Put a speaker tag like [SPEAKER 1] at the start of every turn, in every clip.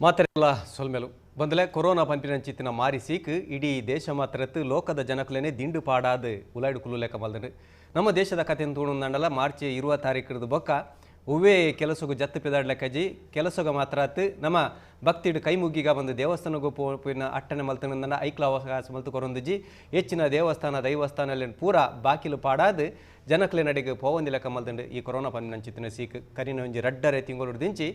[SPEAKER 1] ಮಾತ್ರೆಲ್ಲ ಸೊಲ್ಮೆಲು ಬಂದಲೆ ಕೊರೋನಾ ಪಂಪಿನಂಚಿತ್ತಿನ ಮಾರಿ ಸೀಕ್ ಇಡೀ ದೇಶ ಮಾತ್ರತ್ತು ಲೋಕದ ಜನಕಲೇನೆ ದಿಂಡು ಪಾಡಾದು ಉಲಾಯ್ಡು ಕುಲು ಲೆಕ್ಕ ಮಲ್ದಂಡು ನಮ್ಮ ದೇಶದ ಕಥೆಯನ್ನು ತೂಣಂದಲ್ಲ ಮಾರ್ಚ್ 20 ಬೊಕ್ಕ ಉವೇ ಕೆಲಸಗೂ ಜತ್ತು ಪಿದಾಡ್ಲೆಕ್ಕಜಿ ಕೆಲಸಗ ಮಾತ್ರ ನಮ್ಮ ಭಕ್ತಿಡು ಕೈ ಮುಗ್ಗಿಗ ಬಂದು ದೇವಸ್ಥಾನಗೂ ಪೋಪಿನ ಅಟ್ಟನೆ ಮಲ್ತನಂದ ಐಕ್ಲ ಅವಕಾಶ ಮಲ್ತು ಕೊರೊಂದುಜಿ ಹೆಚ್ಚಿನ ದೈವಸ್ಥಾನ ಪೂರ ಬಾಕಿಲು ಪಾಡಾದು ಜನಕ್ಲೆ ನಡಿಗೆ ಪೋವಂದಿ ಲೆಕ್ಕ ಮಲ್ತಂಡು ಈ ಕೊರೋನಾ ಪಂಪಿನಂಚಿತ್ತಿನ ಸೀಕ್ ಕರಿನ ಒಂಜಿ ರಡ್ಡರೆ ತಿಂಗಳು ದಿಂಚಿ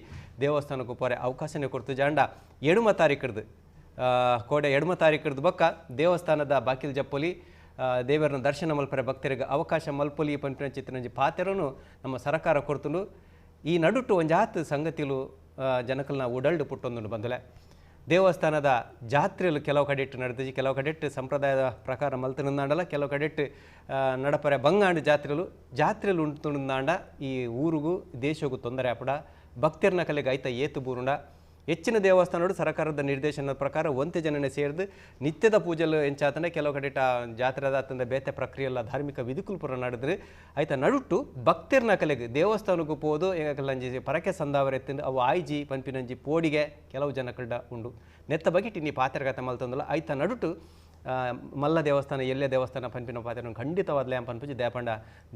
[SPEAKER 1] ದೇವಸ್ಥಾನಕ್ಕೂ ಪೋರೆ ಅವಕಾಶನೇ ಕೊಡ್ತು ಜಾಂಡ 7 ತಾರೀಕರದು ಕೋಡೆ 7 ತಾರೀಕರದು ಬೊಕ್ಕ ದೇವಸ್ಥಾನದ ಬಾಕಿಲು ಜಪ್ಪೊಲಿ ದೇವರನ್ನ ದರ್ಶನ ಮಲ್ಪರೆ ಭಕ್ತರಿಗೆ ಅವಕಾಶ ಮಲ್ಪೊಲಿ ಪಂಪಿನಂಚಿತ್ತಿನ ಪಾತೆರನು ನಮ್ಮ ಸರ್ಕಾರ ಕೊಡ್ತುಂಡು ಈ ನಡುಟು ಒಂದು ಜಾತ್ ಸಂಗತಿಲು ಜನಕಲ್ನ ಉಡಲ್ಡು ಪುಟ್ಟೊಂದು ಬಂದಲೆ ದೇವಸ್ಥಾನದ ಜಾತ್ರೆಲು ಕೆಲವು ಕಡೆಟ್ಟು ನಡೆದಿಜಿ ಕೆಲವು ಕಡೆಟ್ಟು ಸಂಪ್ರದಾಯದ ಪ್ರಕಾರ ಮಲ್ತನಂದಾಂಡಲ್ಲ ಕೆಲವು ಕಡೆಟ್ಟು ನಡಪರೆ ಬಂಗಾಂಡು ಜಾತ್ರೆಲು ಉಂಟುಂದಾಂಡ ಈ ಊರಿಗೂ ದೇಶಗೂ ತೊಂದರೆ ಆಪಡ ಭಕ್ತರನ್ನ ಕಲೆಗೆ ಐತ ಏತು ಬೂರುಂಡ ಹೆಚ್ಚಿನ ದೇವಸ್ಥಾನಗಳು ಸರ್ಕಾರದ ನಿರ್ದೇಶನದ ಪ್ರಕಾರ ಒಂತೆ ಜನನೆ ಸೇರಿದು ನಿತ್ಯದ ಪೂಜೆಲು ಎಂಚಾತಂಡೆ ಕೆಲವು ಕಡೆ ಜಾತ್ರೆದಾತಂದ ಬೇತೆ ಪ್ರಕ್ರಿಯೆಲ್ಲ ಧಾರ್ಮಿಕ ವಿಧಿಕುಲ್ಪುರ ನಡೆದ್ರೆ ಆಯ್ತಾ ನಡುಟ್ಟು ಭಕ್ತರನ್ನ ಕಲೆಗೆ ದೇವಸ್ಥಾನಕ್ಕೂ ಪೋದು ಏಕಲ್ಲಂಜಿ ಪರಕೆ ಸಂದಾವರ ಎತ್ತಿಂದು ಅವು ಆಯ್ಜಿ ಪಂಪಿನಂಜಿ ಪೋಡಿಗೆ ಕೆಲವು ಜನಕಲ್ಡ ಉಂಡು ನೆತ್ತ ಬಗಿಟ್ಟು ನೀ ಪಾತ್ರೆಗತೆ ಮಲ್ತಂದಲ್ಲ ಆಯ್ತಾ ನಡುಟ್ಟು ಮಲ್ಲ ದೇವಸ್ಥಾನ ಎಲ್ಲೇ ದೇವಸ್ಥಾನ ಪಂಪಿನ ಪಾತ್ರೆ ಖಂಡಿತವಾದ ಲ್ಯಾಂಪ್ ಅನ್ಪಂಚಿ ದೇಪಂಡ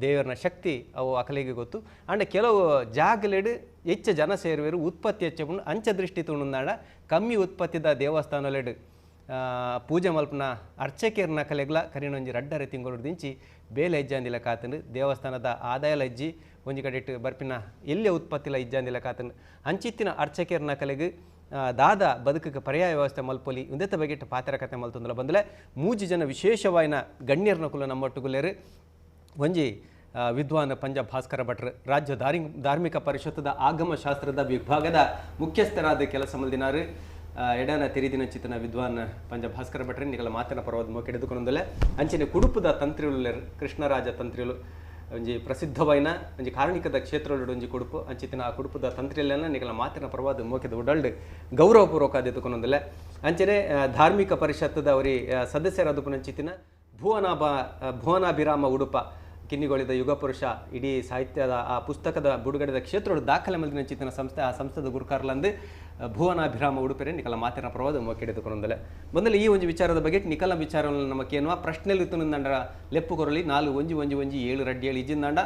[SPEAKER 1] ದೇವರನ ಶಕ್ತಿ ಅವು ಅಕಲಿಗೆ ಗೊತ್ತು ಅಂಡ್ ಕೆಲವು ಜಾಗಲೆಡು ಹೆಚ್ಚು ಜನ ಸೇರುವರು ಉತ್ಪತ್ತಿ ಹೆಚ್ಚು ಅಂಚ ದೃಷ್ಟಿ ತುಣುಂದಾಂಡ ಕಮ್ಮಿ ಉತ್ಪತ್ತಿದ ದೇವಸ್ಥಾನಲೆಡು ಪೂಜೆ ಮಲ್ಪನ ಅರ್ಚಕೇರ್ನ ಕಲೆಗ್ಲ ಕರಿನೊಂಜಿ ರಡ್ಡರೆ ತಿಂಗಳು ದಿಂಚಿ ಬೇಲೆ ಇಜ್ಜಾಂದಿಲ್ಲ ಕಾತಂಡು ದೇವಸ್ಥಾನದ ಆದಾಯಲ ಇಜ್ಜಿ ಒಂಜಿ ಕಡೆಟ್ಟು ಬರ್ಪಿನ ಎಲ್ಲೇ ಉತ್ಪತ್ತಿಲ ಇಜ್ಜಾಂದಿಲ್ಲ ಕಾತಂಡು ಅಂಚಿತ್ತಿನ ಅರ್ಚಕೇರ್ನ ಕಲೆಗೆ ದಾದ ಬದುಕಿಗೆ ಪರ್ಯಾಯ ವ್ಯವಸ್ಥೆ ಮಲ್ಪೊಲಿ ಉಂದೆತ್ತ ಬಗೆಟ್ಟು ಪಾತ್ರ ಕತೆ ಮಲ್ತಂದಲ್ಲ ಬಂದಲೆ 3 ಜನ ವಿಶೇಷವಾಯಿನ ಗಣ್ಯರ್ನ ಕುಲ ನಮ್ಮೊಟ್ಟುಗುಲೇರು ಒಂಜಿ ವಿದ್ವಾನ್ ಪಂಜಾಬ್ ಭಾಸ್ಕರ ಭಟ್ರು ರಾಜ್ಯ ಧಾರ್ಮಿಕ ಪರಿಷತ್ತದ ಆಗಮ ಶಾಸ್ತ್ರದ ವಿಭಾಗದ ಮುಖ್ಯಸ್ಥರಾದ ಕೆಲಸ ಮಲ್ದಿನಾರು ಎಡನ ತಿರಿದಿನ ಚಿತ್ತನ ವಿದ್ವಾನ್ ಪಂಜಾಬ್ ಭಾಸ್ಕರ ಭಟ್ರು ನಿಗಲ ಮಾತಿನ ಪರವಾದ ಮೋಕೆಡೆದುಕೊಂಡಲೆ ಅಂಚಿನ ಕುಡುಪದ ತಂತ್ರಿಗಳು ಕೃಷ್ಣರಾಜ ತಂತ್ರಿಗಳು ಒಂಜಿ ಪ್ರಸಿದ್ಧವಾಯಿನ ಒಂಜಿ ಕಾರಣಿಕದ ಕ್ಷೇತ್ರಗಳು ಒಂಜಿ ಕುಡುಪು ಅಂಚಿತ್ತಿನ ಆ ಕುಡುಪದ ತಂತ್ರಿಯಲ್ಲೆಲ್ಲ ನಿಗಲ ಮಾತಿನ ಪರವಾದ ಮೋಕೆದ ಉಡಲ್ಡ್ ಗೌರವಪೂರ್ವಕ ಎತ್ತುಕೊಂಡೊಂದಲೆ ಅಂಚನೆ ಧಾರ್ಮಿಕ ಪರಿಷತ್ತದ ಅವರಿ ಸದಸ್ಯರಾದ ಪುನಂಚಿತ್ತಿನ ಭುವನಾಭಿರಾಮ ಉಡುಪ ಕಿನ್ನಿಗೊಳಿದ ಯುಗಪುರುಷ ಇಡೀ ಸಾಹಿತ್ಯದ ಆ ಪುಸ್ತಕದ ಬಿಡುಗಡೆದ ಕ್ಷೇತ್ರಗಳು ದಾಖಲೆ ಮಲ್ದಿನ ಚಿತ್ತಿನ ಸಂಸ್ಥೆ ಆ ಸಂಸ್ಥೆದ ಗುರುಕಾರ್ಲಂದು ಭುವನಾಭಿರಾಮ ಉಡುಪರೆ ನಿಕಲ ಮಾತಿನ ಪರವಾದ ಮೋಕೆಡೆದುಕೊಂಡೊಂದಲೆ ಬಂದಲ್ಲಿ ಈ ಒಂದು ವಿಚಾರದ ಬಗ್ಗೆ ನಿಕಲ ವಿಚಾರವನ್ನು ನಮಗೇನುವ ಪ್ರಶ್ನೆಲು ಇತ್ತುನಂದಂಡ ಲೆಪ್ಪು ಕೊರಲಿ 4 7 ಇಜಿಂದಾಂಡ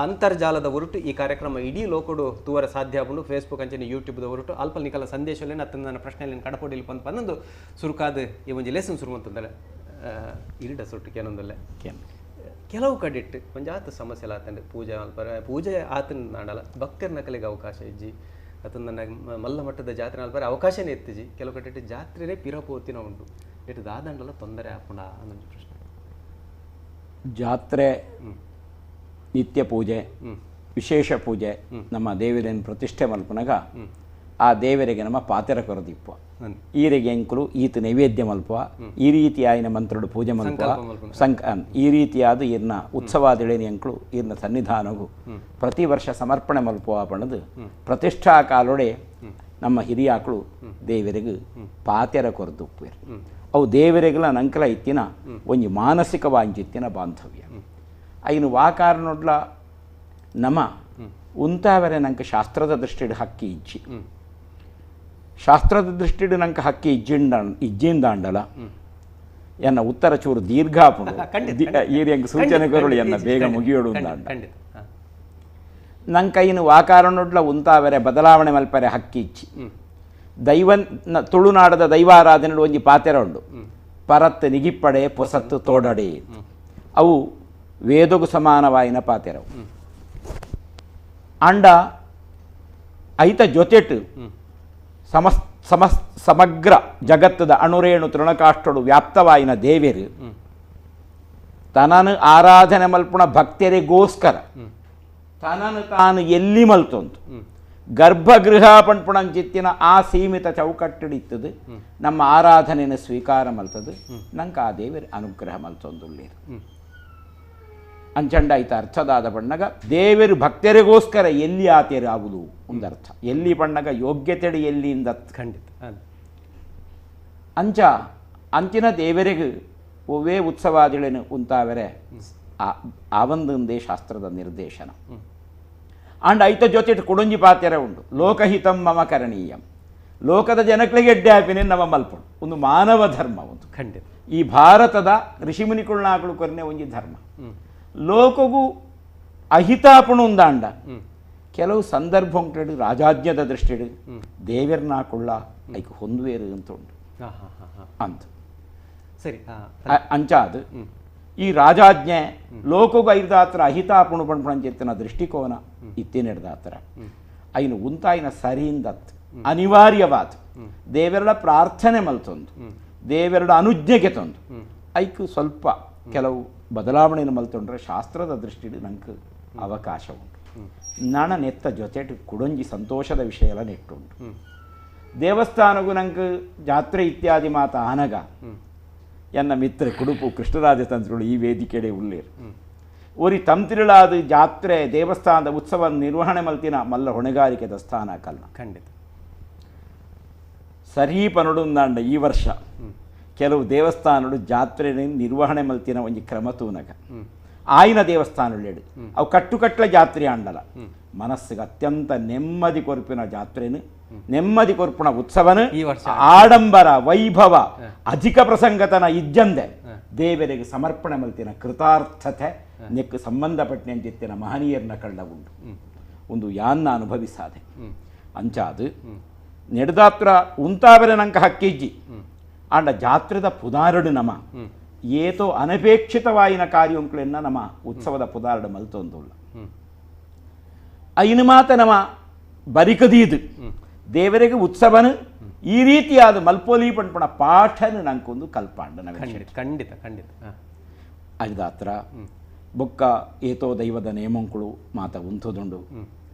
[SPEAKER 1] ಅಂತರ್ಜಾಲದ ಹೊರಟು ಈ ಕಾರ್ಯಕ್ರಮ ಇಡೀ ಲೋಕಡು ತೂವರ ಸಾಧ್ಯ ಆಗುಂಡು ಫೇಸ್ಬುಕ್ ಅಂಚನೆ ಯೂಟ್ಯೂಬ್ದ ಹೊರಟು ಅಲ್ಪ ನಿಕಲ ಸಂದೇಶಲೇನು ಅತ್ತ ನನ್ನ ಪ್ರಶ್ನೆಯಲ್ಲಿ ಕಡಪೊಡಿಲಿ ಪಂದು ಸುರುಕಾದ ಈ ಒಂದು ಲೆಸನ್ ಶುರುವಂತಂದಲೆ ಇರಿಡ ಸೊಟ್ಟಿಗೆ ಏನೊಂದಲ್ಲೇ ಕೆಲವು ಕಡೆಟ್ಟು ಒಂಜಾತ ಸಮಸ್ಯೆ ಆತಂಡು ಪೂಜೆ ಆತನ ನಾಡಲ್ಲ ಭಕ್ತರನ್ನ ಕಲೆಗೆ ಅವಕಾಶ ಇಜ್ಜಿ ಅದನ್ನ ನನ್ನ ಮಲ್ಲ ಮಟ್ಟದ ಜಾತ್ರೆ ಅಲ್ಪರೆ ಅವಕಾಶನೇ ಎತ್ತಿಜಿ ಕೆಲವು ಕಡೆ ಜಾತ್ರೆನೇ ಪಿರಪೋತಿನ ಉಂಟು ಇಟ್ಟು ದಾದಂಡಲ್ಲ ತೊಂದರೆ ಆಪುಂಡ ಅನ್ನೊಂದು ಪ್ರಶ್ನೆ
[SPEAKER 2] ಜಾತ್ರೆ ನಿತ್ಯ ಪೂಜೆ ವಿಶೇಷ ಪೂಜೆ ನಮ್ಮ ದೇವರನ್ನು ಪ್ರತಿಷ್ಠೆ ಮಲ್ಪನಾಗ ಆ ದೇವರಿಗೆ ನಮ್ಮ ಪಾತೆರ ಕೊರದಿಪ್ಪ ಈರಿಗೆ ಎಂಕುಲು ಈತ ನೈವೇದ್ಯ ಮಲ್ಪ ಈ ರೀತಿ ಆಯ್ನ ಮಂತ್ರಡು ಪೂಜೆ ಮಲ್ಪ ಈ ರೀತಿಯಾದ ಇರ್ನ ಉತ್ಸವಾದಿಳೇನಿ ಎಂಕುಲು ಇರ್ನ ಸನ್ನಿಧಾನವು ಪ್ರತಿ ವರ್ಷ ಸಮರ್ಪಣೆ ಮಲ್ಪುವ ಪಣದು ಪ್ರತಿಷ್ಠಾ ಕಾಲೊಡೆ ನಮ್ಮ ಹಿರಿಯಾಕಳು ದೇವರಿಗೆ ಪಾತೆರ ಕೊರದುಪ್ಪು ಅವು ದೇವರಿಗೆಲ್ಲ ನಂಕಲ ಇತ್ತಿನ ಒಂಜಿ ಮಾನಸಿಕ ವಾಂಚಿತ್ತಿನ ಬಾಂಧವ್ಯ ಐನು ವಾಕಾರನೊಡ್ಲ ನಮ ಉಂತಾವರೆ ನಂಗೆ ಶಾಸ್ತ್ರದ ದೃಷ್ಟಿಡು ಹಕ್ಕಿ ಇಜ್ಜಿ ಶಾಸ್ತ್ರದ ದೃಷ್ಟಿಡು ನಂಗೆ ಹಕ್ಕಿ ಇಜ್ಜಿಂದಾಂಡಲ ಎನ್ನ ಉತ್ತರ ಚೂರು ದೀರ್ಘಾಪುಂಡು ಈರಿಯಂಗೆ ಸೂಚನೆ ಕೊರಳು ಎನ್ನ ಬೇಗ ಮುಗಿಯೋಡು ನಂಗೆ ಕೈನು ವಾಕಾರನೊಡ್ಲ ಉಂತಾವರೆ ಬದಲಾವಣೆ ಮಲ್ಪರೆ ಹಕ್ಕಿ ಇಚ್ಚಿ ತುಳುನಾಡದ ದೈವಾರಾಧನೆ ಒಂಜಿ ಪಾತೆರ ಉಂಡು ಪರತ್ ನಿಗಿಪ್ಪಡೆ ಪೊಸತ್ತು ತೋಡಡೆ ಅವು ವೇದಗೂ ಸಮಾನವಾಯಿನ ಪಾತೆರವು ಅಂಡ ಐತ ಜೊತೆಟ್ಟು ಸಮಗ್ರ ಜಗತ್ತದ ಅಣುರೇಣು ತೃಣಕಾಷ್ಟಡು ವ್ಯಾಪ್ತವಾಯಿನ ದೇವರು ತನನು ಆರಾಧನೆ ಮಲ್ಪುಣ ಭಕ್ತರಿಗೋಸ್ಕರ ತನನು ತಾನು ಎಲ್ಲಿ ಮಲ್ತೊಂದು ಗರ್ಭಗೃಹ ಪಂಪುಣಂಚಿತ್ತಿನ ಆ ಸೀಮಿತ ಚೌಕಟ್ಟಿಡಿತ್ತದು ನಮ್ಮ ಆರಾಧನೆಯನ್ನು ಸ್ವೀಕಾರ ಮಲ್ತದು ನಂಗೆ ಆ ದೇವರ ಅನುಗ್ರಹ ಮಲ್ತೊಂದುಳ್ಳೇರು ಅಂಚಂಡ ಐತ ಅರ್ಥದಾದ ಬಣ್ಣಗ ದೇವರು ಭಕ್ತರಿಗೋಸ್ಕರ ಎಲ್ಲಿ ಆತೇರು ಆಗುವುದು ಒಂದರ್ಥ ಎಲ್ಲಿ ಬಣ್ಣಗ ಯೋಗ್ಯತೆಡಿ ಎಲ್ಲಿಂದ
[SPEAKER 1] ಖಂಡಿತ
[SPEAKER 2] ಅಂಚ ಅಂಚಿನ ದೇವರಿಗೆ ಒವೇ ಉತ್ಸವಾದಿಳೇನು ಉಂತಾವರೆ ಆವಂದೇ ಶಾಸ್ತ್ರದ ನಿರ್ದೇಶನ ಅಂಡ್ ಐತ ಜೊತೆ ಕುಡುಂಜಿ ಪಾತೆರ ಉಂಡು ಲೋಕಹಿತಂ ಮಮ ಕರಣೀಯಂ ಲೋಕದ ಜನಗಳಿಗೆ ಎಡ್ಡೆ ಆಪಿನೇ ನವ ಮಲ್ಪಡು ಒಂದು ಮಾನವ ಧರ್ಮ ಒಂದು
[SPEAKER 1] ಖಂಡಿತ
[SPEAKER 2] ಈ ಭಾರತದ ಋಷಿಮುನಿಕುಳ್ನಾಗಳು ಕೊರನೆ ಒಂಜಿ ಧರ್ಮ ಲೋಕಗೂ ಅಹಿತಾಪಣು ಉಂದಾಂಡ ಕೆಲವು ಸಂದರ್ಭ ಉಂಟು ರಾಜಾಜ್ಞದ ದೃಷ್ಟಿಡು ದೇವರ್ನಾಕುಳ್ಳ ಐಕ್ ಹೊಂದುವೇರು ಅಂತ ಉಂಟು ಅಂತ
[SPEAKER 1] ಸರಿ
[SPEAKER 2] ಅಂಚಾದು ಈ ರಾಜಾಜ್ಞೆ ಲೋಕಗೂ ಐದಾತ್ರ ಅಹಿತಾಪಣು ಪಂಪಂಚಿತ್ತಿನ ದೃಷ್ಟಿಕೋನ ಇತ್ತಿನೆಡ್ದಾತ್ರ ಐನು ಉಂತಾಯಿನ ಸರಿಯಿಂದತ್ ಅನಿವಾರ್ಯವಾದ ದೇವರ ಪ್ರಾರ್ಥನೆ ಮಲ್ತೊಂದು ದೇವರ ಅನುಜ್ಞೆಗೆ ತಂದು ಐಕು ಸ್ವಲ್ಪ ಕೆಲವು ಬದಲಾವಣೆಯನ್ನು ಮಲ್ತೊಂಡ್ರೆ ಶಾಸ್ತ್ರದ ದೃಷ್ಟಿಡು ನಂಗೆ ಅವಕಾಶ ಉಂಟು ನನ್ನ ನೆತ್ತ ಜೊತೆಟು ಕುಡೊಂಜಿ ಸಂತೋಷದ ವಿಷಯ ಎಲ್ಲ ನೆಟ್ಟುಂಟು ದೇವಸ್ಥಾನಗೂ ನಂಗೆ ಜಾತ್ರೆ ಇತ್ಯಾದಿ ಮಾತ ಆನಗ ಎನ್ನ ಮಿತ್ರ ಕುಡುಪು ಕೃಷ್ಣರಾಜ ತಂತ್ರುಗಳು ಈ ವೇದಿಕೆಡೆ ಉಳ್ಳೇರು ಒರಿ ತಂತ್ರಿಳಾದ ಜಾತ್ರೆ ದೇವಸ್ಥಾನದ ಉತ್ಸವ ನಿರ್ವಹಣೆ ಮಲ್ತಿನ ಮಲ್ಲ ಹೊಣೆಗಾರಿಕೆ ಸ್ಥಾನ ಕಲ್ಲ
[SPEAKER 1] ಖಂಡಿತ
[SPEAKER 2] ಸರೀಪನುಡುಂದಾಂಡ ಈ ವರ್ಷ ಕೆಲವು ದೇವಸ್ಥಾನಗಳು ಜಾತ್ರೆ ನಿರ್ವಹಣೆ ಮಲ್ತಿನ ಒಂಜಿ ಕ್ರಮ ತೂನಗ ಆಯ್ನ ದೇವಸ್ಥಾನಗಳು ಅವು ಕಟ್ಟುಕಟ್ಲ ಜಾತ್ರೆ ಆಂಡಲ ಮನಸ್ಸಿಗೆ ಅತ್ಯಂತ ನೆಮ್ಮದಿ ಕೊರ್ಪಿನ ಜಾತ್ರೆನು ನೆಮ್ಮದಿ ಕೊರ್ಪಿನ ಉತ್ಸವನ ಆಡಂಬರ ವೈಭವ ಅಧಿಕ ಪ್ರಸಂಗತನ ಇಜ್ಜಂದೆ ದೇವರಿಗೆ ಸಮರ್ಪಣೆ ಮಲ್ತಿನ ಕೃತಾರ್ಥತೆ ನೆಕ್ ಸಂಬಂಧಪಟ್ಟಂತಿತ್ತಿನ ಮಹನೀಯರನ್ನ ಕಳ್ಳ ಉಂಟು ಒಂದು ಯಾನ್ನ ಅನುಭವಿಸಾದೆ ಅಂಚಾದು ನೆಡದಾತ್ರ ಉಂತಾವರೆ ನಂಕ ಹಕ್ಕಿಜ್ಜಿ ಆಂಡ ಜಾತ್ರೆದ ಪುದಾರಡು ನಮ ಏತೋ ಅನಪೇಕ್ಷಿತವಾಯಿನ ಕಾರ್ಯಂಕ್ಳೆನ್ನ ನಮ ಉತ್ಸವದ ಪುದಾರಡು ಮಲ್ತೊಂದುಲ್ಲ ಐನು ಮಾತ ನಮ ಬರಿಕದೀದು ದೇವರಿಗೆ ಉತ್ಸವನು ಈ ರೀತಿಯಾದ ಮಲ್ಪೋಲಿ ಪಂಪಣ ಪಾಠನು ನಂಕೊಂದು ಕಲ್ಪಾಂಡ
[SPEAKER 1] ಖಂಡಿತ ಖಂಡಿತ
[SPEAKER 2] ಅದಾತ್ರ ಬೊಕ್ಕ ಏತೋ ದೈವದ ನೇಮಂಕುಳು ಮಾತ ಉಂತದುಂಡು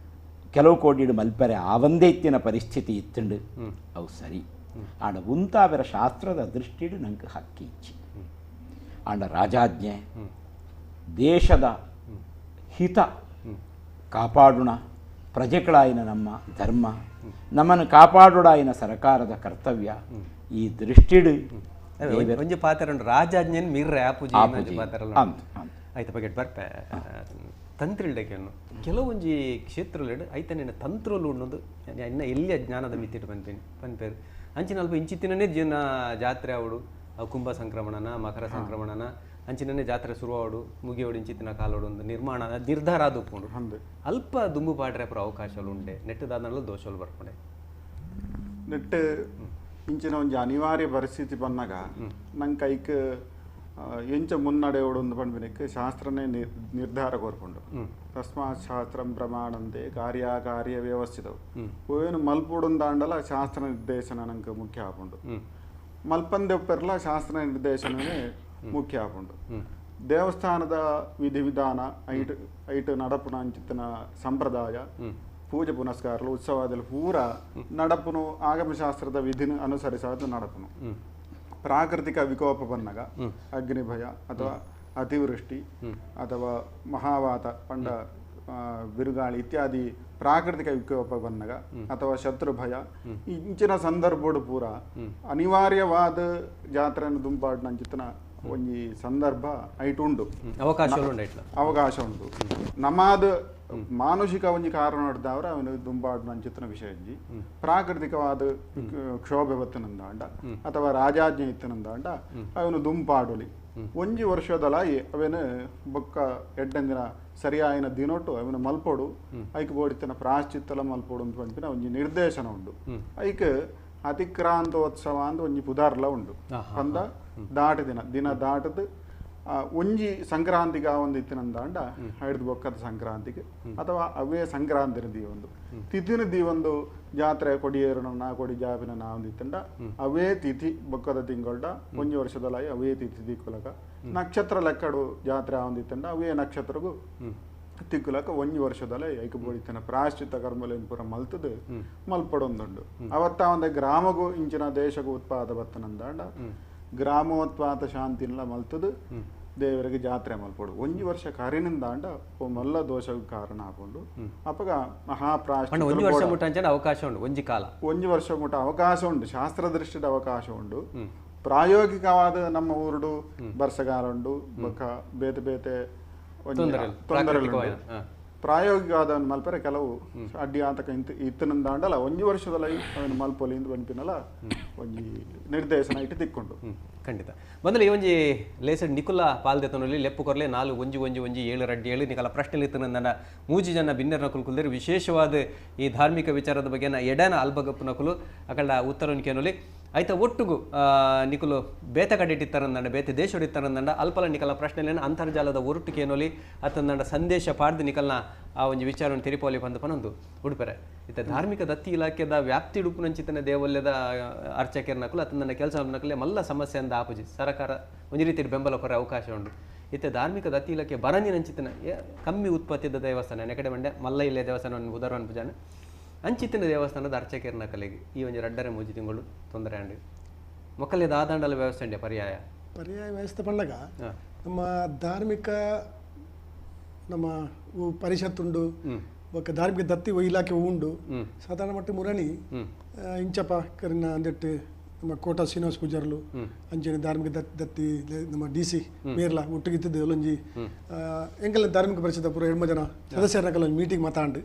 [SPEAKER 2] ಕೆಲವು ಕೋಟಿಡು ಮಲ್ಪರೆ ಆವಂದೇ ಇತ್ತಿನ ಪರಿಸ್ಥಿತಿ ಇತ್ತುಂಡು ಅವು ಸರಿ ಆಂಡ ಉಂತಾವರ ಶಾಸ್ತ್ರದ ದೃಷ್ಟಿಡು ನಂಗೆ ಹಕ್ಕಿ ಇಚ್ಚಿ ಆಂಡ ರಾಜಾಜ್ಞೆ ದೇಶದ ಹಿತ ಕಾಪಾಡುಣ ಪ್ರಜೆಗಳಾಯಿನ ನಮ್ಮ ಧರ್ಮ ನಮ್ಮನ್ನು ಕಾಪಾಡುಡಾಯಿನ ಸರ್ಕಾರದ ಕರ್ತವ್ಯ ಈ ದೃಷ್ಟಿಡು
[SPEAKER 1] ಒಂಜಿ ಪಾತ್ರ ರಾಜಾಜ್ಞೆ ಮಿರ್ರೆ ಆಪುಜಿ ಆಯ್ತು ಬಗೆಟ್ ಬರ್ಪೆ ತಂತ್ರಿಲ್ಡಕೆನ್ನು ಕೆಲವೊಂಜಿ ಕ್ಷೇತ್ರಗಳು ಐತನೇನ ತಂತ್ರಲು ಉಣ್ಣೋದು ಇನ್ನ ಎಲ್ಲಿಯ ಜ್ಞಾನದ ಮಿತಿಟ್ಟು ಪನ್ಪೇರು ಅಂಚಿನ ಅಲ್ಪ ಇಂಚಿತ್ತಿನೇ ಜೀವನ ಜಾತ್ರೆ ಆವಡು ಕುಂಭ ಸಂಕ್ರಮಣನ ಮಕರ ಸಂಕ್ರಮಣನ ಅಂಚಿನೇ ಜಾತ್ರೆ ಶುರುವಾಡು ಮುಗಿಯೋಡು ಇಂಚಿತ್ತಿನ ಕಾಲೋಡು ಒಂದು ನಿರ್ಮಾಣ ನಿರ್ಧಾರ ಆದುಕೊಂಡು ಅಲ್ಪ ದುಂಬು ಪಾಡ್ರೆ ಪುರ ಅವಕಾಶಗಳು ಉಂಡೆ ನೆಟ್ಟದಾದನಲ್ಲ ದೋಷಗಳು ಬರ್ಕೊಂಡೆ
[SPEAKER 3] ನೆಟ್ ಇಂಚಿನ ಒಂಜಿ ಅನಿವಾರ್ಯ ಪರಿಸ್ಥಿತಿ ಬಂದಾಗ ನಂಗೆ ಕೈಕ್ ಎಂಚ ಮುನ್ನಡೆ ಓಡೊಂದು ಪಂಡ್ಬಿನಕ್ಕೆ ಶಾಸ್ತ್ರನೇ ನಿರ್ಧಾರ ಕೋರ್ಕೊಂಡು ತಸ್ಮಾತ್ ಶಾಸ್ತ್ರಂ ಪ್ರಮಾಣಂತೆ ಕಾರ್ಯ ವ್ಯವಸ್ಥಿತವು ಏನು ಮಲ್ಪುಡುಂದಾಂಡಲ ಶಾಸ್ತ್ರ ನಿರ್ದೇಶನ ನಂಗೆ ಮುಖ್ಯ ಆಪುಂಡು ಮಲ್ಪಂದೆಪ್ಪೆರ್ಲ ಶಾಸ್ತ್ರ ನಿರ್ದೇಶನನೇ ಮುಖ್ಯ ಆಪುಂಡು ದೇವಸ್ಥಾನದ ವಿಧಿ ವಿಧಾನ ಐಟ್ ನಡಪುನ ಅಂಚಿತ್ತಿನ ಸಂಪ್ರದಾಯ ಪೂಜೆ ಪುನಸ್ಕಾರಗಳು ಉತ್ಸವದಲ್ಲಿ ಪೂರ ನಡಪುನು ಆಗಮಶಾಸ್ತ್ರದ ವಿಧಿನ ಅನುಸರಿಸಾದ ನಡಪುನು ಪ್ರಾಕೃತಿಕ ವಿಕೋಪ ಬಂದಾಗ ಅಗ್ನಿಭಯ ಅಥವಾ ಅತಿವೃಷ್ಟಿ ಅಥವಾ ಮಹಾವಾತ ಪಂಡ ಬಿರುಗಾಳಿ ಇತ್ಯಾದಿ ಪ್ರಾಕೃತಿಕ ವಿಕೋಪ ಬಂದಾಗ ಅಥವಾ ಶತ್ರು ಭಯ ಇಂಚಿನ ಸಂದರ್ಭಡು ಪೂರ ಅನಿವಾರ್ಯವಾದ ಜಾತ್ರೆಯನ್ನು ದುಂಪಾಡಿನ ಅಂಚಿತ್ತಿನ ಒಂಜಿ ಸಂದರ್ಭ ಐಟುಂಡು ಅವಕಾಶ ಉಂಟು ನಮಾದ ಮಾನುಷಿಕ ಒಂಜಿ ಕಾರಣ ಹಿಡ್ದವ್ರ ಅವನು ದುಂಬಾಡ್ನ ಅಂಚಿತ್ತಿನ ವಿಷಯ ಇಜ್ಜಿ ಪ್ರಾಕೃತಿಕವಾದ ಕ್ಷೋಭೆ ಬತ್ತನಂದಾಂಡ ಅಥವಾ ರಾಜಾಜ್ಞೆ ಇತ್ತನಂದಾಂಡ ಅವನು ದುಂಪಾಡುಲಿ ಒಂಜಿ ವರ್ಷದಲ ಅವನು ಬೊಕ್ಕ ಎಡ್ಡಂದಿನ ಸರಿಯಾಯಿನ ದಿನೊಟ್ಟು ಅವನು ಮಲ್ಪೋಡು ಐಕ್ ಬೋಡಿತನ ಪ್ರಾಶ್ಚಿತ್ತಲ ಮಲ್ಪೋಡು ಅಂತ ಪಂಪಿನ ಒಂಜಿ ನಿರ್ದೇಶನ ಉಂಡು ಐಕ್ ಅತಿಕ್ರಾಂತೋತ್ಸವ ಅಂತ ಒಂಜಿ ಪುದಾರ್ಲ ಉಂಡು ಅಂದ ದಾಟ ದಿನ ದಾಟದ ಒಂಜಿ ಸಂಕ್ರಾಂತಿಗೆ ಆ ಒಂದು ಇತ್ತಿನಂದಾಂಡ ಹಿಡಿದು ಬೊಕ್ಕದ ಸಂಕ್ರಾಂತಿಗೆ ಅಥವಾ ಅವೇ ಸಂಕ್ರಾಂತಿನ ದೀವೊಂದು ತಿಥಿನ ದೀವೊಂದು ಜಾತ್ರೆ ಕೊಡಿಯೇರನ ಕೊಡಿ ಜಾಬಿನ ಒಂದು ಇತ್ತಂಡ ಅವೇ ತಿಥಿ ಬೊಕ್ಕದ ತಿಂಗೊಳ್ಡ ಒಂಜಿ ವರ್ಷದಲಾಯಿ ಅವೇ ತಿಥಿ ದಿಕ್ಕುಲಕ ನಕ್ಷತ್ರ ಲೆಕ್ಕಡು ಜಾತ್ರೆ ಆ ಒಂದು ಇತ್ತಂಡ ಅವೇ ನಕ್ಷತ್ರಗೂ ತಿಕ್ಕುಲಕ ಒಂಜಿ ವರ್ಷದಲ್ಲ ಐಕ ಬೋಡಿತನ ಪ್ರಾಶ್ಚಿತ್ತ ಕರ್ಮಲೇನು ಪೂರ ಮಲ್ತದು ಮಲ್ಪಡೊಂದುಂಡು ಅವತ್ತ ಒಂದ ಗ್ರಾಮಗೂ ಇಂಚಿನ ದೇಶಗೂ ಉತ್ಪಾದ ಬತ್ತನಂದಾಂಡ ಗ್ರಾಮೋತ್ಪಾದ ಶಾಂತಿಲ್ಲ ಮಲ್ತದು ದೇವರಿಗೆ ಜಾತ್ರೆ ಮಲ್ಪಡು ಒಂಜಿ ವರ್ಷ ಕರಿನಿಂದಾಂಡ ಮಲ್ಲ ದೋಷಕ್ಕೆ ಕಾರಣ ಆಪುಂಡು ಅಪಗ ಮಹಾಪ್ರಾಶ್ಚಿತ್ತ
[SPEAKER 1] ಅವಕಾಶ ಉಂಟು ಒಂಜಿ ವರ್ಷ ಮುಟ್ಟ ಅವಕಾಶ ಉಂಟು ಶಾಸ್ತ್ರ ದೃಷ್ಟಿದ ಅವಕಾಶ ಉಂಟು ಪ್ರಾಯೋಗಿಕವಾದ ನಮ್ಮ ಊರುಡು ಬರ್ಸಗಾರ ಉಂಡು ಬೊಕ್ಕ ಬೇತೆ ಬೇತೆ ತೊಂದರೆ
[SPEAKER 3] ಪ್ರಾಯೋಗಿಕ ಆದವನು ಮಲ್ಪರೆ ಕೆಲವು ಅಡ್ಡಿ ಆತಕ ಇತ್ತನಿಂದ ಅಂಡಲ್ಲ ಒಂಜಿ ವರ್ಷದಲ್ಲಿ ಅವನು ಮಲ್ಪೊಲಿಂದ ಬಂಪಿನಲ್ಲ ಒಂಜಿ ನಿರ್ದೇಶನ ಇಟ್ಟು ತಿಕ್ಕೊಂಡು
[SPEAKER 1] ಖಂಡಿತ ಬಂದಲ್ಲಿ ಈ ಒಂಜಿ ಲೇಸಡ್ ನಿಕುಲ ಪಾಲ್ದೆತನಲ್ಲಿ ಲೆಪ್ಪು ಕೊರ್ಲೆ 4 ಒಂಜಿ 7 ರಡ್ಡಿ 7 ನಿಕಲ ಪ್ರಶ್ನೆ ಇತ್ತನಂದ ಮೂಜಿ ಜನ ಬಿನ್ನರ್ನ ಕುಲ್ಕುಲ್ದೇರು ವಿಶೇಷವಾದ ಈ ಧಾರ್ಮಿಕ ವಿಚಾರದ ಬಗ್ಗೆ ಎಡನ ಅಲ್ಬಗಪ್ಪನ ಕುಲು ಅಕಲ್ಡ ಉತ್ತರವನ್ನು ಕೇನೊಲಿ ಆಯ್ತಾ ಒಟ್ಟುಗು ನಿಕುಲು ಬೇತ ಕಡೆಟಿತ್ತಾರಂದಂಡ ಬೇತೆ ದೇಶಡಿತ್ತಾರಂದಂಡ ಅಲ್ಪಲ ನಿಕಲ ಪ್ರಶ್ನೆಲೇನ ಅಂತರ್ಜಾಲದ ಒರುಟು ಕೇನೊಲಿ ಅತ್ತಂದಂಡ ಸಂದೇಶ ಪಾಡ್ದು ನಿಕಲ್ನ ಆ ಒಂಜಿ ವಿಚಾರವನ್ನು ತಿರಿಪೋಲಿ ಬಂದು ಪನೊಂದು ಉಡುಪರೆ ಇತ್ತ ಧಾರ್ಮಿಕ ದತ್ತಿ ಇಲಾಖೆದ ವ್ಯಾಪ್ತಿ ಉಡುಪುನಂಚಿತನ ದೇವಲ್ಯದ ಅರ್ಚಕರ್ನಕಲು ಅತ್ತಂದಂಡ ಕೆಲಸ ನಕಲೆ ಮಲ್ಲ ಸಮಸ್ಯೆ ಅಂದ ಆಪುಜಿ ಸರ್ಕಾರ ಒಂಜಿ ರೀತಿ ಬೆಂಬಲ ಕೊರ ಅವಕಾಶ ಉಂಟು ಇತ್ತೆ ಧಾರ್ಮಿಕ ದತ್ತಿ ಇಲಾಖೆ ಬರಂಜಿನಂಚಿತನ ಕಮ್ಮಿ ಉತ್ಪತ್ತಿದ ದೇವಸ್ಥಾನ ನೆಕಡೆ ಮಂಡ್ಯ ಮಲ್ಲ ಇಲ್ಲೇ ದೇವಸ್ಥಾನವನ್ನು ಉದಾಹರಣೆ ಪೂಜಾನ ಅಂಚಿತ್ತಿನ ದೇವಸ್ಥಾನದ ಅರ್ಚಕರ್ನ ಕಲೆಗೆ ಈ ಒಂದು 2 ಮೂಜಿ ತಿಂಗಳು ತೊಂದರೆ ಅಂಡಿ ಮೊಕ್ಕಲೇದ ಆದಾಂಡಲ ವ್ಯವಸ್ಥೆ ಉಂಡೆ ಪರ್ಯಾಯ
[SPEAKER 4] ವ್ಯವಸ್ಥೆ ಪಂಡಗ ನಮ್ಮ ಧಾರ್ಮಿಕ ನಮ್ಮ ಪರಿಷತ್ತುಂಡು ಬೊಕ್ಕ ಧಾರ್ಮಿಕ ದತ್ತಿ ಇಲಾಖೆ ಉಂಡು ಸಾಧಾರಣ ಮಟ್ಟ ಮುರಣಿ ಇಂಚಪ್ಪ ಕರಿನ ಅಂದೆಟ್ಟು ನಮ್ಮ ಕೋಟ ಶ್ರೀನಿವಾಸ ಪೂಜಾರ್ಲು ಅಂಚನೆ ಧಾರ್ಮಿಕ ದತ್ತಿ ನಮ್ಮ DC ಮೇರ್ಲ ಒಟ್ಟಿಗಿದ್ದು ಒಂಜಿ ಎಂಕಲ್ ಧಾರ್ಮಿಕ ಪರಿಷತ್ ಪೂರ 2 ಜನ ಸದಸ್ಯರನಕಲ್ಲ ಮೀಟಿಂಗ್ ಮಾತಾಂಡು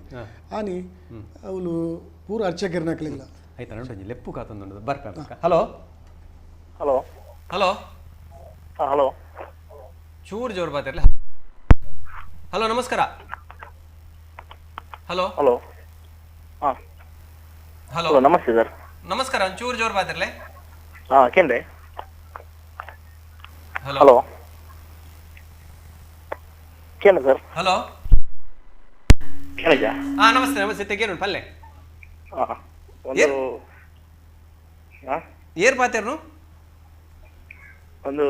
[SPEAKER 4] ಆನಿ ಅವಳು ಪೂರ ಅರ್ಚಕರ್ನಕಲಿಲ್ಲ
[SPEAKER 1] ಆಯ್ತಾ ನೋಡಿ ಲೆಪ್ಪು ಕಾತೊಂದು ಬರ್ಕ ಹಲೋ
[SPEAKER 5] ಹಲೋ
[SPEAKER 1] ಹಲೋ
[SPEAKER 5] ಹಲೋ
[SPEAKER 1] ಚೂರು ಜೋರು ಬಾತಿರ್ಲಿ ಹಲೋ ನಮಸ್ಕಾರ ಹಲೋ
[SPEAKER 5] ಹಲೋ ಹಾಂ
[SPEAKER 1] ಹಲೋ
[SPEAKER 5] ಹಲೋ ನಮಸ್ತೆ ಸರ್
[SPEAKER 1] ನಮಸ್ಕಾರ ಒಂಚೂರು ಜೋರು ಬಾತಿರ್ಲೆ
[SPEAKER 5] ಹಾಂ ಕೇಂದ್ರೆ
[SPEAKER 1] ಹಲೋ
[SPEAKER 5] ಹಲೋ ಕೇಂದ್ರ ಸರ್
[SPEAKER 1] ಹಲೋ
[SPEAKER 5] ಕೇಳಿದ್ಯಾ
[SPEAKER 1] ಹಾ ನಮಸ್ತೆ ನಮಸ್ತೆ ತೆಗೇನು ಪಲ್ಲೆ
[SPEAKER 5] ಹಾಂ ಒಂದು ಹಾಂ
[SPEAKER 1] ಏರ್ ಪಾತಿರ್ನು
[SPEAKER 5] ಒಂದು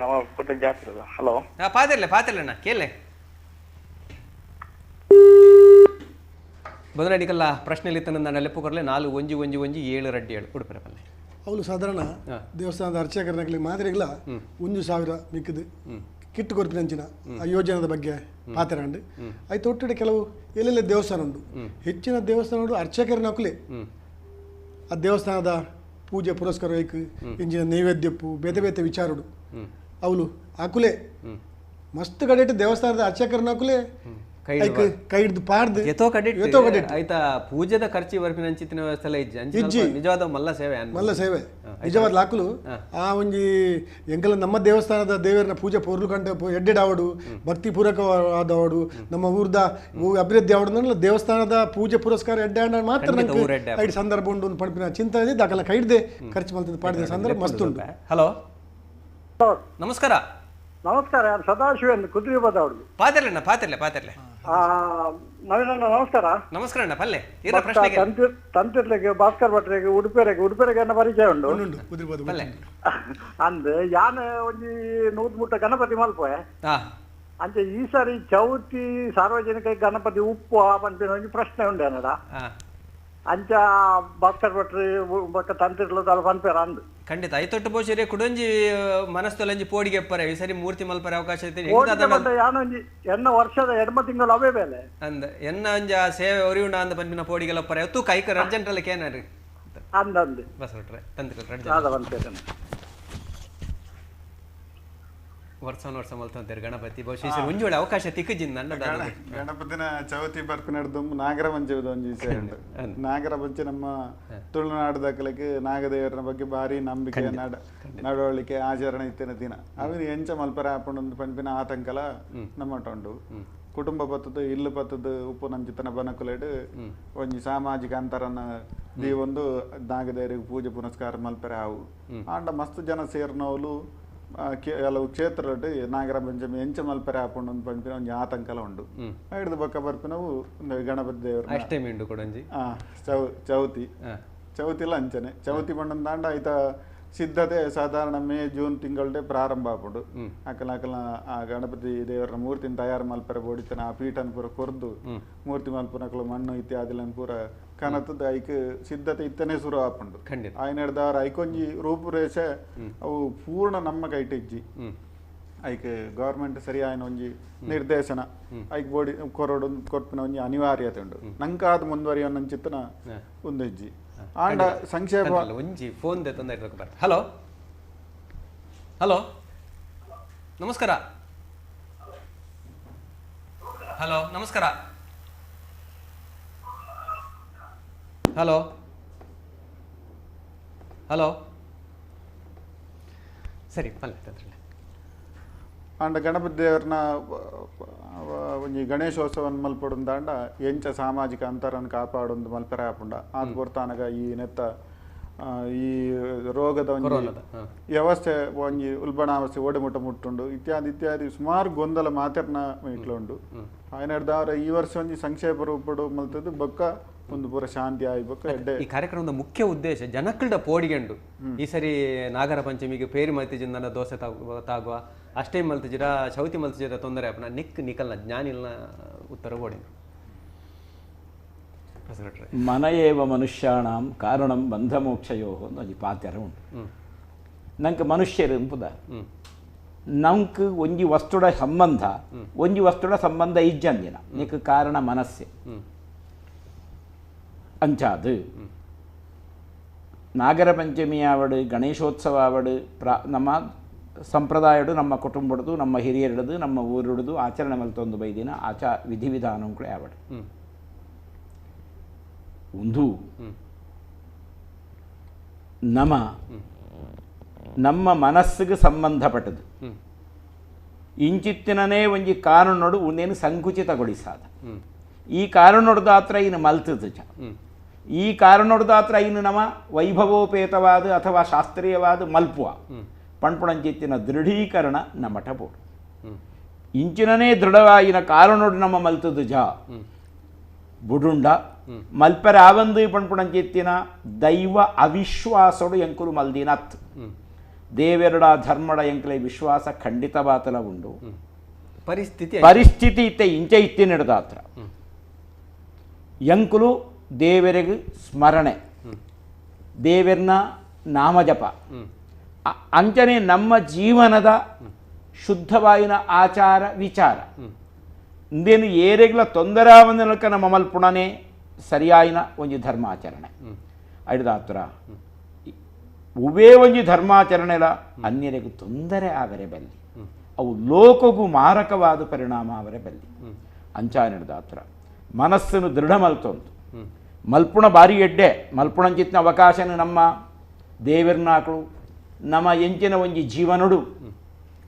[SPEAKER 5] ನಾವು ಕೊಟ್ಟ ಜಾತ್ರೆ ಅದ ಹಲೋ
[SPEAKER 1] ಪಾತಿರ್ಲೆಣ್ಣ ಕೇಳೆ ಬದಲಾಡಿಕಲ್ಲ ಪ್ರಶ್ನೆಯಲ್ಲಿ ನನ್ನ ಲೆಪ್ಪು ಕೊರಲೆ 4 ಒಂಜಿ 7 ರಡ್ಡಿ 7 ಉಡುಪರೆ ಪಲ್ಲೆ
[SPEAKER 4] ಅವಳು ಸಾಧಾರಣ ದೇವಸ್ಥಾನದ ಅರ್ಚಕರ್ನಕಲಿ ಮಾದರಿಗಳ 1,000 ಮಿಕ್ಕದು ಕಿಟ್ಟು ಕೊರ್ಪಿನಂಚಿನ ಆ ಯೋಜನದ ಬಗ್ಗೆ ಪಾತ್ರಂಡು ಆಯ್ತು ಒಟ್ಟಿಗೆ ಕೆಲವು ಎಲ್ಲೆಲ್ಲ ದೇವಸ್ಥಾನ ಉಂಟು ಹೆಚ್ಚಿನ ದೇವಸ್ಥಾನ ಉಂಟು ಅರ್ಚಕರ್ನಕಲೆ ಆ ದೇವಸ್ಥಾನದ ಪೂಜೆ ಪುರಸ್ಕಾರ ವೈಕ್ ಇಂಜಿನ ನೈವೇದ್ಯಪ್ಪು ಬೇತೆ ಬೇತೆ ವಿಚಾರಡು ಅವಳು ಆಕುಲೆ ಮಸ್ತ್ ಕಡೆಟ್ಟು ದೇವಸ್ಥಾನದ ಅರ್ಚಕರ್ನಕಲೆ ಕೈ ಹಿಡಿದು ಪಾಡ್ದು
[SPEAKER 1] ಎತೋ ಆಯ್ತಾ ಪೂಜೆದ ಖರ್ಚಿ ವರ್ಪಿನಂಚಿತ್ತಿನ ವ್ಯವಸ್ಥೆ ಇಜ್ಜಿ ನಿಜವಾದ ಮಲ್ಲ ಸೇವೆ
[SPEAKER 4] ನಿಜವಾದ ಲಾಕುಲು ಆ ಒಂಜಿ ಎಂಕಲ ನಮ್ಮ ದೇವಸ್ಥಾನದ ದೇವರನ ಪೂಜೆ ಪೊರ್ಲು ಕಂಡ ಎಡ್ಡೆಡ್ ಆವಡು ಭಕ್ತಿ ಪೂರಕವಾದವಡು ನಮ್ಮ ಊರ್ದ ಅಭಿವೃದ್ಧಿ ಆವಡು ದೇವಸ್ಥಾನದ ಪೂಜೆ ಪುರಸ್ಕಾರ ಎಡ್ಡೆ ಮಾತ್ರ ಐದು ಸಂದರ್ಭ ಉಂಡು ಪಡಿಪಿನ ಚಿಂತನೆ ದಾಖಲ ಕೈ ಹಿಡ್ದೆ ಖರ್ಚು ಮಾಡ್ತಿದ್ದ ಪಾಡಿದ ಸಂದರ್ಭ ಮಸ್ತ್ ಉಂಟು
[SPEAKER 1] ಹಲೋ ನಮಸ್ಕಾರ
[SPEAKER 6] ನಮಸ್ಕಾರ ಯಾರು ಸದಾಶಿವ ಕುದುರೆ ಬದವ್ರಿಗೆ
[SPEAKER 1] ಪಾತಿರ್ಲೆ
[SPEAKER 6] ನವೀನಣ್ಣ ನಮಸ್ಕಾರ
[SPEAKER 1] ನಮಸ್ಕಾರ ಪಲ್ಲೆ ಏನ ಪ್ರಶ್ನೆಗೆ
[SPEAKER 6] ತಂತಿರ್ಲೆಗೆ ಭಾಸ್ಕರ್ ಭಟ್ರಿಗೆ ಉಡುಪಿರೆಗೆ ಎನ್ನ ಪರಿಚಯ ಉಂಡು
[SPEAKER 1] ಪಲ್ಲೆ
[SPEAKER 6] ಅಂದ್ ಯಾನ್ ಒಂಜಿ 100 ಗಣಪತಿ ಮಲ್ಪೋಯೆ ಅಂಚೆ ಈ ಸಾರಿ ಚೌತಿ ಸಾರ್ವಜನಿಕ ಗಣಪತಿ ಉಪ್ಪು ಪಂಪಿನ ಒಂಜಿ ಪ್ರಶ್ನೆ ಉಂಡೆ ಅನ್ನಡ ಅಂಚ ಭಾಸ್ಕರ್ ಭಟ್ರಿ ತಂತಿರ್ಲದ ಪಂಪೇರ ಅಂದ್
[SPEAKER 1] ಖಂಡಿತ ಐತೊಟ್ಟು ಬೋಶರಿ ಕುಡಂಜಿ ಮನಸ್ತೊಲಂಜಿ ಪೋಡಿಗೆ ಎಪ್ಪರೆ ಈ ಸರಿ ಮೂರ್ತಿ ಮಲ್ಪರೆ ಅವಕಾಶ ಐತೆ
[SPEAKER 6] ಯಾನೊಂಜಿ ಎನ್ನ ವರ್ಷದ 2 ತಿಂಗಳು ಅವೇ ಬೇಲೆ
[SPEAKER 1] ಅಂದ ಎನ್ನ ಅಂಜ ಸೇವೆ ಒರಿಯುಂಡ ಅಂದ ಪಂಪಿನ ಪೋಡಿಗೆಲ್ಲ ಒಪ್ಪರೆ ತು ಕೈಕ ಅರ್ಜೆಂಟ್ ಅಲ್ಲಿ ಕೇನಾರಿ
[SPEAKER 6] ಅಂದ್
[SPEAKER 1] ಬಸ್ ಹೊಟ್ರೆ ತಂತಿರ್ಲ ವರ್ಷ ಮಲ್ತಂತಾರೆ ಗಣಪತಿ ಬಹುಶಃ ಒಂಜೋಳ ಅವಕಾಶ ತಿಕ್ಕಜಿಂದ
[SPEAKER 3] ಗಣಪತಿನ ಚೌತಿ ಬರ್ಪಿನಡ್ದು ನಾಗರ ಪಂಚಮದ ಒಂಜಿ ವಿಷಯ ಉಂಟು ನಾಗರ ಪಂಚ ನಮ್ಮ ತುಳುನಾಡದಕ್ಕಲಿಕ್ಕೆ ನಾಗದೇವರನ ಬಗ್ಗೆ ಭಾರಿ ನಂಬಿಕೆ ನಡವಳಿಕೆ ಆಚರಣೆ ಇತ್ತಿನ ದಿನ ಅವಿನ ಎಂಚ ಮಲ್ಪರ ಹಾಕೊಂಡು ಪಂಪಿನ ಆತಂಕಲ ನಮ್ಮಟ ಉಂಡು ಕುಟುಂಬ ಪತ್ತದು ಇಲ್ಲು ಪತ್ತದು ಉಪ್ಪು ನಂಚಿತನ ಬನಕುಲೆಡ್ ಒಂಜಿ ಸಾಮಾಜಿಕ ಅಂತರನ ಒಂದು ನಾಗದೇವರಿಗೆ ಪೂಜೆ ಪುನಸ್ಕಾರ ಮಲ್ಪರೆ ಆವು ಆಂಡ ಮಸ್ತ್ ಜನ ಸೇರ್ನವಲು ಕೆಲವು ಕ್ಷೇತ್ರ ನಾಗರ ಪಂಚಮಿ ಎಂಚ ಮಲ್ಪರೆ ಹಾಕೊಂಡು ಒಂದು ಪಂಪಿನ ಒಂಜಿ ಆತಂಕಲ ಉಂಡು ಹಿಡಿದು ಬಕ್ಕ ಬರ್ಪಿನವು ಗಣಪತಿ ದೇವರು
[SPEAKER 1] ಅಷ್ಟೇ ಮೀಂಡು ಕೊಡಂಜಿ
[SPEAKER 3] ಚೌತಿಲ ಅಂಚನೆ ಚೌತಿ ಬಂಡ ದಾಂಡ ಆಯ್ತ ಸಿದ್ಧತೆ ಸಾಧಾರಣ ಮೇ ಜೂನ್ ತಿಂಗಳೇ ಪ್ರಾರಂಭ ಆಪುಂಡು ಅಕಲ ಆ ಗಣಪತಿ ದೇವರ ಮೂರ್ತಿನ ತಯಾರು ಮಲ್ಪರೆ ಬೋಡಿತನ ಆ ಪೀಠನ ಪೂರ ಕೊರ್ದು ಮೂರ್ತಿ ಮಲ್ಪನಕಲು ಮಣ್ಣು ಇತ್ಯಾದಿಲನ್ ಪೂರ ಕನತದ ಐಕ್ ಸಿದ್ಧತೆ ಇತ್ತನೆ ಶುರು ಆಪುಂಡು ಆಯ್ನ ಹಿಡ್ದವ್ರ ಐಕೊಂಜಿ ರೂಪುರೇಷ ಅವು ಪೂರ್ಣ ನಮ್ಮ ಕೈಟಿಜ್ಜಿ ಐಕ್ ಗೌರ್ಮೆಂಟ್ ಸರಿ ಆಯ್ನ ಒಂಜಿ ನಿರ್ದೇಶನ ಐಕ್ ಬೋಡಿ ಕೊರಡು ಕೊರ್ಪಿನ ಒಂಜಿ ಅನಿವಾರ್ಯತೆ ಉಂಡು ನಂಕಾದ ಮುಂದುವರಿಯೋನಂಚಿತ್ತನ ಉಂದಿಜ್ಜಿ ಆಂಡ ಸಂಕ್ಷೇಪ
[SPEAKER 1] ಒಂಜಿ ಫೋನ್ ದೆ ತೊಂದರೆ ಇರಬೇಕು ಹಲೋ ಹಲೋ ನಮಸ್ಕಾರ ಹಲೋ ನಮಸ್ಕಾರ. ಹಲೋ ಹಲೋ ಸರಿ ಪಲ್ಲೆ
[SPEAKER 3] ಅಂಡ ಗಣಪತಿ ದೇವರನ್ನ ಒಂಜಿ ಗಣೇಶೋತ್ಸವನ್ ಮಲ್ಪಡುಂದಾಂಡ ಎಂಚ ಸಾಮಾಜಿಕ ಅಂತರನ್ನು ಕಾಪಾಡೊಂದು ಮಲ್ಪೆರೆ ಆಪುಂಡ ಆದ ಪೊರ್ತಾನಗ ಈ ನೆತ್ತ ಈ ರೋಗದ ಒಂಜಿ ವ್ಯವಸ್ಥೆ ಒಂಜಿ ಉಲ್ಬಣಾವಸ್ಥೆ ಓಡಿಮುಟ್ಟ ಮುಟ್ಟುಂಡು ಇತ್ಯಾದಿ ಇತ್ಯಾದಿ ಸುಮಾರು ಗೊಂದಲ ಮಾತೆರ್ನ ಇಟ್ಲುಂಡು ಆಯ್ನ ಹಿಡ್ದವ್ರ ಈ ವರ್ಷ ಒಂಜಿ ಸಂಕ್ಷೇಪ ರೂಪಡು ಮಲ್ತದ್ದು ಬೊಕ್ಕ ಒಂದು ಪೂರ ಶಾಂತಿ ಆಗಿ ಬೊಕ್ಕ ಎಡ್ಡೆ
[SPEAKER 1] ಈ ಕಾರ್ಯಕ್ರಮದ ಮುಖ್ಯ ಉದ್ದೇಶ ಜನಕ್ಕಳ ಪೋಡಿಗೆಂಡು ಈ ಸರಿ ನಾಗರ ಪಂಚಮಿಗೆ ಪೇರಿ ಮಲ್ತಿಜಿಂದ ದೋಸೆ ತಾಗುವ ಅಷ್ಟೇ ಮಲ್ತಿಜಿರ ಚೌತಿ ಮಲ್ತಿಜಿರ ತೊಂದರೆ ಆಪನ ನಿಕ್ ನಿಕಲ್ನ ಜ್ಞಾನಿಲ್ನ ಉತ್ತರ ಓಡಿನ
[SPEAKER 2] ಮನಯೇವ ಮನುಷ್ಯಾಣಂ ಕಾರಣಂ ಬಂಧಮೋಕ್ಷಯೋ ಅನ್ನೋದು ಪಾತ್ಯರ ಉಂಟು ನಂಗೆ ಮನುಷ್ಯರು ಎಂಬುದ ನಂಗೆ ಒಂಜಿ ವಸ್ತುಡ ಸಂಬಂಧ ಒಂಜಿ ವಸ್ತುಡ ಸಂಬಂಧ ಇಜ್ಜಂದಿನ ನಿಕ್ ಕಾರಣ ಮನಸ್ಸೆ ಅಂಚಾದು ನಾಗರ ಪಂಚಮಿ ಆವಡು ಗಣೇಶೋತ್ಸವ ಆವಡು ನಮ್ಮ ಸಂಪ್ರದಾಯಡು ನಮ್ಮ ಕುಟುಂಬಡ್ದು ನಮ್ಮ ಹಿರಿಯರದು ನಮ್ಮ ಊರಿಡ್ದು ಆಚರಣೆ ಮಲ್ತೊಂದು ಬೈದಿನ ವಿಧಿವಿಧಾನಗಳು ಆವಡು ಒಂದು ನಮ್ಮ ಮನಸ್ಸಿಗೆ ಸಂಬಂಧಪಟ್ಟದು ಇಂಚಿತ್ತಿನೇ ಒಂಜಿ ಕಾರಣೋಡು ಒಂದೇನು ಸಂಕುಚಿತಗೊಳಿಸಾದ ಈ ಕಾರಣೋಡ್ದಾತ್ರ ಇನ್ನು ಮಲ್ತದ ಈ ಕಾರಣೋಡ್ದಾತ್ರ ಇನ್ನು ನಮ್ಮ ವೈಭವೋಪೇತವಾದ ಅಥವಾ ಶಾಸ್ತ್ರೀಯವಾದ ಮಲ್ಪುವ ಪಣ್ಪುಣಂಚಿತ್ತಿನ ದೃಢೀಕರಣ ನಮಟ ಬೋಡು ಇಂಚಿನೇ ದೃಢವಾಗಿನ ಕಾರಣೋಡು ನಮ್ಮ ಮಲ್ತದ ಬುಡುಂಡ ಮಲ್ಪರ ಆವಂದು ಪಣ್ಪುಣಂಚಿತ್ತಿನ ದೈವ ಅವಿಶ್ವಾಸೋಡು ಎಂಕುಲು ಮಲ್ದಿನತ್ ದೇವೆರಡ ಧರ್ಮಡ ಎಂಕಲೆ ವಿಶ್ವಾಸ ಖಂಡಿತವಾತಲ ಉಂಡು ಪರಿಸ್ಥಿತಿ ಇತ್ತೆ ಇಂಚ ಇತ್ತಿನಿಡ್ದಾತ್ರ ಎಂಕುಲು ದೇವರಿಗೆ ಸ್ಮರಣೆ ದೇವರನ್ನ ನಾಮಜಪ ಅಂಚನೆ ನಮ್ಮ ಜೀವನದ ಶುದ್ಧವಾಯಿನ ಆಚಾರ ವಿಚಾರ ಇಂದೇನು ಏರೆಗ್ಲ ತೊಂದರಾವಂದನಕ ನಮ್ಮ ಮಲ್ಪುಣನೆ ಸರಿಯಾಯಿನ ಒಂಜಿ ಧರ್ಮಾಚರಣೆ ಐಡ್ದಾತ್ರ ಉವೇ ಒಂಜಿ ಧರ್ಮಾಚರಣೆಲ ಅನ್ಯರಿಗೂ ತೊಂದರೆ ಆವರೆ ಬಲ್ಲಿ ಅವು ಲೋಕಗೂ ಮಾರಕವಾದ ಪರಿಣಾಮ ಆವರೆ ಬಲ್ಲಿ ಅಂಚಾನಿಡ್ದಾತ್ರ ಮನಸ್ಸನ್ನು ದೃಢ ಮಲ್ತೊಂದು ಮಲ್ಪುಣ ಬಾರಿ ಎಡ್ಡೆ ಮಲ್ಪುಣಂಚಿತ್ತಿನ ಅವಕಾಶನ ನಮ್ಮ ದೇವರನಾಕಳು ನಮ್ಮ ಎಂಚಿನ ಒಂಜಿ ಜೀವನಡು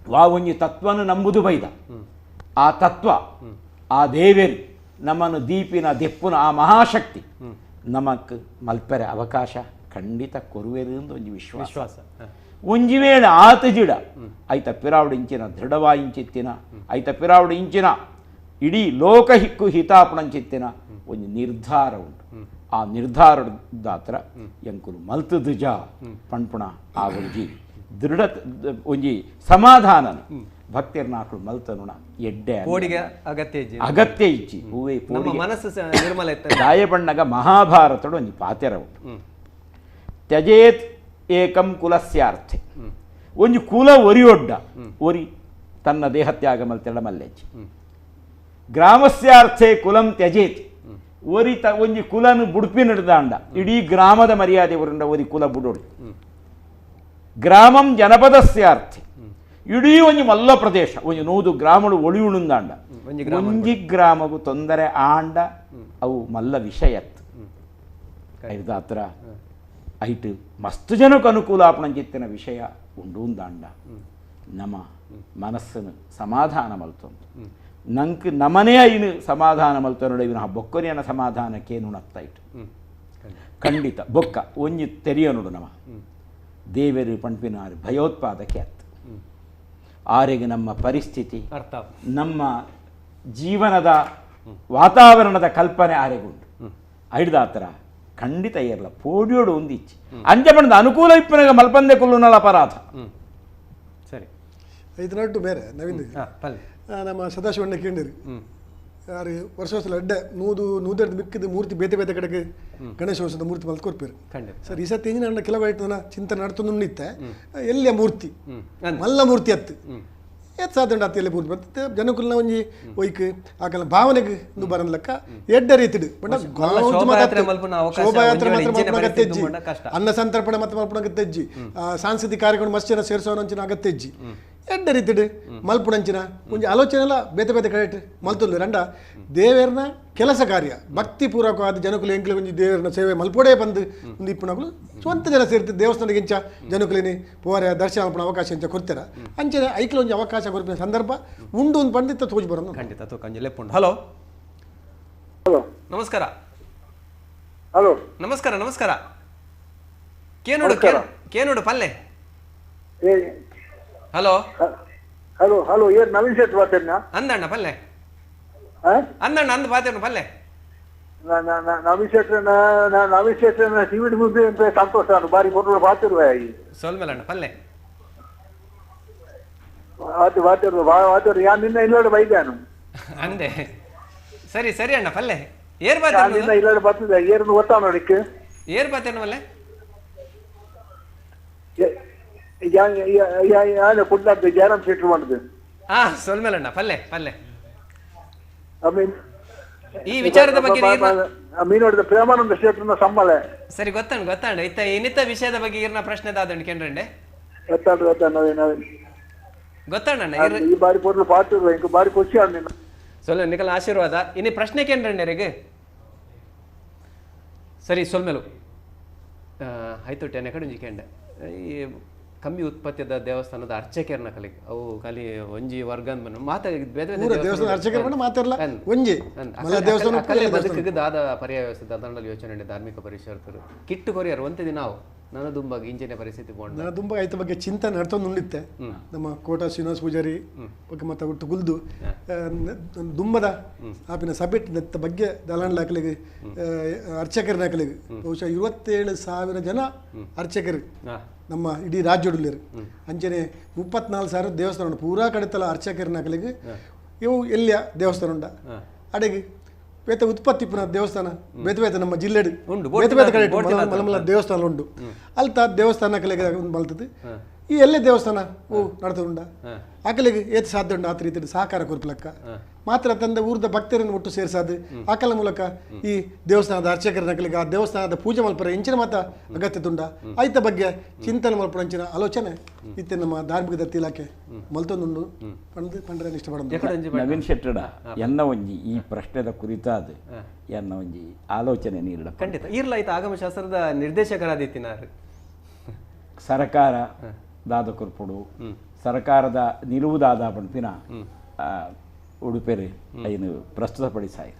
[SPEAKER 2] ವಾ ಒಂಜಿ ತತ್ವನು ನಂಬುದು ಬೈದ ಆ ತತ್ವ ಆ ದೇವೇರು ನಮ್ಮನ್ನು ದೀಪಿನ ದೆಪ್ಪುನ ಆ ಮಹಾಶಕ್ತಿ ನಮಕ್ ಮಲ್ಪರೆ ಅವಕಾಶ ಖಂಡಿತ ಕೊರುವೆರು ಒಂಜಿ ವಿಶ್ವಾಸ ಒಂಜಿ ವೇಳೆ ಆತ ಜಿಡ ಐತ ಪಿರಾವುಡು ಇಂಚಿನ ದೃಢವಾಯಿಂಚಿತ್ತಿನ ಐತ ಪಿರಾವುಡು ಇಂಚಿನ ಇಡೀ ಲೋಕ ಹಿಕ್ಕು ಹಿತಾಪುಣಂಚಿತ್ತಿನ ಒಂದು ನಿರ್ಧಾರ ಉಂಟು ಆ ನಿರ್ಧಾರದಾತ್ರ ಎಂಕುಲು ಮಲ್ತದು ಪಣ್ಪುಣ ಆ ಒಂಜಿ ದೃಢ ಒಂಜಿ ಸಮಾಧಾನ ಭಕ್ತಿರ್ನಾಕಳು ಮಲ್ತನುಣ ಎಡ್ಡೆ ಅಗತ್ಯ ಇಜ್ಜಿ ಹೂವೇ
[SPEAKER 1] ಮನಸ್ಸು ನಿರ್ಮಲ
[SPEAKER 2] ದಾಯಬಣ್ಣಗ ಮಹಾಭಾರತಡು ಒಂಜಿ ಪಾತೆರ ಉಂಟು ತ್ಯಜೇತ್ ಏಕಂ ಕುಲಸ್ಯಾರ್ಥೆ ಒಂಜಿ ಕುಲ ಒರಿಯೊಡ್ಡ ಒರಿ ತನ್ನ ದೇಹತ್ಯಾಗ ಮಲ್ತೆಳ ಮಲ್ಲೆಜ್ಜಿ ಗ್ರಾಮಸ್ಯಾರ್ಥೆ ಕುಲಂ ತ್ಯಜೇತ್ ಒರಿ ಒಂಜಿ ಕುಲನು ಬುಡುಪಿ ನಡೆದಾಂಡ ಇಡೀ ಗ್ರಾಮದ ಮರ್ಯಾದೆ ಉರುಂಡ ಒರಿ ಕುಲ ಬುಡೋಡು ಗ್ರಾಮಂ ಜನಪದಸ್ಯಾರ್ಥೆ ಇಡೀ ಒಂಜಿ ಮಲ್ಲ ಪ್ರದೇಶ ಒಂಜಿ 100 ಗ್ರಾಮಗಳು ಒಳಿಯುಣುಂದಾಂಡ ಒಂಜಿ ಗ್ರಾಮಗೂ ತೊಂದರೆ ಆಂಡ ಅವು ಮಲ್ಲ ವಿಷಯತ್ ಐದಾತ್ರ ಐಟು ಮಸ್ತ್ ಜನಕ್ಕೆ ಅನುಕೂಲ ಆಪಣಂಚಿತ್ತಿನ ವಿಷಯ ಉಂಡೂಂದಾಂಡ ನಮ್ಮ ಮನಸ್ಸನ್ನು ಸಮಾಧಾನ ಮಲ್ತೊಂದು ನಂಗೆ ನಮನೇ ಐನು ಸಮಾಧಾನ ಮಲ್ತೊಂಡು ಇವನ ಬೊಕ್ಕರಿಯನ ಸಮಾಧಾನಕ್ಕೇನು ನಗ್ತಾಯಿಟ್ಟು ಖಂಡಿತ ಬೊಕ್ಕ ಒಂಜಿ ತೆರಿಯನುಡು ನಮ್ಮ ದೇವರು ಪಂಪಿನ ಭಯೋತ್ಪಾದಕ್ಕೆ ಅತ್ತ ಆರೆಗೆ ನಮ್ಮ ಪರಿಸ್ಥಿತಿ ನಮ್ಮ ಜೀವನದ ವಾತಾವರಣದ ಕಲ್ಪನೆ ಆರೆಗುಂಡು ಐಡ್ದಾತ್ರ ಖಂಡಿತ ಇರಲ್ಲ ಪೋಡಿಯೋಡು ಒಂದಿಚ್ಚಿ ಅಂಚೆ ಬಣ್ಣದ ಅನುಕೂಲ ಇಪ್ಪನಾಗ ಮಲ್ಪಂದೆ ಕೊಲ್ಲುನಲ್ಲ ಅಪರಾಧ
[SPEAKER 1] ಸರಿ
[SPEAKER 4] ಐದು ನಟ್ಟು ಬೇರೆ ನವೀನ್ ನಮ್ಮ ಸದಾಶಿವಣ್ಣ ಕೇಳಿರಿ ಯಾರು ವರ್ಷ ಅಡ್ಡೆ ನೂದೆರಡು ಮಿಕ್ಕಿದ ಮೂರ್ತಿ ಬೇತೆ ಬೇತೆ ಕಡೆಗೆ ಗಣೇಶೋತ್ಸವದ ಮೂರ್ತಿ ಮಲ್ತು ಕೊಡ್ಪೇರು ಸರ್ ಈ ಸತಿ ನನ್ನ ಕೆಲವಾಯ್ತು ಚಿಂತನೆ ನಡ್ತು ನಿತ್ತೆ ಎಲ್ಲಿಯ ಮೂರ್ತಿ ಮಲ್ಲ ಮೂರ್ತಿ ಅತ್ತು ಸಾಧಾರಣ ಅತ್ತಿಯಲ್ಲಿ ಮೂರ್ತಿ ಮತ್ತೆ ಜನಕುಲ್ನ ಒಂಜಿ ಒಯ್ಕ್ ಆಕಲ ಭಾವನೆಗೆ ನು ಬರನ್ಲಕ್ಕ ಎಡ್ಡ ರೀತಿಡು ಶೋಭಾಯಾತ್ರೆ ಮಾತ್ರ ಅಗತ್ಯಜ್ಜಿ ಅನ್ನ ಸಂತರ್ಪಣೆ ಮತ್ತೆ ಮಲ್ಪಣ ಅಗತ್ಯಜ್ಜಿ ಸಾಂಸ್ಕೃತಿಕ ಕಾರ್ಯಕ್ರಮ ಮಸ್ತ್ ಜನ ಸೇರಿಸೋನಂಚಿನ ಅಗತ್ಯಜ್ಜಿ ಎಡ್ಡ ರೀತಿಡ್ ಮಲ್ಪುಣಂಚಿನ ಒಂಜಿ ಆಲೋಚನೆ ಬೇತೆ ಬೇತೆ ಕಡೆ ಮಲ್ತುಲ್ಲು ರಂಡ ದೇವರನ ಕೆಲಸ ಕಾರ್ಯ ಭಕ್ತಿಪೂರ್ವಕವಾದ ಜನಕುಲು ಎಂಕ್ಲೆ ಒಂಜಿ ದೇವರನ ಸೇವೆ ಮಲ್ಪೊಡೆ ಬಂದು ಒಂದು ಇಪ್ಪುನಕುಲು ಸ್ವಂತ ಜನ ಸೇರ್ತಿ ದೇವಸ್ಥಾನಕ್ಕೆ ಇಂಚ ಜನಕುಲಿನಿ ಪೋರೆ ದರ್ಶನ ಮಲ್ಪನ ಅವಕಾಶ ಇಂಚ ಕೊಡ್ತಾರ ಅಂಚನೆ ಐಕ್ಲ ಒಂಜಿ ಅವಕಾಶ ಕೊಡ್ಪಿನ ಸಂದರ್ಭ ಉಂಡು ಒಂದು ಪಂಡಿತ ತೋಜಿ ಬರೋದು
[SPEAKER 1] ಖಂಡಿತ ತೂಕಂಜಿ ಲೆಪ್ಪುಂಡು. ಹಲೋ
[SPEAKER 6] ಹಲೋ
[SPEAKER 1] ನಮಸ್ಕಾರ.
[SPEAKER 6] ಹಲೋ
[SPEAKER 1] ನಮಸ್ಕಾರ ನಮಸ್ಕಾರ. ಕೇನೋಡು ಕೇನೋಡು ಪಲ್ಲೆ. ಹಲೋ
[SPEAKER 6] ಹಲೋ ಹಲೋ ಏನು ನವೀನ್ ಶೆಟ್ಟಿ ಮಾತಾಡ್ನಾ
[SPEAKER 1] ಅಂದಣ್ಣ ಪಲ್ಲೆ ಅಂದಣ್ಣ ಅಂದ್ ಪಾತೇನು ಪಲ್ಲೆ
[SPEAKER 6] ನವೀನ್ ಶೆಟ್ಟಿ ಸಿವಿಡ್ ಮುದ್ದೆ ಅಂತ ಸಂತೋಷ ನಾನು ಬಾರಿ ಕೊಟ್ಟು ಬಾತಿರುವೆ
[SPEAKER 1] ಸೋಲ್ಮೇಲಣ್ಣ ಪಲ್ಲೆ
[SPEAKER 6] ಬಾತಿರು ಯಾರು ನಿನ್ನ ಇಲ್ಲೋಡು ಬೈದಾನು
[SPEAKER 1] ಅಂದೆ ಸರಿ ಸರಿ ಅಣ್ಣ ಪಲ್ಲೆ ಏರ್
[SPEAKER 6] ನಿನ್ನ ಇಲ್ಲೋಡು ಬರ್ತದೆ ಏರ್ನು ಗೊತ್ತಾ ನೋಡಿಕ್ಕೆ
[SPEAKER 1] ಏರ್ ಪಾತೇನು ಪಲ್ಲೆ
[SPEAKER 6] ಪುಟ್ಟ ಜಯರಾಮ್ ಶೆಟ್ಟಿ ಮಾಡುದು
[SPEAKER 1] ಹಾ ಸೋಲ್ಮೇಲಣ್ಣ ಪಲ್ಲೆ ಪಲ್ಲೆ ಈ ವಿಚಾರದ ಬಗ್ಗೆ
[SPEAKER 6] ಮೀನೋಡಿದ ಪ್ರೇಮಾನಂದ ಶೆಟ್ಟಿನ ಸಂಬಳ
[SPEAKER 1] ಸರಿ ಗೊತ್ತಾಂಡ ಇತ್ತ ಇನ್ನಿತ್ತ ವಿಷಯದ ಬಗ್ಗೆ ಇರ್ನ ಪ್ರಶ್ನೆ ದಾದಂಡು ಕೇಂದ್ರಂಡೆ ಗೊತ್ತಾಂಡ
[SPEAKER 6] ಈ ಬಾರಿ ಪೊರ್ಲು ಪಾತಿರುವ ಇಂಕ ಬಾರಿ ಖುಷಿ ಆಡ್ ನಿನ್ನ
[SPEAKER 1] ಸೊಲ್ಲ ನಿಕಲ್ ಆಶೀರ್ವಾದ ಇನ್ನಿ ಪ್ರಶ್ನೆ ಕೇಂದ್ರಂಡೆರಿಗೆ ಸರಿ ಸೊಲ್ಮೇಲು ಆಯ್ತು ಟೆನೆ ಕಡುಂಜಿ ಕೇಂಡೆ ಈ ಕಮ್ಮಿ ಉತ್ಪತ್ತಿದ ದೇವಸ್ಥಾನದ ಅರ್ಚಕರನ್ನ ಕಲಿಗೆ ಅವು ಖಾಲಿ ಒಂಜಿ ವರ್ಗ ಬದುಕಿಗೆ ದಾದ ಪರ್ಯಾಯ ವ್ಯವಸ್ಥೆ ದಂಡಲ್ಲಿ ಯೋಚನೆ ಧಾರ್ಮಿಕ ಪರಿಸರತರು ಕಿಟ್ಟು ಕೊರಿಯರು ಒಂತಿದಿ ನಾವು ನಾನು ದುಂಬಾಗ ಇಂಚಿನ ಪರಿಸ್ಥಿತಿ ಬೋಂಡ
[SPEAKER 4] ನಾನು ತುಂಬ ಐತ ಬಗ್ಗೆ ಚಿಂತನೆ ನಡ್ತೊಂದು ಉಂಡಿತ್ತೆ ನಮ್ಮ ಕೋಟ ಶ್ರೀನಿವಾಸ ಪೂಜಾರಿ ಬಗ್ಗೆ ಮತ್ತೆ ಒಟ್ಟು ಗುಲ್ದು ದುಂಬದ ಆಪಿನ ಸಬ್ಜೆಕ್ಟ್ ನೆತ್ತ ಬಗ್ಗೆ ದಲಾಂಡ್ಲ ಹಾಕಲಿಗೆ ಅರ್ಚಕರನ್ನ ಹಾಕಲಿಗೆ ಬಹುಶಃ 27,000 ಜನ ಅರ್ಚಕರು ನಮ್ಮ ಇಡೀ ರಾಜ್ಯದಲ್ಲಿರು ಅಂಚನೆ 34,000 ದೇವಸ್ಥಾನ ಪೂರಾ ಕಡೆತಲ್ಲ ಅರ್ಚಕರನ್ನ ಹಾಕಲಿಗೆ ಇವು ಎಲ್ಲಿಯ ದೇವಸ್ಥಾನ ಉಂಡ ಅಡೆಗೆ ಬೇತೆ ಉತ್ಪತ್ತಿ ಪುನಃ ದೇವಸ್ಥಾನ ಬೇತೆ ಬೇತೆ ನಮ್ಮ ಜಿಲ್ಲೆಡು ಬೇತೆ ಬೇತೆ ಕಡೆ ಮಲಮಲ ದೇವಸ್ಥಾನ ಉಂಟು ಅಲ್ತ ದೇವಸ್ಥಾನ ಕಲೆಗೆ ಮಲ್ತದ್ದು ಈ ಎಲ್ಲೇ ದೇವಸ್ಥಾನ ಓ ನಡ್ತುಂಡ ಆಕಲಿಗೆ ಏತ್ ಸಾಧ್ಯ ಉಂಡು ಆತ ರೀತಿ ಸಹಕಾರ ಕೊರ್ಪಲಕ್ಕ ಮಾತ್ರ ತಂದ ಊರದ ಭಕ್ತರನ್ನು ಒಟ್ಟು ಸೇರಿಸಾದು ಆಕಲ ಮೂಲಕ ಈ ದೇವಸ್ಥಾನದ ಅರ್ಚಕರನ್ನ ಕಲಿಗೆ ಆ ದೇವಸ್ಥಾನದ ಪೂಜೆ ಮಲ್ಪರ ಇಂಚಿನ ಮಾತ ಅಗತ್ಯತೆ ಉಂಡ ಆಯ್ತ ಬಗ್ಗೆ ಚಿಂತನೆ ಮಲ್ಪರ ಇಂಚಿನ ಆಲೋಚನೆ ಇತ್ತೆ ನಮ್ಮ ಧಾರ್ಮಿಕ ದತ್ತಿ ಇಲಾಖೆ ಮಲ್ತೊಂದುಂಡು ಪಂಡ್ರೆ ಇಷ್ಟಪಡ
[SPEAKER 2] ನವೀನ್ ಶೆಟ್ಟಡ ಎನ್ನ ಒಂಜಿ ಈ ಪ್ರಶ್ನೆದ ಕುರಿತಾದ ಎನ್ನ ಒಂಜಿ ಆಲೋಚನೆ ನೀಡ
[SPEAKER 1] ಖಂಡಿತ ಇರ್ಲಾಯ್ತು ಆಗಮಶಾಸ್ತ್ರದ ನಿರ್ದೇಶಕರಾದಿತ್ತಿನಾರು
[SPEAKER 2] ಸರ್ಕಾರ ದಾದ ಕೊರ್ಪುಡು ಸರ್ಕಾರದ ನಿಲುವುದಾದ ಪಂಪಿನ ಉಡುಪೆರೆ ಐನು ಪ್ರಸ್ತುತಪಡಿಸಾಯಿ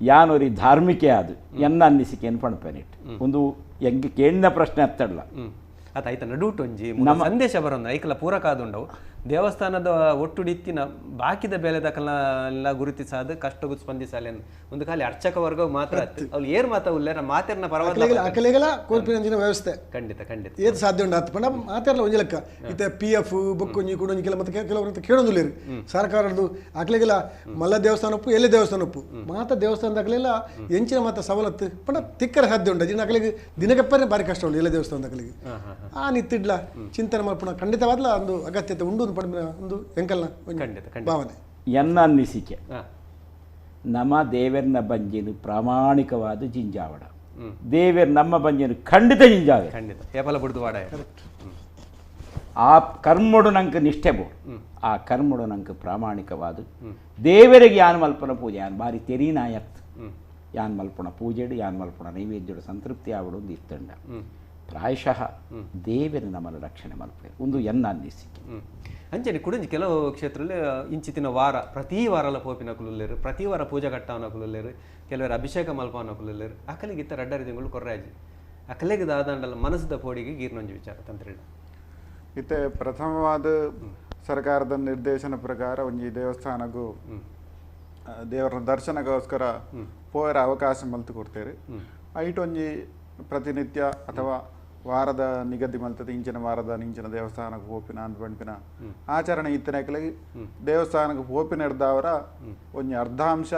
[SPEAKER 2] ಯಾನೊರಿ ಧಾರ್ಮಿಕೆ ಅದು ಎನ್ನ ಅನ್ನಿಸಿಕೆಯನ್ನು ಪಣಪೆನಿಟ್ ಒಂದು ಎಂಗೆ ಕೇಳಿನ ಪ್ರಶ್ನೆ ಅತ್ತಡ್ಲ
[SPEAKER 1] ಆಯ್ತ ನಡುಟೊಂಜಿ ಸಂದೇಶ ಬರೋದು ಐಕಲ ಪೂರಕ ಆದುಂಡವು ದೇವಸ್ಥಾನದ ಒಟ್ಟುಡಿತ್ತಿನ ಬಾಕಿದ ಬೆಲೆದಕಲ್ಲ ಗುರುತಿಸಾದ ಕಷ್ಟಗೂ ಸ್ಪಂದಿಸಲಿ ಒಂದು ಖಾಲಿ ಅರ್ಚಕ ವರ್ಗ ಮಾತ್ರ ಅವ್ರು ಏರ್ ಮಾತ ಉಲ್ಲೇರ ಮಾತೆರ್ನ ಪರವಾಗಿಲ್ಲ
[SPEAKER 4] ಅಕಲೆಗಳ ಕೋಲ್ಪಿನ ವ್ಯವಸ್ಥೆ
[SPEAKER 1] ಖಂಡಿತ ಖಂಡಿತ
[SPEAKER 4] ಏದು ಸಾಧ್ಯ ಉಂಡು ಆತ ಪಂಡ ಮಾತೆರ್ಲ ಒಂಜಿ ಲೆಕ್ಕ ಇತ್ತೆ PF ಬೊಕ್ಕೊಂಜಿ ಕುಡೊಂಜಿ ಕೆಲ ಮತ್ತೆ ಕೆಲವರು ಕೇಳೋದಿಲ್ಲ ಸರ್ಕಾರದ್ದು ಅಕಲೆಗೆಲ್ಲ ಮಲ್ಲ ದೇವಸ್ಥಾನ ಒಪ್ಪು ಎಲ್ಲಿ ದೇವಸ್ಥಾನ ಒಪ್ಪು ಮಾತ ದೇವಸ್ಥಾನದ ಅಕಲೆಲ್ಲ ಎಂಚಿನ ಮಾತ ಸವಲತ್ತು ಪಂಡ ತಿಕ್ಕರ ಸಾಧ್ಯ ಉಂಟು ಜಿನ ಅಕಲೆಗೆ ದಿನಗಪ್ಪನೇ ಭಾರಿ ಕಷ್ಟ ಉಂಟು ಎಲ್ಲ ದೇವಸ್ಥಾನದ ಅಕಲೆಗೆ ಆ ನಿತ್ತಿಡ್ಲ ಚಿಂತನೆ ಮಾಡ್ಪುಣ ಖಂಡಿತವಾದ್ಲ ಒಂದು ಅಗತ್ಯತೆ ಉಂಡು ಒಂದು ಎಂಕಲ್ನ ಭಾವನೆ
[SPEAKER 2] ಎನ್ನ ಅನ್ನಿಸಿಕೆ ನಮ್ಮ ದೇವರನ್ನ ಬಂಜೆನು ಪ್ರಾಮಾಣಿಕವಾದ ಜಿಂಜಾವಡ ದೇವರು ನಮ್ಮ ಬಂಜೆನು ಖಂಡಿತ ಜಿಂಜಾವೆ ಆ ಕರ್ಮಡು ನಂಗೆ ನಿಷ್ಠೆ ಬೋಡು ಆ ಕರ್ಮಡು ನಂಗೆ ಪ್ರಾಮಾಣಿಕವಾದ ದೇವರಿಗೆ ಯಾನ್ ಮಲ್ಪನ ಪೂಜೆ ಯಾನ್ ಬಾರಿ ತೆರೀನಾಯತ್ ಯಾನ್ ಮಲ್ಪನ ಪೂಜೆಡು ಯಾನ್ ಮಲ್ಪನ ನೈವೇದ್ಯಡು ಸಂತೃಪ್ತಿ ಆವಡು ಒಂದು ಇತ್ತಂಡ ಪ್ರಾಯಶಃ ದೇವರು ನಮ್ಮನ್ನು ರಕ್ಷಣೆ ಮಲ್ಪೆ ಒಂದು ಎನ್ನ ಅನ್ನಿಸಿಕೆ
[SPEAKER 1] ಅಂಚನೆ ಕುಡಂಜಿ ಕೆಲವು ಕ್ಷೇತ್ರದಲ್ಲಿ ಇಂಚಿತ್ತಿನ ವಾರ ಪ್ರತಿ ವಾರಲ ಪೋಪಿನ ಕುಲುಲ್ಲೇರು ಪ್ರತಿ ವಾರ ಪೂಜಾ ಕಟ್ಟವನ ಕುಲುಲ್ಲೇರು ಕೆಲವರು ಅಭಿಷೇಕ ಮಲ್ಪವನ ಕುಲುಲ್ಲೇರು ಅಕಲಿಗೆ ಇತ್ತ ರಡ್ಡರಿ ತಿಂಗಳು ಕೊರ್ರಾಜಿ ಅಕಲಿಗೆ ದಾದಂಡಲ್ಲ ಮನಸ್ಸದ ಪೋಡಿಗೆ ಗೀರ್ನೊಂಜಿ ವಿಚಾರ ತಂತ್ರಿಡ
[SPEAKER 3] ಇತ್ತೆ ಪ್ರಥಮವಾದ ಸರ್ಕಾರದ ನಿರ್ದೇಶನ ಪ್ರಕಾರ ಒಂಜಿ ದೇವಸ್ಥಾನಗೂ ದೇವರ ದರ್ಶನಗೋಸ್ಕರ ಪೋಯರ ಅವಕಾಶ ಮಲ್ತು ಕೊಡ್ತೇವೆ ಐಟ್ ಒಂಜಿ ಪ್ರತಿನಿತ್ಯ ಅಥವಾ ವಾರದ ನಿಗದಿ ಮಲ್ತದೆ ಇಂಚಿನ ವಾರದ ಇಂಚಿನ ದೇವಸ್ಥಾನಕ್ಕೆ ಹೋಪಿನ ಅಂತ ಪಂಪಿನ ಆಚರಣೆ ಇತ್ತನೆ ಅಕಲಿಗೆ ದೇವಸ್ಥಾನಕ್ಕೆ ಹೋಪಿನ ಹಿಡ್ದವರ ಒಂಜಿ ಅರ್ಧಾಂಶ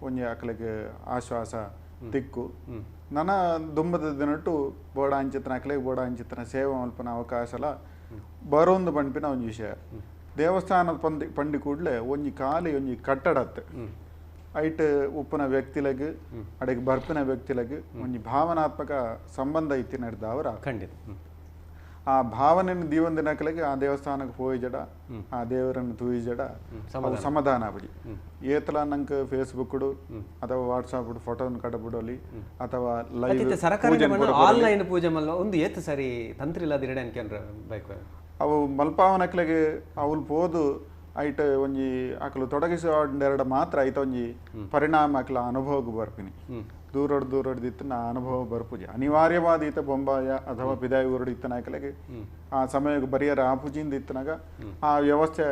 [SPEAKER 3] ಒಂಜಿ ಅಕಲಿಗೆ ಆಶ್ವಾಸ ತಿಕ್ಕು ನನ್ನ ದುಂಬದ ದಿನಟ್ಟು ಬೋಡ ಅಂಚಿತನ ಅಕಲಿಗೆ ಬೋಡ ಅಂಚಿತನ ಸೇವೆ ಮಲ್ಪನ ಅವಕಾಶಲ ಬರೋಂದು ಪಂಪಿನ ಒಂಜಿ ವಿಷಯ ದೇವಸ್ಥಾನದ ಪಂಡಿ ಕೂಡಲೇ ಒಂಜಿ ಖಾಲಿ ಒಂಜಿ ಕಟ್ಟಡತ್ತೆ ಐಟ್ ಉಪ್ಪುನ ವ್ಯಕ್ತಿಲಗ್ ಅಡೆಗೆ ಬರ್ಪಿನ ವ್ಯಕ್ತಿಲಗ್ ಒಂಜಿ ಭಾವನಾತ್ಮಕ ಸಂಬಂಧ ಇತ್ತಿ ನಡೆದವರ
[SPEAKER 1] ಖಂಡಿತ
[SPEAKER 3] ಆ ಭಾವನೆಯನ್ನು ದೀವಂದಿನಕಲೆಗೆ ಆ ದೇವಸ್ಥಾನಕ್ಕೆ ಹೋಗಿ ಜಡ ಆ ದೇವರನ್ನು ತೂಯಿ ಜಡ ಅವು ಸಮಾಧಾನ ಆಪುಜಿ ಏತಲ ನಂಗೆ ಫೇಸ್ಬುಕ್ಡು ಅಥವಾ ವಾಟ್ಸಾಪ್ ಫೋಟೋನ ಕಡಬಿಡೋಲಿ ಅಥವಾ ಲೈವ್
[SPEAKER 1] ಆನ್ಲೈನ್ ಪೂಜೆ ಮಲ್ಲ ಒಂದು ಏತ್ ಸರಿ ತಂತ್ರ ಇಲ್ಲದ ಇರಡೆ ಅನ್ಕೊಂಡ್ರೆ ಬೈಕ್
[SPEAKER 3] ಅವು ಮಲ್ಪಾವನಕ್ಲೆಗೆ ಅವಳು ಪೋದು ಐಟ್ ಒಂಜಿ ಅಕಲು ತೊಡಗಿಸುವ ಮಾತ್ರ ಐತ ಒಂಜಿ ಪರಿಣಾಮ ಅಕಲ ಅನುಭವಕ್ಕೆ ಬರ್ಪಿನಿ ದೂರಡ್ದಿತ್ತು ನಾ ಅನುಭವ ಬರ್ಪುಜಿ ಅನಿವಾರ್ಯವಾದ ಈತ ಬೊಂಬಾಯ ಅಥವಾ ಪಿದಾಯಿ ಊರಡು ಇತ್ತನಾಕಲೆಗೆ ಆ ಸಮಯಕ್ಕೆ ಬರಿಯರ ಆಪುಜಿಂದ ಇತ್ತನಾಗ ಆ ವ್ಯವಸ್ಥೆ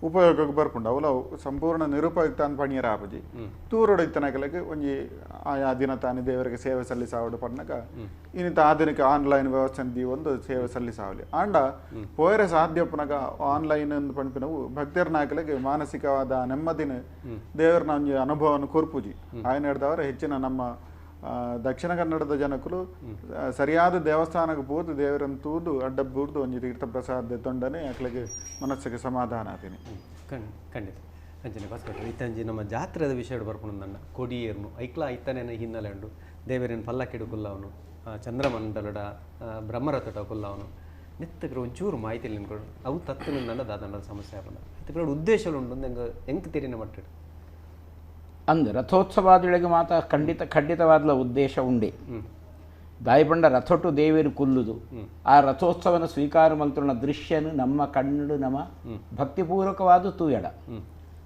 [SPEAKER 3] ಉಪಯೋಗಕ್ಕೆ ಬರ್ಪುಂಡು ಅವಲ ಸಂಪೂರ್ಣ ನಿರುಪಯುಕ್ತ ಅಂತ ಪಣಿಯರ ಆಪುಜಿ ದೂರಡು ಇತ್ತನಾಕಲೆಗೆ ಒಂಜಿ ಆ ದಿನ ತಾನೇ ದೇವರಿಗೆ ಸೇವೆ ಸಲ್ಲಿಸಾವಡು ಪಣ್ಣಗ ಇನ್ನಿತ ಆಧುನಿಕ ಆನ್ಲೈನ್ ವ್ಯವಸ್ಥೆ ಒಂದು ಸೇವೆ ಸಲ್ಲಿಸಾವಲಿ ಆಂಡ ಪೋಯರೆ ಸಾಧ್ಯಪ್ಪನಾಗ ಆನ್ಲೈನ್ ಎಂದು ಪಂಪಿನವು ಭಕ್ತರ ನಾಯಕಲಿಗೆ ಮಾನಸಿಕವಾದ ನೆಮ್ಮದಿನ ದೇವರನ ಒಂಜಿ ಅನುಭವವನ್ನು ಕೊರ್ಪುಜಿ ಆಯ್ನ ಹಿಡ್ದವರ ಹೆಚ್ಚಿನ ನಮ್ಮ ದಕ್ಷಿಣ ಕನ್ನಡದ ಜನಕರು ಸರಿಯಾದ ದೇವಸ್ಥಾನಕ್ಕೆ ಹೋದು ದೇವರನ್ನು ತೂದು ಅಡ್ಡ ಬೂರ್ದು ಒಂಜಿ ತೀರ್ಥ ಪ್ರಸಾದ ತೊಂಡನೆ ಅಕ್ಲಿಗೆ ಮನಸ್ಸಿಗೆ ಸಮಾಧಾನ ಆತೀನಿ
[SPEAKER 1] ಖಂಡಿತ ಅಂಚನೆ ಬಸ್ಕೊಟ್ರೆ ಇತ್ತಂಜಿ ನಮ್ಮ ಜಾತ್ರೆದ ವಿಷಯ ಬರ್ಕೊಂಡು ನನ್ನ ಕೊಡಿಯೇರ್ನು ಐಕ್ಲ ಐತನೇನ ಹಿನ್ನೆಲೆ ಉಂಡು ದೇವರಿನ ಪಲ್ಲಕ್ಕಿಡು ಕುಲ್ಲವನು ಚಂದ್ರಮಂಡಲಡ ಬ್ರಹ್ಮರಥಟ ಕುಲ್ಲವನು ನೆತ್ತಗ್ರೆ ಒಂಚೂರು ಮಾಹಿತಿ ನಿನ್ಕೊಡು ಅವು ತತ್ತು ನನ್ನ ದಾದಂಡದ ಸಮಸ್ಯೆ ಆಪಂಡ ಇತ್ತ ಉದ್ದೇಶಗಳು ಉಂಡು ಹೆಂಗೆ ತೆರಿನ ಮಟ್ಟಿಡು
[SPEAKER 2] ಅಂದು ರಥೋತ್ಸವದೊಳಗೆ ಮಾತ್ರ ಖಂಡಿತವಾದ ಉದ್ದೇಶ ಉಂಡೆ ದಾಯಿಪಂಡ ರಥೊಟ್ಟು ದೇವೇರು ಕುಲ್ಲುದು ಆ ರಥೋತ್ಸವನ ಸ್ವೀಕಾರ ಮಲ್ತುನ ದೃಶ್ಯನು ನಮ್ಮ ಕಣ್ಣು ನಮ್ಮ ಭಕ್ತಿಪೂರ್ವಕವಾದ ತೂಯಡ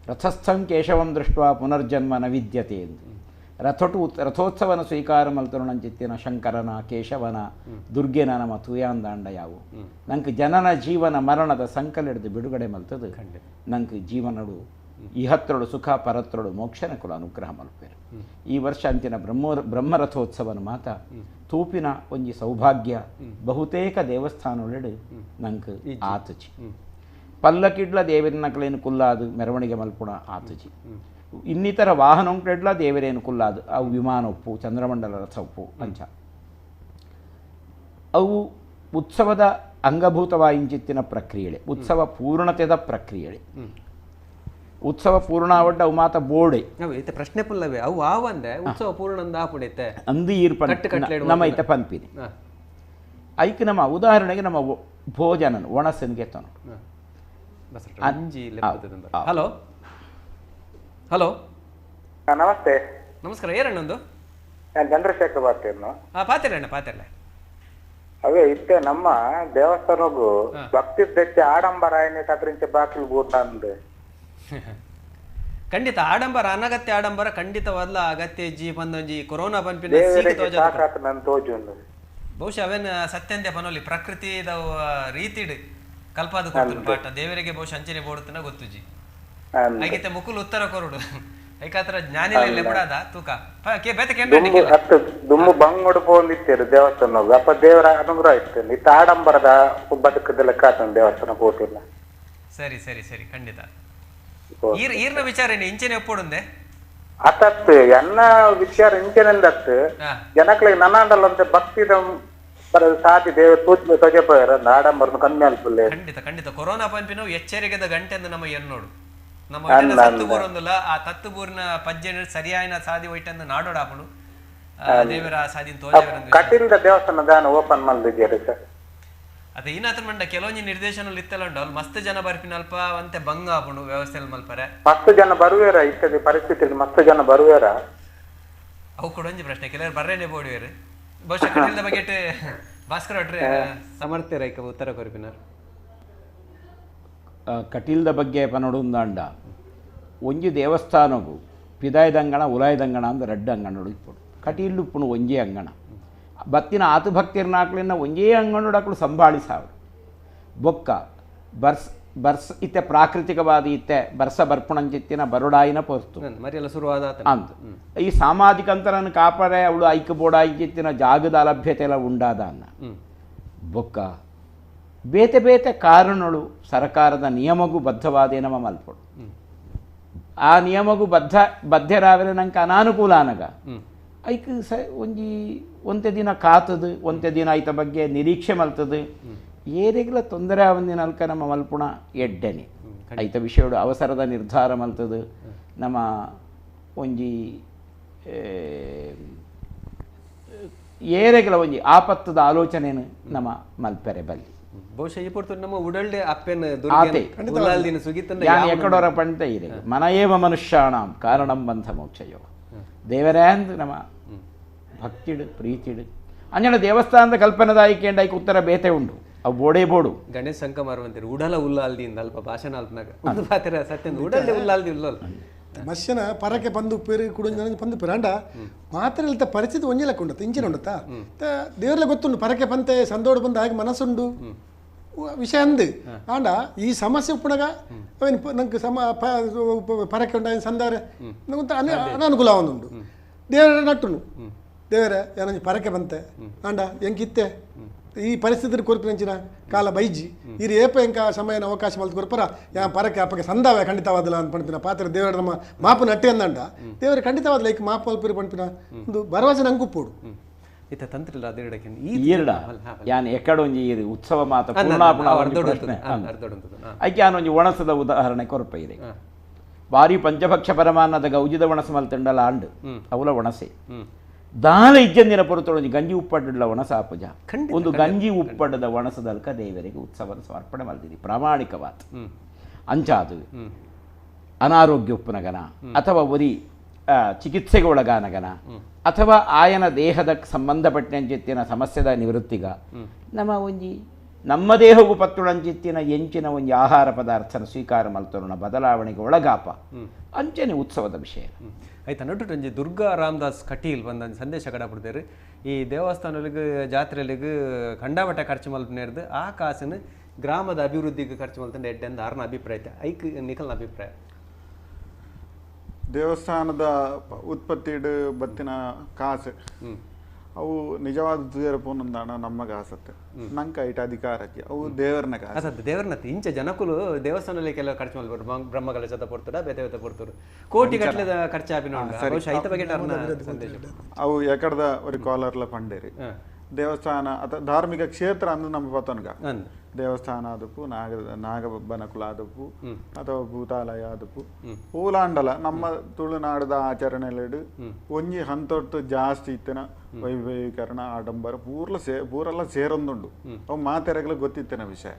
[SPEAKER 2] ರಥಸ್ಥಂ ಕೇಶವಂ ದೃಷ್ಟ ಪುನರ್ಜನ್ಮ ನ ವಿದ್ಯತೆ ಎಂದು ರಥೋತ್ಸವನ ಸ್ವೀಕಾರ ಮಲ್ತುನಂಚಿತ್ತಿನ ಶಂಕರನ ಕೇಶವನ ದುರ್ಗೆನ ನಮ್ಮ ತೂಯಾಂದಾಂಡ ಯಾವು ನಂಗೆ ಜನನ ಜೀವನ ಮರಣದ ಸಂಕಲಿಡ್ದು ಬಿಡುಗಡೆ ಮಲ್ತದು ನಂಗೆ ಜೀವನಡು ಇಹತ್ರೊಡು ಸುಖ ಪರತ್ರೊಡು ಮೋಕ್ಷನ ಕುಲ ಅನುಗ್ರಹ ಮಲ್ಪೇರು ಈ ವರ್ಷ ಅಂತಿನ ಬ್ರಹ್ಮರಥೋತ್ಸವನ ಮಾತ ತೂಪಿನ ಒಂಜಿ ಸೌಭಾಗ್ಯ ಬಹುತೇಕ ದೇವಸ್ಥಾನಗಳು ನಂಗೆ ಆತಚಿ ಪಲ್ಲಕ್ಕಿಡ್ಲ ದೇವರಿನಕಲೇನು ಕುಲ್ಲಾದು ಮೆರವಣಿಗೆ ಮಲ್ಪುಣ ಆತಚಿ ಇನ್ನಿತರ ವಾಹನ ಉಂಟ್ರೆಡ್ಲ ದೇವರೇನು ಕುಲ್ಲಾದು ಅವು ವಿಮಾನ ಉಪ್ಪು ಚಂದ್ರಮಂಡಲ ರಥ ಉಪ್ಪು ಅಂಚ ಅವು ಉತ್ಸವದ ಅಂಗಭೂತವಾಯಿಂಚಿತ್ತಿನ ಪ್ರಕ್ರಿಯೆ ಉತ್ಸವ ಪೂರ್ಣತೆದ ಪ್ರಕ್ರಿಯೆ ಉತ್ಸವ ಪೂರ್ಣಾವಡ್ಡ ಅವು ಮಾತ ಬೋಡೆ
[SPEAKER 1] ಪ್ರಶ್ನೆ ಪುಲ್ಲವೇ ಅವು ಆವಂದೆ ಉತ್ಸವ ಪೂರ್ಣಂದ ಆಪುಡೆತೆ
[SPEAKER 2] ಅಂದು ಈರ್ಪ ನಮ್ಮ ಐತ ಪಂಪಿನಿ ಐಕ್ ನಮ್ಮ ಉದಾಹರಣೆಗೆ ನಮ್ಮ ಭೋಜನ ಒಣಸನ್ಗೆ ತನು
[SPEAKER 1] ಹಲೋ ಹಲೋ
[SPEAKER 5] ನಮಸ್ತೆ
[SPEAKER 1] ನಮಸ್ಕಾರ ಏನಣ್ಣೊಂದು
[SPEAKER 5] ನಾನು ಚಂದ್ರಶೇಖರ್ ಬರ್ತೀರ್ನು
[SPEAKER 1] ಪಾತಿರಣ್ಣ ಪಾತಿರ್ಲ
[SPEAKER 5] ಅವೇ ಇತ್ತೆ ನಮ್ಮ ದೇವಸ್ಥಾನಗೂ ಭಕ್ತಿ ತೆಚ್ಚಿ ಆಡಂಬರ ಏನಿತ್ತು ಅದ್ರಿಂಚ ಬಾಕಿಲು ಊಟ ಅಂದು
[SPEAKER 1] ಖಂಡಿತ ಆಡಂಬರ ಅನಗತ್ಯ ಆಡಂಬರ ಖಂಡಿತವಾದ್ಲ ಅಗತ್ಯ ಜಿ ಪಂದೊಂಜಿ ಕೊರೋನಾ ಪಂಪಿನ ಬಹುಶಃ ಅವೇನ್ ಸತ್ಯಂತೆ ಪನೋಲಿ ಪ್ರಕೃತಿದ ರೀತಿಡ್ ಕಲ್ಪಾದ ಕೊಡ್ತು ಪಾಠ ದೇವರಿಗೆ ಬಹುಶಃ ಅಂಚನೆ ಬೋಡುತ್ತನ ಗೊತ್ತುಜಿ ಹಾಗಿತ್ತೆ ಮುಕುಲ್ ಉತ್ತರ ಕೊರುಡು ಐಕಾತ್ರ ಜ್ಞಾನಿಲೆ ಬಿಡಾದ ತೂಕ ಬೇತ
[SPEAKER 5] ದುಮ್ಮು ಬಂಗುಡು ಪೋಂದಿತ್ತೇರು ದೇವಸ್ಥಾನ ಅಪ್ಪ ದೇವರ ಅನುಗ್ರಹ ಇತ್ತು ಇತ್ತ ಆಡಂಬರದ ಬದುಕದ ಲೆಕ್ಕ ಆತನ ದೇವಸ್ಥಾನ ಹೋತಿಲ್ಲ
[SPEAKER 1] ಸರಿ ಸರಿ ಸರಿ ಖಂಡಿತ ಈರ್ನ ವಿಚಾರ ಏನು ಇಂಚನೆ ಒಪ್ಪೋಡುಂದೆ
[SPEAKER 5] ಅತತ್ ಎನ್ನ ವಿಚಾರ ಇಂಚನೆಂದತ್ ಜನಕ್ಲಿಗೆ ನನ್ನಾಂಡಲ್ಲಂತೆ ಭಕ್ತಿದ ಸಾತಿ ದೇವ ತೊಜೆಪೋಯರ ಆಡಂಬರನು ಕಮ್ಮಿ ಅಲ್ಪುಲ್ಲೆ
[SPEAKER 1] ಖಂಡಿತ ಖಂಡಿತ ಕೊರೋನಾ ಪಂಪಿನ ಎಚ್ಚರಿಕೆದ ಗಂಟೆ ಎಂದು ನಮ್ಮ ಎನ್ನೋಡು ನಮ್ಮ ತತ್ತುಬೂರೊಂದುಲ್ಲ ಆ ತತ್ತುಬೂರಿನ ಪಜ್ಜೆ ಸರಿಯಾಯಿನ ಸಾದಿ ಒಯ್ಟಂದು ನಾಡೋಡಾಪುಡು ದೇವರ ಸಾದಿನ ತೋಜ
[SPEAKER 5] ಕಟೀಲ್ದ ದೇವಸ್ಥಾನ ದಾನ ಓಪನ್ ಮಾಡಿದ್ದೀರಿ ಸರ್
[SPEAKER 1] ಅದೇ ಇನ್ನಾತ್ರ ಮಂಡ ಕೆಲವೊಂದು ನಿರ್ದೇಶನ ಇತ್ತಲ್ಲ ಉಂಟು ಅಲ್ಲಿ ಮಸ್ತ್ ಜನ ಬರ್ಪಿನ ಅಲ್ಪ ಅಂತೆ ಬಂಗ ಆಪುಂಡು ವ್ಯವಸ್ಥೆ ಮಲ್ಪರೆ
[SPEAKER 5] ಮಸ್ತ್ ಜನ ಬರುವೇರ ಇಷ್ಟದ ಪರಿಸ್ಥಿತಿ ಮಸ್ತ್ ಜನ ಬರುವೇರ
[SPEAKER 1] ಅವು ಕೂಡ ಒಂಜಿ ಪ್ರಶ್ನೆ ಕೆಲವರು ಬರ್ರೇನೆ ಬೋಡುವೇರು ಬಹುಶಃ ಕಟೀಲ್ದ ಬಗ್ಗೆ ಭಾಸ್ಕರ್ ಒಟ್ರೆ ಸಮರ್ಥ್ಯ ರೈಕ ಉತ್ತರ ಕೊರಿಪಿನಾರ್
[SPEAKER 2] ಕಟೀಲ್ದ ಬಗ್ಗೆ ಪನೊಡುಂದಾಂಡ ಒಂಜಿ ದೇವಸ್ಥಾನಗು ಪಿದಾಯ್ದಂಗಣ ಉಲಾಯ್ದಂಗಣ ಅಂದ ರೆಡ್ ಅಂಗಣ ಇಪ್ಪಡು ಕಟೀಲ್ ಉಪ್ಪುನು ಒಂಜೇ ಅಂಗಣ ಬತ್ತಿನ ಆತು ಭಕ್ತಿರ್ನಾಕ್ಲಿನ ಒಂಜೇ ಅಂಗಣುಡಕ್ಲು ಸಂಭಾಳಿಸಾವ್ರು ಬೊಕ್ಕ ಬರ್ಸ್ ಇತ್ತೆ ಪ್ರಾಕೃತಿಕವಾದ ಇತ್ತೆ ಬರ್ಸ ಬರ್ಪುಣಂಚಿತ್ತಿನ ಬರುಡಾಯಿನ ಪೋಸ್ತು
[SPEAKER 1] ಮರಿಯಲ್ಲ ಶುರುವಾದ
[SPEAKER 2] ಅಂತು ಈ ಸಾಮಾಜಿಕ ಅಂತರನ್ನು ಕಾಪಾಡೆ ಅವಳು ಐಕ್ಯ ಬೋಡಾಯಿತ್ತಿನ ಜಾಗದ ಅಲಭ್ಯತೆ ಎಲ್ಲ ಉಂಡಾದ ಅನ್ನ ಬೊಕ್ಕ ಬೇತೆ ಬೇತೆ ಕಾರಣಗಳು ಸರ್ಕಾರದ ನಿಯಮಗೂ ಬದ್ಧವಾದೇ ನಮ್ಮ ಮಲ್ಪಡು ಆ ನಿಯಮಗೂ ಬದ್ಧರಾದರೆ ನಂಗೆ ಅನಾನುಕೂಲ ಅನಗ ಐಕ್ ಒಂತೆ ದಿನ ಕಾತದು ಒಂತೆ ದಿನ ಐತ ಬಗ್ಗೆ ನಿರೀಕ್ಷೆ ಮಲ್ತದು ಏರಿಗೆಲ್ಲ ತೊಂದರೆ ಆವಂದಿನ ಅಲ್ಕ ನಮ್ಮ ಮಲ್ಪುಣ ಎಡ್ಡೆನೆ ಐತ ವಿಷಯಡು ಅವಸರದ ನಿರ್ಧಾರ ಮಲ್ತದು ನಮ್ಮ ಒಂಜಿ ಏರೆಗಳ ಒಂಜಿ ಆಪತ್ತದ ಆಲೋಚನೆಯನ್ನು ನಮ್ಮ ಮಲ್ಪೆರೆ ಬಲ್ಲಿ
[SPEAKER 1] ಬಹುಶಃ ಈ ಪೊರ್ತು ನಮ್ಮ ಉಡಲ್ಡೆ ಅಪ್ಪೆನ
[SPEAKER 2] ಆತೆ.
[SPEAKER 1] ದುರ್ಗಿನ ಸುಗಿತನ್ನ
[SPEAKER 2] ಯಾನ್ ಎಕ್ಕಡೋರ ಪಂತ ಇದೆ ಮನಯೇವ ಮನುಷ್ಯಾಣಂ ಕಾರಣಂ ಬಂಧ ಮೋಕ್ಷಯೋ ದೇವರೇ ಅಂದ್ ನಮ್ಮ ಭಕ್ತಿಡು ಪ್ರೀತಿಡು ಅಂಜನ ದೇವಸ್ಥಾನದ ಕಲ್ಪನದಾಯಿಕೆ ಉತ್ತರ ಬೇತೆ ಉಂಡು ಅವು ಬೋಡೇ ಬೋಡು
[SPEAKER 1] ಗಣೇಶ್ ಶಂಕ ಮಾರುವಂತೀರಿ ಉಡಲ ಉಲ್ಲಾಲ್ದಿಂದ ಅಲ್ಪ ಭಾಷಣ ಅಲ್ಪನಾಗ ಒಂದು ಪಾತ್ರ ಸತ್ಯ ಉಡಲ್ಡೆ ಉಲ್ಲಾಲ್ದಿ ಉಲ್ಲೋಲ್
[SPEAKER 4] ಮನುಷ್ಯನ ಪರಕ್ಕೆ ಪಂದು ಪೇರು ಕುಡು ಪಂದು ಪೇರಂಡ ಮಾತ್ರ ಇಲ್ತ ಪರಿಸ್ಥಿತಿ ಒಂಜಿಲಕ್ಕೆ ಉಂಡತ್ತ ಇಂಚಿನ ಉಂಡತ್ತ ದೇವರಲ್ಲ ಗೊತ್ತುಂಡು ಪರಕ್ಕೆ ಪಂತೆ ಸಂದೋಡು ಬಂದ ಹಾಗೆ ಮನಸ್ಸುಂಡು ವಿಷಯ ಅಂದು ಆಂಡ ಈ ಸಮಸ್ಯೆ ಉಪ್ಪುಣಗ ನಂಗೆ ಪರಕ್ಕೆ ಉಂಡ ಸಂದಾರೆ ನಂಗೆ ಅನಾನುಕೂಲ ಅವನುಂಡು ದೇವರ ನಟ್ಟುನು ದೇವರೇ ಏನಂಜಿ ಪರಕ್ಕೆ ಬಂತೆ ಆಂಡ ಎಂಕಿತ್ತೆ ಈ ಪರಿಸ್ಥಿತಿ ಕೊರ್ಪಿನಂಚಿನ ಕಾಲ ಬೈಜಿ ಇದು ಏಪ ಎಂಕ ಸಮಯನ ಅವಕಾಶ ಮಲ್ತು ಕೊರ್ಪರ ಯಾ ಪರಕ್ಕೆ ಅಪ್ಪಗೆ ಸಂದಾವೆ ಖಂಡಿತವಾದಿಲ್ಲ ಅಂತ ಪಂಪಿನ ಪಾತ್ರ ದೇವರ ನಮ್ಮ ಮಾಪನ ಅಟ್ಟೆ ಅಂದಂಡ ದೇವರ ಖಂಡಿತವಾದಿಲ್ಲ ಈಗ ಮಾಪ ಮಲ್ಪಿರಿ ಪಂಪಿನ ಒಂದು ಭರವಸೆ ನಂಗೆ ಪೋಡು
[SPEAKER 1] ಇತ್ತ ತಂತ್ರ ಇಲ್ಲ ಅದಿರಡಕ್ಕೆ
[SPEAKER 2] ಈರ್ಡ ಯಾನ್ ಎಕ್ಕಡೊಂಜಿ ಈ ಉತ್ಸವ ಮಾತ ಪೂರ್ಣಾಪುಣ ಐಕೆ ಯಾನೊಂಜಿ ಒಣಸದ ಉದಾಹರಣೆ ಕೊರಪ ಇದೆ ಬಾರಿ ಪಂಚಭಕ್ಷ ಪರಮಾನ್ನದ ಗೌಜಿದ ಒಣಸ ಮಲ್ತಂಡಲ ಆಂಡು ಅವಲ ಒಣಸೆ ದಾಲ ಇಜ್ಜಂದಿನ ಪೊರತೊಳಂಜಿ ಗಂಜಿ ಉಪ್ಪಡ್ಡ ಒಣಸ ಆಪುಜ ಒಂದು ಗಂಜಿ ಉಪ್ಪಡದ ಒಣಸದಲ್ಕ ದೇವರಿಗೆ ಉತ್ಸವದ ಸಮರ್ಪಣೆ ಮಲ್ತಿದ್ದಿ ಪ್ರಾಮಾಣಿಕವಾದ ಅಂಚಾದು ಅನಾರೋಗ್ಯ ಉಪ್ಪುನಗನ ಅಥವಾ ಒರಿ ಚಿಕಿತ್ಸೆಗೆ ಒಳಗಾನಗನ ಅಥವಾ ಆಯನ ದೇಹದ ಸಂಬಂಧಪಟ್ಟಂಚಿತ್ತಿನ ಸಮಸ್ಯೆದ ನಿವೃತ್ತಿಗ ನಮ್ಮ ದೇಹವು ಪತ್ತುಳಂಚಿತ್ತಿನ ಎಂಚಿನ ಒಂಜಿ ಆಹಾರ ಪದಾರ್ಥನ ಸ್ವೀಕಾರ ಮಲ್ತೋಣ ಬದಲಾವಣೆಗೆ ಒಳಗಾಪ ಅಂಚನೆ ಉತ್ಸವದ ವಿಷಯ
[SPEAKER 1] ಆಯ್ತಾ ನಟುಟಂಜಿ ದುರ್ಗಾ ರಾಮದಾಸ್ ಕಟೀಲ್ ಬಂದ ಸಂದೇಶ ಕಡಬಿಡ್ತಾರೆ ಈ ದೇವಸ್ಥಾನಗಳಿಗೆ ಜಾತ್ರೆಗಳಿಗೆ ಕಂಡಾಬಟ್ಟ ಖರ್ಚು ಮಲ್ಪನೇರ್ದು ಆ ಕಾಸನ್ನು ಗ್ರಾಮದ ಅಭಿವೃದ್ಧಿಗೆ ಖರ್ಚು ಮಲ್ತಂಡು ಎಡ್ಡೆಂದು ಆರ್ನ ಅಭಿಪ್ರಾಯ ಐಕ್ ನಿಖಲ್ನ ಅಭಿಪ್ರಾಯ
[SPEAKER 3] ದೇವಸ್ಥಾನದ ಉತ್ಪತ್ತಿಡು ಬತ್ತಿನ ಕಾಸು ಅವು ನಿಜವಾದ ದೇವರಪ್ಪನಂದಾಣ ನಮಗೆ ಆಸತ್ತೆ ನಂಗೆ ಐಟ ಅಧಿಕಾರಕ್ಕೆ ಅವು ದೇವರನ ಕಾಸು
[SPEAKER 1] ಅಸತ್ ದೇವರನತ್ತೆ ಇಂಚ ಜನಕುಲು ದೇವಸ್ಥಾನದಲ್ಲಿ ಕೆಲ ಖರ್ಚು ಮಲ್ಬಾರ್ದು ಬ್ರಹ್ಮಗಳ ಜೊತೆ ಕೊಡ್ತಾರ ಬೇತೆ ಬೇತೆ ಕೊಡ್ತಾರೆ ಕೋಟಿ ಗಟ್ಟಲೆ ಖರ್ಚು ಆಪಿನ ಐತ ಬಗ್ಗೆ ಸಂದೇಶ
[SPEAKER 3] ಅವು ಎಕಡದ ಒಂದು ಕಾಲರ್ಲ ಪಂಡೇರಿ ದೇವಸ್ಥಾನ ಅಥವಾ ಧಾರ್ಮಿಕ ಕ್ಷೇತ್ರ ಅಂದು ನಮ್ಮ ಪತನ್ಗ ದೇವಸ್ಥಾನ ಆದಪ್ಪು ನಾಗಬಬ್ಬನ ಕುಲ ಆದಪ್ಪು ಅಥವಾ ಭೂತಾಲಯ ಆದಪ್ಪು ಪೂಲಾಂಡಲ ನಮ್ಮ ತುಳುನಾಡದ ಆಚರಣೆಲೆಡು ಒಂಜಿ ಹಂತೊಟ್ಟು ಜಾಸ್ತಿ ಇತ್ತಿನ ವೈಭವೀಕರಣ ಆಡಂಬರ ಪೂರೆಲ್ಲ ಸೇರೊಂದುಂಡು ಅವು ಮಾತೆರೆಗಲು ಗೊತ್ತಿತ್ತಿನ ವಿಷಯ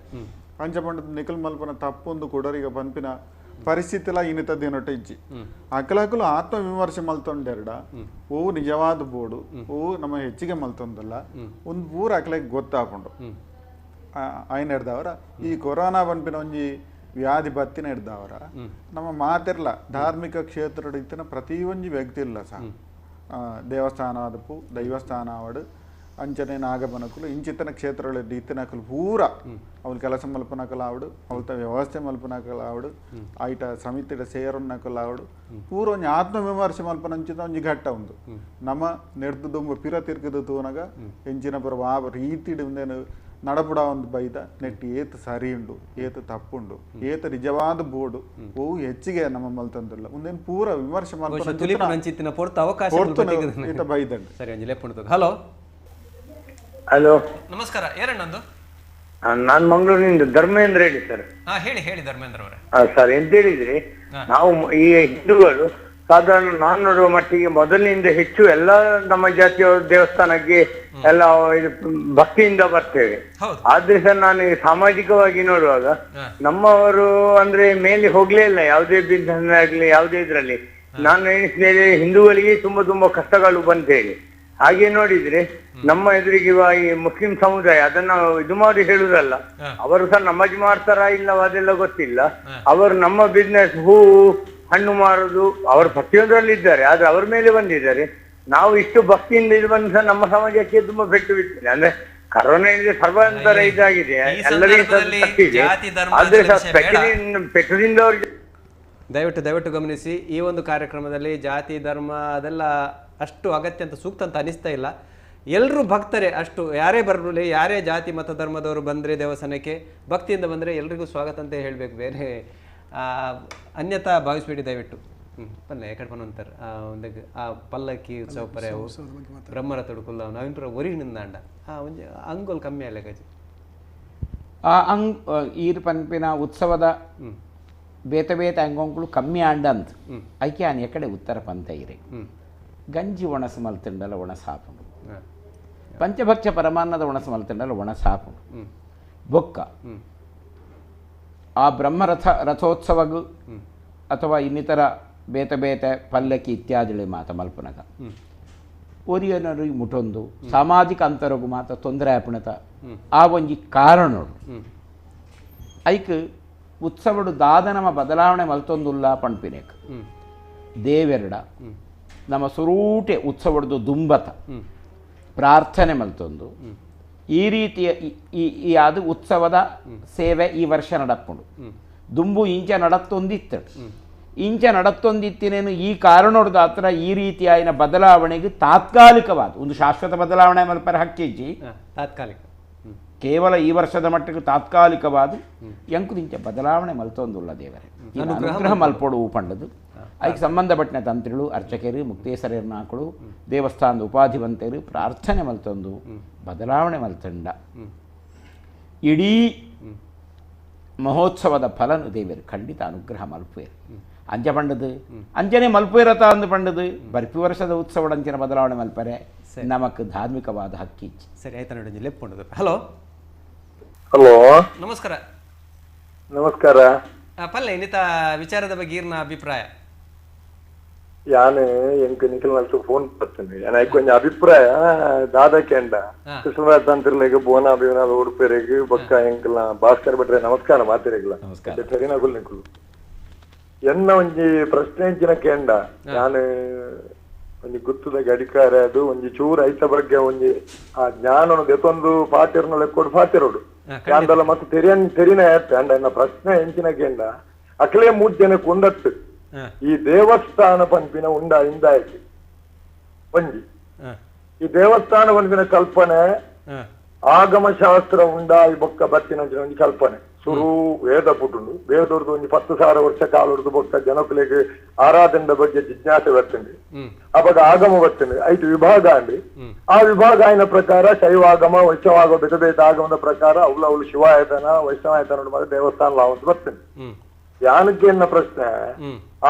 [SPEAKER 3] ಪಂಚಪಂಡದ ನಿಖಲ್ ಮಲ್ಪನ ತಪ್ಪೊಂದು ಕೊಡರಿಗೆ ಪಂಪಿನ ಪರಿಸ್ಥಿತಿಲ ಇನ್ನಿತದ್ದೇನೊಟ್ಟು ಇಜ್ಜಿ ಅಕಲಕಲು ಆತ್ಮವಿಮರ್ಶೆ ಮಲ್ತೊಂಡೆರಡ ಓವು ನಿಜವಾದ ಬೋಡು ಓವು ನಮ್ಮ ಹೆಚ್ಚಿಗೆ ಮಲ್ತೊಂದಲ್ಲ ಒಂದು ಪೂರ ಅಕಲಿಗೆ ಗೊತ್ತಾಕೊಂಡು ಆಯ್ನ ಹಿಡ್ದವರ ಈ ಕೊರೋನಾ ಪಂಪಿನ ಒಂಜಿ ವ್ಯಾಧಿ ಬತ್ತಿನ ಹಿಡ್ದವರ ನಮ್ಮ ಮಾತಿರ್ಲ ಧಾರ್ಮಿಕ ಕ್ಷೇತ್ರ ಇತ್ತಿನ ಪ್ರತಿಯೊಂದು ವ್ಯಕ್ತಿ ಇಲ್ಲ ಸಹ ದೇವಸ್ಥಾನ ಆದಪ್ಪು ದೈವಸ್ಥಾನ ಆವಡು ಅಂಚನೆ ನಾಗಬನಕುಲು ಇಂಚಿತನ ಕ್ಷೇತ್ರಗಳು ಇತ್ತಿನಕಲು ಪೂರ ಅವ್ಲು ಕೆಲಸ ಮಲ್ಪನಕಲಾವಡು ಅವ್ಲ ವ್ಯವಸ್ಥೆ ಮಲ್ಪನಕಲಾವಡು ಆಯ್ತ ಸಮಿತಿಡ ಸೇರನ್ನಕಲಾವಡು ಪೂರ ಒಂಜಿ ಆತ್ಮವಿಮರ್ಶೆ ಮಲ್ಪನಂಚಿದ ಒಂಜಿ ಘಟ್ಟ ಉಂದು ನಮ್ಮ ನೆಡ್ದು ದುಂಬ ಪಿರ ತಿರ್ಕದ ತೂನಗ ಎಂಚಿನ ಪುರ ಆ ರೀತಿಡು ಒಂದೇನು ನಡಪುಡ ಒಂದು ಬೈದ ನೆಟ್ಟಿ ಏತು ಸರಿ ಉಂಡು ಏತು ತಪ್ಪುಂಡು ಏತು ನಿಜವಾದ ಬೋಡು ಓವು ಹೆಚ್ಚಿಗೆ ನಮ್ಮ ಮಲ್ತಂದಿಲ್ಲ ಮುಂದೇನು ಪೂರ ವಿಮರ್ಶೆ
[SPEAKER 1] ಮಲ್ಪನ ಪೊರ್ತು ಅವಕಾಶ
[SPEAKER 3] ಬೈದಂಡು
[SPEAKER 1] ಸರಿ ಅಂಜಿ ಲೆಪ್ಪುಂಡು ಹಲೋ
[SPEAKER 5] ಹಲೋ
[SPEAKER 1] ನಮಸ್ಕಾರ ಏನಣ್ಣಂದು
[SPEAKER 5] ನಾನ್ ಮಂಗಳೂರಿನಿಂದ ಧರ್ಮೇಂದ್ರ ಹೇಳಿ ಸರ್.
[SPEAKER 1] ಹೇಳಿ ಹೇಳಿ ಧರ್ಮೇಂದ್ರ ಅವರೇ.
[SPEAKER 5] ಸರ್ ಎಂತ ಹೇಳಿದ್ರಿ, ನಾವು ಈ ಹಿಂದೂಗಳು ಸಾಧಾರಣ ನಾನು ನೋಡುವ ಮಟ್ಟಿಗೆ ಮೊದಲಿನಿಂದ ಹೆಚ್ಚು ಎಲ್ಲ ನಮ್ಮ ಜಾತಿಯ ದೇವಸ್ಥಾನಕ್ಕೆ ಎಲ್ಲ ಇದು ಭಕ್ತಿಯಿಂದ ಬರ್ತೇವೆ. ಆದ್ರೆ ಸರ್ ನಾನು ಸಾಮಾಜಿಕವಾಗಿ ನೋಡುವಾಗ ನಮ್ಮವರು ಅಂದ್ರೆ ಮೇಲೆ ಹೋಗ್ಲೇ ಇಲ್ಲ, ಯಾವುದೇ ಬಿಸ್ನೆಸ್ ಆಗ್ಲಿ ಯಾವುದೇ ಇದ್ರಲ್ಲಿ. ನಾನು ಎಣಿಸಿದ ಹಿಂದೂಗಳಿಗೆ ತುಂಬಾ ತುಂಬಾ ಕಷ್ಟಗಳು ಬಂತೇಳಿ. ಹಾಗೆ ನೋಡಿದ್ರೆ ನಮ್ಮ ಎದುರಿಗಿರುವ ಈ ಮುಸ್ಲಿಂ ಸಮುದಾಯ ಅದನ್ನ ಇದು ಮಾಡಿ ಹೇಳುದಲ್ಲ, ಅವರು ಸಹ ನಮಾಜ್ ಮಾಡ್ತಾರ ಇಲ್ಲವ ಅದೆಲ್ಲ ಗೊತ್ತಿಲ್ಲ. ಅವರು ನಮ್ಮ ಬಿಸ್ನೆಸ್ ಹೂ ಹಣ್ಣು ಮಾರುದು ಅವರು ಪ್ರತಿಯೊಂದರಲ್ಲಿ ಇದ್ದಾರೆ, ಆದ್ರೆ ಅವ್ರ ಮೇಲೆ ಬಂದಿದ್ದಾರೆ. ನಾವು ಇಷ್ಟು ಭಕ್ತಿಯಿಂದ ಇದು ಬಂದು ಸಹ ನಮ್ಮ ಸಮಾಜಕ್ಕೆ ತುಂಬಾ ಪೆಟ್ಟು ಬಿಟ್ಟಿದೆ. ಅಂದ್ರೆ ಕರೋನಾ ಇದೆ ಸರ್ವಾಂತರ ಇದಾಗಿದೆ, ಎಲ್ಲರಿಗೂ ಆದ್ರೆ ಪೆಟ್ಟದಿಂದ ಅವ್ರಿಗೆ
[SPEAKER 1] ದಯವಿಟ್ಟು ಗಮನಿಸಿ. ಈ ಒಂದು ಕಾರ್ಯಕ್ರಮದಲ್ಲಿ ಜಾತಿ ಧರ್ಮ ಅದೆಲ್ಲ ಅಷ್ಟು ಅಗತ್ಯ ಅಂತ ಸೂಕ್ತ ಅಂತ ಅನಿಸ್ತಾ ಇಲ್ಲ. ಎಲ್ಲರೂ ಭಕ್ತರೇ, ಅಷ್ಟು ಯಾರೇ ಬರಲಿ, ಯಾರೇ ಜಾತಿ ಮತ ಧರ್ಮದವರು ಬಂದರೆ ದೇವಸ್ಥಾನಕ್ಕೆ ಭಕ್ತಿಯಿಂದ ಬಂದರೆ ಎಲ್ರಿಗೂ ಸ್ವಾಗತ ಅಂತ ಹೇಳಬೇಕು, ಬೇರೆ ಅನ್ಯತಾ ಭಾವಿಸ್ಬೇಡಿ ದಯವಿಟ್ಟು. ಪಲ್ಲೆ ಎಕಡೆ ಪನ್ವಂತಾರೆ ಒಂದು ಆ ಪಲ್ಲಕ್ಕಿ ಉತ್ಸವ ಪರ್ಯಾವು ಬ್ರಹ್ಮರ ತೊಡುಕುಲ್ಲ ನಾವಿಂಪುರ ಒರಿಗಿನಿಂದ ಅಂಡ ಒಂದು ಅಂಗೋಲ್ ಕಮ್ಮಿ ಅಲ್ಲ ಗಜಿ
[SPEAKER 2] ಈರು ಪನ್ಪಿನ ಉತ್ಸವದ ಬೇತೆ ಬೇತೆ ಅಂಗೋಂಗಳು ಕಮ್ಮಿ ಆಂಡಂತ ಐಕೆ ಆನ್ ಎಕಡೆ ಉತ್ತರ ಪಂತ ಇರೆ ಗಂಜಿ ಒಣಸು ಮಲ್ತಿಂಡಲ ಒಣ ಸಾಪುಂಡು, ಪಂಚಭಕ್ಷ ಪರಮಾನ್ನದ ಒಣಸು ಮಲ್ತಿಂಡಲ ಒಣ ಸಾಪುಂಡು, ಬೊಕ್ಕ ಆ ರಥೋತ್ಸವಗೂ ಅಥವಾ ಇನ್ನಿತರ ಬೇತೆ ಬೇತೆ ಪಲ್ಲಕ್ಕಿ ಇತ್ಯಾದಿ ಮಾತ ಮಲ್ಪನಗ ಒರಿಯನರಿಗೆ ಮುಟೊಂದು ಸಾಮಾಜಿಕ ಅಂತರಗೂ ಮಾತ ತೊಂದರೆ ಆಪಣತ ಆ ಒಂಜಿ ಕಾರಣೋಡು ಐಕ್ ಉತ್ಸವಡು ದಾದ ನಮ್ಮ ಬದಲಾವಣೆ ಮಲ್ತೊಂದುಲ್ಲ ಪಣ್ಪಿನೇಕ ದೇವೆರಡ ನಮ್ಮ ಸುರೂಟೆ ಉತ್ಸವಡ್ದು ದುಂಬತ ಪ್ರಾರ್ಥನೆ ಮಲ್ತೊಂದು ಈ ರೀತಿಯ ಈ ಅದು ಉತ್ಸವದ ಸೇವೆ ಈ ವರ್ಷ ನಡಪುಂಡು ದುಂಬು ಇಂಚ ನಡತ್ತೊಂದಿತ್ತು ಇಂಚ ನಡತ್ತೊಂದಿತ್ತಿನೇನು ಈ ಕಾರಣೋಡ್ದ ಹತ್ರ ಈ ರೀತಿಯಾಯಿನ ಬದಲಾವಣೆಗೆ ತಾತ್ಕಾಲಿಕವಾದ ಒಂದು ಶಾಶ್ವತ ಬದಲಾವಣೆ ಮಲ್ಪರ ಹಕ್ಕಿಜ್ಜಿ
[SPEAKER 1] ತಾತ್ಕಾಲಿಕ
[SPEAKER 2] ಕೇವಲ ಈ ವರ್ಷದ ಮಟ್ಟಿಗೆ ತಾತ್ಕಾಲಿಕವಾದ ಎಂಕುದಿಂಚ ಬದಲಾವಣೆ ಮಲ್ತೊಂದುಲ್ಲ ದೇವರೇ ಅನುಗ್ರಹ ಮಲ್ಪೋಡು ಪಂಡದು ಅದಕ್ಕೆ ಸಂಬಂಧಪಟ್ಟ ತಂತ್ರಿಗಳು ಅರ್ಚಕರು ಮುಕ್ತೇಶ್ವರನ ಹಾಕಳು ದೇವಸ್ಥಾನದ ಉಪಾಧಿವಂತರು ಪ್ರಾರ್ಥನೆ ಮಲ್ತೊಂದು ಬದಲಾವಣೆ ಮಲ್ತಂಡ ಇಡೀ ಮಹೋತ್ಸವದ ಫಲನು ದೇವರು ಖಂಡಿತ ಅನುಗ್ರಹ ಮಲ್ಪೇರು ಅಂಚ ಪಂಡದು ಅಂಚನೆ ಮಲ್ಪೇರತ ಅಂದು ಪಂಡದು ಬರ್ಪಿ ವರ್ಷದ ಉತ್ಸವದ ಅಂಚಿನ ಬದಲಾವಣೆ ಮಲ್ಪರೆ ನಮಕ್ ಧಾರ್ಮಿಕವಾದ ಹಕ್ಕಿ
[SPEAKER 1] ಸರಿ ಆಯ್ತಾ ನೋಡಿ ಲೆಪ್ಪುಂಡದು. ಹಲೋ
[SPEAKER 7] ಹಲೋ
[SPEAKER 1] ನಮಸ್ಕಾರ.
[SPEAKER 7] ನಮಸ್ಕಾರ.
[SPEAKER 1] ಪಲ್ಲೆ ಇನ್ನಿತ ವಿಚಾರದ ಬಗ್ಗೆ ಇರ್ನ ಅಭಿಪ್ರಾಯ
[SPEAKER 7] ಯಾನು ಎಂಕ್ ನಿಖಿಲ್ ನಲ್ಸು ಫೋನ್ ಬರ್ತೀನಿ எனக்கு கொஞ்சம் ಅಭಿಪ್ರಾಯ ದಾದಕೆಂಡ ಕೃಷ್ಣರಾಜ್ ತಂತ್ರಲೆಗೆ ಬೋನಾ ಬಿವನಾ ಉಡುಪೇರೆಗೆ ಬೊಕ್ಕ ಎಂಕಲ್ಲ ಭಾಸ್ಕರ್ ಭಟ್ರೆ ನಮಸ್ಕಾರ ಮಾತಿರೆಗ್ಲ ಸರಿನಗುಲ್ ನಿಖುಲ್ ಎನ್ನ ಒಂಜಿ ಪ್ರಶ್ನೆ ಇಂಚಿನ ಕೇಂಡ ನಾನು ಒಂಜಿ ಗುತ್ತದ ಗಡಿಕಾರ ಅದು ಒಂಜಿ ಚೂರು ಐತ ಬಗ್ಗೆ ಒಂಜಿ ಆ ಜ್ಞಾನ ದೆತೊಂದು ಪಾತಿರ್ನ ಲೆಕ್ಕೋಡು ಪಾತಿರೋಡು ಯಾಂದಲ ಮತ್ತೆ ತೆರಿನ ಏರ್ತೆ ಅಂಡ ಎನ್ನ ಪ್ರಶ್ನೆ ಎಂಚಿನ ಕೇಂಡ ಅಕ್ಲೇ 3 ಜನ ಕೊಂದತ್ತು ಈ ದೇವಸ್ಥಾನ ಪಂಪಿನ ಇಂದಾಯ್ತು ಒಂಜಿ ಈ ದೇವಸ್ಥಾನ ಪಂಪಿನ ಕಲ್ಪನೆ ಆಗಮ ಶಾಸ್ತ್ರ ಈ ಬೊಕ್ಕ ಬತ್ತಿನ ಒಂಜಿ ಕಲ್ಪನೆ ಸುರು ವೇದ ಪುಟುಂಡು ವೇದೋರ್ದು ಒಂಜಿ 10,000 ವರ್ಷ ಕಾಲೋರ್ದು ಬೊಕ್ಕ ಜನಕುಲೆಗೆ ಆರಾಧನೆದ ಬಗ್ಗೆ ಜಿಜ್ಞಾಸೆ ಬರ್ತಂಡಿ ಅವಾಗ ಆಗಮ ಬರ್ತಂಡಿ 5 ವಿಭಾಗ ಅಂಡಿ ಆ ವಿಭಾಗ ಆಯ್ನ ಪ್ರಕಾರ ಶೈವಾಗಮ ವೈಷ್ಣವಾಗಮ ಬೇತೆ ಬೇತೆ ಆಗಮದ ಪ್ರಕಾರ ಅವಳು ಶಿವಾಯತನ ವೈಷ್ಣವಾಯತನ ಮಾಡಿ ದೇವಸ್ಥಾನ ಲಾವಂತ ಬರ್ತಂಡಿ ಯಾನಕ್ಕೆ ಎನ್ನ ಪ್ರಶ್ನೆ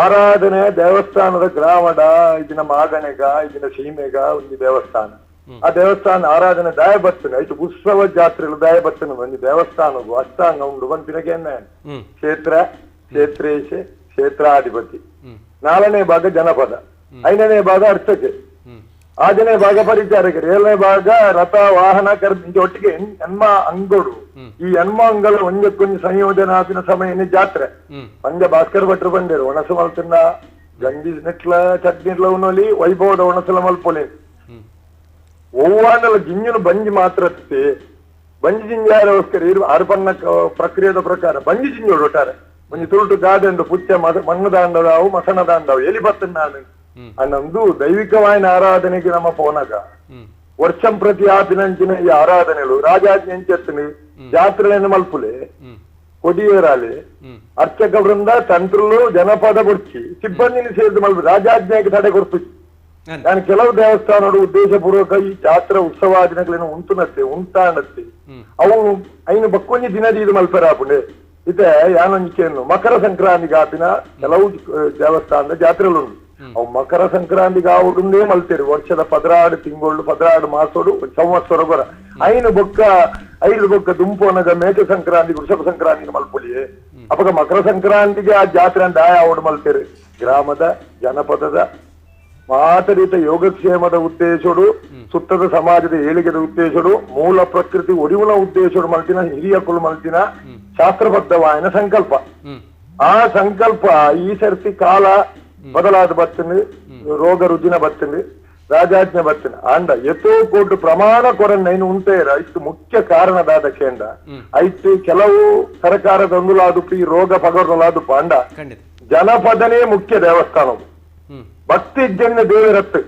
[SPEAKER 7] ಆರಾಧನೆ ದೇವಸ್ಥಾನದ ಗ್ರಾಮಡ ಇದನ್ನ ಮಾಗಣೆಗ ಇದನ್ನ ಸೀಮೆಗ ಒಂದು ದೇವಸ್ಥಾನ ಆ ದೇವಸ್ಥಾನ ಆರಾಧನೆ ದಯ ಬರ್ತನೆ ಐದು ಉತ್ಸವ ಜಾತ್ರೆಗಳು ದಯ ಬರ್ತನೆ ಒಂದು ದೇವಸ್ಥಾನವು ಅಷ್ಟಾಂಗ ಉಂಡು ಬಂದಿನಗೆ ಕ್ಷೇತ್ರ ಕ್ಷೇತ್ರೇಶ ಕ್ಷೇತ್ರಾಧಿಪತಿ 4ನೇ ಭಾಗ ಜನಪದ 5ನೇ ಭಾಗ ಅರ್ಚಕೆ 6ನೇ ಭಾಗ ಪರಿಚಾರಕರು 7ನೇ ಭಾಗ ರಥ ವಾಹನ ಕರ್ದು ಒಟ್ಟಿಗೆ ಹೆಣ್ಮ ಅಂಗೋಡು ಈ ಹೆಣ್ಮ ಅಂಗಳ ಒಂಜಕ್ಕೊಂಜು ಸಂಯೋಜನೆ ಆಪಿನ ಸಮಯನೇ ಜಾತ್ರೆ ಪಂಜ ಭಾಸ್ಕರ್ ಭಟ್ರು ಬಂದಿರು ಒಣಸು ಮಲ್ತಿನ ಗಂಜಿ ನೆಟ್ಲ ಚಟ್ನಿಟ್ಲ ಉನ್ನೋಲಿ ವೈಭವದ ಒಣಸಲ ಮಲ್ಪೊಲಿ ಒವ್ವಾಂಡಲ ಜಿಂಜನು ಬಂಜಿ ಮಾತ್ರ ಬಂಜಿ ಜಿಂಜಾರೋಸ್ಕರ ಅರ್ಪನ್ನ ಪ್ರಕ್ರಿಯೆದ ಪ್ರಕಾರ ಬಂಜಿ ಜಿಂಜೋಡು ಒಟ್ಟಾರೆ ಒಂಜಿ ತುರುಟು ಗಾದೆಂಡು ಪುಚ್ಚ ಮಣ್ಣು ದಾಂಡದಾವು ಮಸಣ ದಾಂಡವು ಎಲಿ ಬರ್ತನ ನಾನು ಅನ್ನೊಂದು ದೈವಿಕವಾಯಿನ ಆರಾಧನೆಗೆ ನಮ್ಮ ಪೋನಗ ವರ್ಷಂ ಪ್ರತಿ ಆಪಿನಂಚಿನ ಈ ಆರಾಧನೆಗಳು ರಾಜಾಜ್ಞೆ ಎಂಚೆತ್ತನಿ ಜಾತ್ರೆಯನ್ನು ಮಲ್ಪುಲೆ ಕೊಡಿಯೇರಾಲಿ ಅರ್ಚಕ ವೃಂದ ತಂತ್ರುಲು ಜನಪದ ಬುಡ್ಚಿ ಸಿಬ್ಬಂದಿನಿ ಸೇರಿದು ಮಲ್ಪು ರಾಜಾಜ್ಞೆಗೆ ತಡೆ ಕೊಡ್ತು ನಾನು ಕೆಲವು ದೇವಸ್ಥಾನಗಳು ಉದ್ದೇಶಪೂರ್ವಕ ಈ ಜಾತ್ರಾ ಉತ್ಸವಾದಿನಗಳನ್ನು ಉಂಟಾಣತ್ತೆ ಅವು ಐನು ಬಕ್ಕೊಂಜಿ ದಿನದಿ ಇದು ಮಲ್ಪರಾಪುಂಡೆ ಇದೆ ಯಾನೊಂಜಿಕೆಯನ್ನು ಮಕರ ಸಂಕ್ರಾಂತಿಗೆ ಆಪಿನ ಕೆಲವು ದೇವಸ್ಥಾನದ ಜಾತ್ರೆಗಳು ಅವು ಮಕರ ಸಂಕ್ರಾಂತಿಗೆ ಆವುಡೇ ಮಲ್ತೇರಿ ವರ್ಷದ 16 ತಿಂಗಳು 16 ಮಾಸೋಡು ಸಂವತ್ಸರ ಬರ ಐನು ಬೊಕ್ಕ 5 ಬೊಕ್ಕ ದುಂಪೋನಗ ಮೇಕೆ ಸಂಕ್ರಾಂತಿ ವೃಷಭ ಸಂಕ್ರಾಂತಿಗೆ ಮಲ್ಪೊಲಿಯೇ ಅವಾಗ ಮಕರ ಸಂಕ್ರಾಂತಿಗೆ ಆ ಜಾತ್ರೆ ದಾಯ ಆವಡು ಮಲ್ತೇರಿ ಗ್ರಾಮದ ಜನಪದದ ಮಾತರಿತ ಯೋಗಕ್ಷೇಮದ ಉದ್ದೇಶಡು ಸುತ್ತದ ಸಮಾಜದ ಏಳಿಗೆದ ಉದ್ದೇಶಡು ಮೂಲ ಪ್ರಕೃತಿ ಒಡಿವುನ ಉದ್ದೇಶಡು ಮಲ್ತಿನ ಹಿರಿಯ ಕುಲು ಮಲ್ತಿನ ಶಾಸ್ತ್ರಬದ್ಧವಾಯಿನ ಸಂಕಲ್ಪ ಆ ಸಂಕಲ್ಪ ಈ ಸರ್ತಿ ಕಾಲ ಬದಲಾದ ಬರ್ತಂದು ರೋಗ ರುಜಿನ ಬರ್ತಂದು ರಾಜಾಜ್ಞೆ ಬರ್ತಂದು ಅಂಡ ಎತ್ತೋ ಕೋಟು ಪ್ರಮಾಣ ಕೊರನ್ನೈನು ಉಂಟೇರ ಇಷ್ಟು ಮುಖ್ಯ ಕಾರಣದಾದ ಕೇಂದ್ರ ಐತು ಕೆಲವು ಸರ್ಕಾರದೊಂದು ಈ ರೋಗ ಪಗರ್ಲಾದು ಅಂಡ ಜನಪದನೇ ಮುಖ್ಯ ದೇವಸ್ಥಾನವು ಭಕ್ತಿ ಜನ್ಯ ದೇವರತ್ತು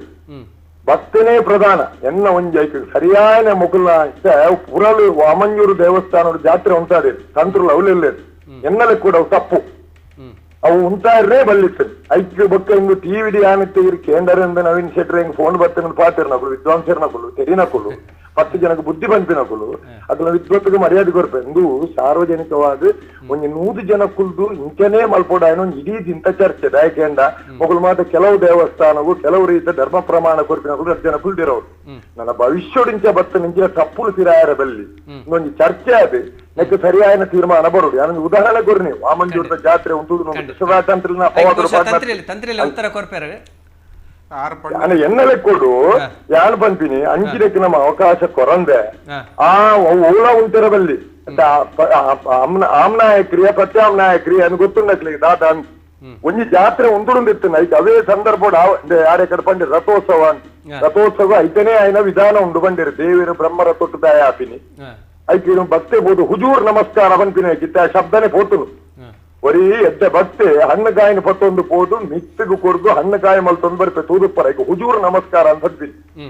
[SPEAKER 7] ಭಕ್ತಿನೇ ಪ್ರಧಾನ ಎನ್ನ ಒಂಜಿ ಸರಿಯಾದ ಮುಗುಲ ಪುರಲು ವಾಮಂಜೂರು ದೇವಸ್ಥಾನದ ಜಾತ್ರೆ ಉಂಟಾದೆ ತಂತ್ರಲು ಅವಲೆಲ್ಲೇದು ಎನ್ನಲೆ ಕೂಡ ತಪ್ಪು ಅವು ಉಂಟಾಡ್ರೆ ಬಲ್ಲಿತ್ತು ಐಕ್ಯ ಬೊಕ್ಕ ಇಂದು ಟಿವಿಡಿ ಆನತ್ತೆ ಇರು ಕೇಂದ್ರದಿಂದ ನವೀನ್ ಶೆಟ್ಟಿ ಹಿಂಗ್ ಫೋನ್ ಬರ್ತೇನೆ ಪಾತಿರ್ನಕುಲು ವಿದ್ವಾಂಸರ್ನಕುಲು ತೆರಿನಕುಲು 10 ಜನಕ್ಕೆ ಬುದ್ಧಿ ಬಂಪಿನಕುಲು ಅದನ್ನ ವಿದ್ವತ್ತಿಗೆ ಮರ್ಯಾದೆ ಕೊರ್ಪೆ ಇಂದು ಸಾರ್ವಜನಿಕವಾದ ಒಂದು 100 ಜನ ಕುಲ್ದು ಇಂಚನೇ ಮಲ್ಪೋಡಾಯನ ಒಂದು ಇಡೀ ಇಂತ ಚರ್ಚೆ ದಯಕೆಂಡ ಮಗಳು ಮಾತ್ರ ಕೆಲವು ದೇವಸ್ಥಾನವು ಕೆಲವು ರೀತಿಯ ಧರ್ಮ ಪ್ರಮಾಣ ಕೊರ್ಪಿನಕುಲು 10 ಜನ ಕುಲ್ದಿರೋರು ನನ್ನ ಭವಿಷ್ಯದಿಂಚ ಬತ್ತ ನಿಂಚ ತಪ್ಪುಲು ತಿರಾಯರ ಬಲ್ಲಿ ಒಂದು ಚರ್ಚೆ ಅದು ನೆಕ್ ಸರಿಯಾದ ತೀರ್ಮಾನ ಬರುದು ಯಾನೊಂದು ಉದಾಹರಣೆ ಕೊರ್ನಿ ವಾಮಂಜೂರದ ಜಾತ್ರೆ ಉಂಟು ಶಿವರಾತ್ರಿ
[SPEAKER 1] ತಂತ್ರಿಯಲ್ಲಿ ಉತ್ತರ ಕೊರ್ಪೇರ
[SPEAKER 7] ಎನ್ನಲೆ ಕೊಡು ಯಾನ್ ಬಂತೀನಿ ಅಂಚಿನಕ್ಕೆ ನಮ್ಮ ಅವಕಾಶ ಕೊರಂದೆ ಆ ಓಲ ಉಂಟಿರಬಲ್ಲಿ ಆಮ್ನಾಯಕ್ರಿಯ ಪ್ರತ್ಯಾಮ್ನಾಯಕ್ರಿಯ అని ಗೊತ್ತುಂಡಕ್ಲಿ ದಾದ ಒಂಜಿ ಜಾತ್ರೆ ಉಂಟುಂಡಿತ್ತು ಐತೆ ಅವೇ ಸಂದರ್ಭ ಯಾರೇ ಕಡೆ ಪಂಡಿ ರಥೋತ್ಸವ ಐತನೇ ಆಯ್ನ ವಿಧಾನ ಉಂಡು ಬಂದಿರು ದೇವಿರು ಬ್ರಹ್ಮರ ತೊಟ್ಟದಾಯ ಆಪಿನಿ ಐತಿ ಭಕ್ತೆ ಬೋದು ಹುಜೂರ್ ನಮಸ್ಕಾರ ಬಂಪಿನ ಗಿತ್ತ ಶಬ್ದನೇ ಪೋತುನು ಒರಿ ಎದ್ದೆ ಭಕ್ತೆ ಹಣ್ಣುಗಾಯಿನ ಪತ್ತೊಂದು ಪೋದು ಮಿತ್ತಿಗೂ ಕೊರ್ದು ಹಣ್ಣುಗಾಯಿ ಮಲ್ತೊಂದು ಬರ್ಪೆ ತೂದುಪ್ಪರ ಈಗ ಹುಜೂರ್ ನಮಸ್ಕಾರ ಅಂತ ಬಂತೀನಿ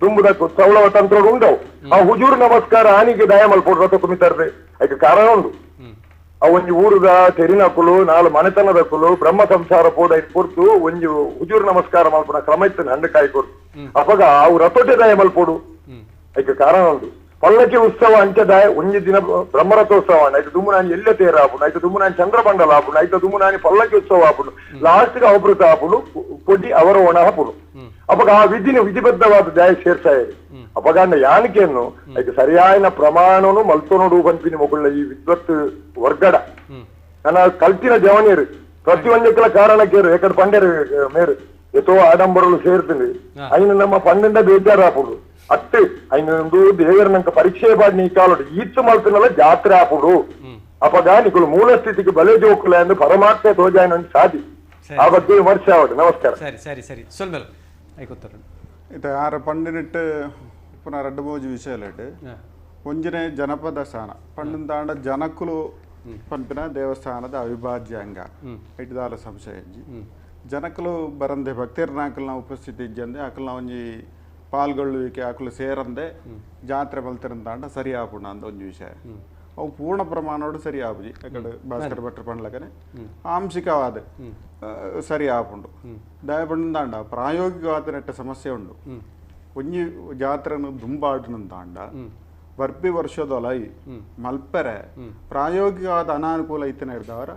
[SPEAKER 7] ತುಂಬುದಕ್ಕೂ ಸೌಳವ ತಂತ್ರ ಉಂಡವು ಆ ಹುಜೂರ್ ನಮಸ್ಕಾರ ಆನಿಗೆ ದಯ ಮಲ್ಪೋಡು ರಥ ಕುಮಿತಾರ್ರೆ ಐಕ ಕಾರಣ ಉಂಡು ಆ ಒಂಜಿ ಊರುದ ತೆರಿನಕುಲು ನಾಲು ಮನೆತನದಕುಲು ಬ್ರಹ್ಮ ಸಂಸಾರ ಪೋದ ಐದು ಕೊರ್ತು ಒಂಜಿ ಹುಜೂರ್ ನಮಸ್ಕಾರ ಮಲ್ಪನ ಕ್ರಮ ಇತ್ತು ಹಣ್ಣುಕಾಯಿ ಕೊರ್ತು ಅವಾಗ ಅವು ರಥೋಟೆ ದಯ ಮಲ್ಪೋಡು ಐಕ ಕಾರಣ ಉಂಡು ಪಲ್ಲಕ್ಕಿ ಉತ್ಸವ ಅಂಚದಾಯ ಒಂಜಿ ದಿನ ಬ್ರಹ್ಮರಥೋತ್ಸವ ಐದು ದುಮ್ಮುನಾನಿ ಎಲ್ಲೆ ತೇರ ಆಪುಡು ಐದು ದುಮ್ಮುನಾನಿ ಚಂದ್ರಮಂಡಲ ಆಪುಡು ಐದು ದುಮ್ಮುನಾನಿ ಪಲ್ಲಕ್ಕಿ ಉತ್ಸವ ಆಪುಡು ಲಾಸ್ಟ್ಗೆ ಅವಭೃತ ಆಪುಡು ಕೊಡ್ಡಿ ಅವರೋಹಣ ಆಪುಡು ಅವಾಗ ಆ ವಿಧಿಬದ್ಧವಾದ ದಾಯ ಸೇರ್ಸಾಯಿರಿ ಅವಾಗ ಯಾನಿಕೆಯನ್ನು ಐದು ಸರಿಯಾಯಿನ ಪ್ರಮಾಣನು ಮಲ್ತೋನೋಡು ಬಂಪಿನಿ ಮಗುಳ್ಳ ಈ ವಿದ್ವತ್ ವರ್ಗಡ ನನ್ನ ಕಲ್ತಿನ ಜವನಿಯರು ಪ್ರತಿಯೊಂದಕ್ಕೆಲ್ಲ ಕಾರಣಕ್ಕೇರು ಯಾಕಂದ್ರೆ ಪಂಡ್ಯರು ಮೇರು ಎಷ್ಟೋ ಆಡಂಬರಗಳು ಸೇರ್ತೀನಿ ಐನು ನಮ್ಮ ಪಂಡಿಂದ ಬೇಜಾರು ಆಪುಡು ಅತ್ತೆ ಐನೊಂದು ದೇವರ ನಂಗೆ ಪರೀಕ್ಷೆ ಬಾಡಿ ನೀ ಕಾಲೋಡು ಈತ್ತು ಮಲ್ತಿನಲ್ಲ ಜಾತ್ರೆ ಆಪುಡು ಅವಾಗ ನಿಕುಲು ಮೂಲ ಸ್ಥಿತಿಗೆ ಬಲೆ ಜೋಕುಲ ಎಂದು ಪರಮಾತ್ಮ ತೋಜಾಯನ ಸಾಧಿ ಆ ಬಗ್ಗೆ ವಿಮರ್ಶ ಆವಡು ನಮಸ್ಕಾರ
[SPEAKER 1] ಸರಿ ಸರಿ ಸರಿ ಸೊಲ್ಮೇಲೆ ಆಯ್ಕೊತ್ತಾರ
[SPEAKER 3] ಇದು ಯಾರ ಪಂಡಿನಿಟ್ಟು ಪುನಃ ರೆಡ್ಡು ಮೂಜು ವಿಷಯಲೆಟ್ ಒಂಜನೇ ಜನಪದ ಸ್ಥಾನ ಪಂಡಿನ ತಾಂಡ ಜನಕ್ಕುಲು ಪಂಪಿನ ದೇವಸ್ಥಾನದ ಅವಿಭಾಜ್ಯ ಅಂಗ ಇಟ್ದಾಲ ಸಂಶಯ ಜನಕ್ಕಲು ಬರಂದೆ ಭಕ್ತೇರ್ ನಾಕಲ್ನ ಉಪಸ್ಥಿತಿ ಇಜ್ಜಂದೆ ಆಕಲ್ನ ಒಂಜಿ ಪಾಲ್ಗೊಳ್ಳುವಿಕೆ ಆಕಲು ಸೇರಂದೆ ಜಾತ್ರೆ ಮಲ್ತಿರಂತಾಂಡ ಸರಿ ಆಪುಣ ಅಂತ ಒಂದು ವಿಷಯ ಅವು ಪೂರ್ಣ ಪ್ರಮಾಣೋಡು ಸರಿ ಆಪುಜಿ ಯಾಕಡೆ ಭಾಸ್ಕರ್ ಭಟ್ರ ಪಂಡ್ಲಕನೆ ಆಂಶಿಕವಾದ ಸರಿ ಆಪುಂಡು ದಯ ಪಂಡಂತಾಂಡ ಪ್ರಾಯೋಗಿಕವಾದ ನೆಟ್ಟ ಸಮಸ್ಯೆ ಉಂಡು ಒಂಜಿ ಜಾತ್ರೆನು ದುಂಬಾಡಿನಂತಾಂಡ ಬರ್ಪಿ ವರ್ಷದೊಲೈ ಮಲ್ಪರೆ ಪ್ರಾಯೋಗಿಕವಾದ ಅನಾನುಕೂಲ ಇತ್ತನ ಹಿಡ್ದವರ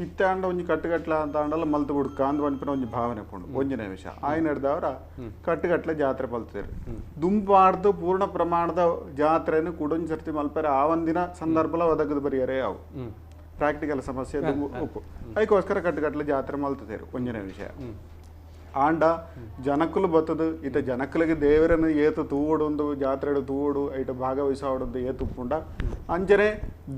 [SPEAKER 3] ಇತ್ತಾಂಡ ಒಂಜಿ ಕಟ್ಟುಗಟ್ಲ ಅಂತಾಂಡಲ್ಲ ಮಲ್ತು ಬಿಡ್ಕ ಅಂದ್ ಬಂದ್ಪಿನ ಒಂಜಿ ಭಾವನೆ ಪುಂಡು ಒಂಜನೇ ವಿಷಯ ಆಯ್ನ ಹಿಡ್ದವರ ಕಟ್ಟುಗಟ್ಲೆ ಜಾತ್ರೆ ಮಲ್ತಿರು ದುಂಬಾಡ್ದು ಪೂರ್ಣ ಪ್ರಮಾಣದ ಜಾತ್ರೆನು ಕುಡೊಂಜಿ ಸರ್ತಿ ಮಲ್ಪರೆ ಆ ಒಂದಿನ ಸಂದರ್ಭಲ ಒದಗದು ಬರಿಯರೇ ಅವು ಪ್ರಾಕ್ಟಿಕಲ್ ಸಮಸ್ಯೆ ಉಪ್ಪು ಅದಕ್ಕೋಸ್ಕರ ಕಟ್ಟುಗಟ್ಲೆ ಜಾತ್ರೆ ಮಲ್ತದೇರು ಒಂಜನೇ ವಿಷಯ ಆಂಡ ಜನಕ್ಕಲು ಬತ್ತದು ಇತ ಜನಕ್ಕಲಿಗೆ ದೇವರನ್ನು ಏತು ತೂವೊಂದು ಜಾತ್ರೆಡು ತೂವೋಡು ಐಟ ಭಾಗವಹಿಸೋಡು ಏತು ಉಪ್ಪುಂಡ ಅಂಚನೆ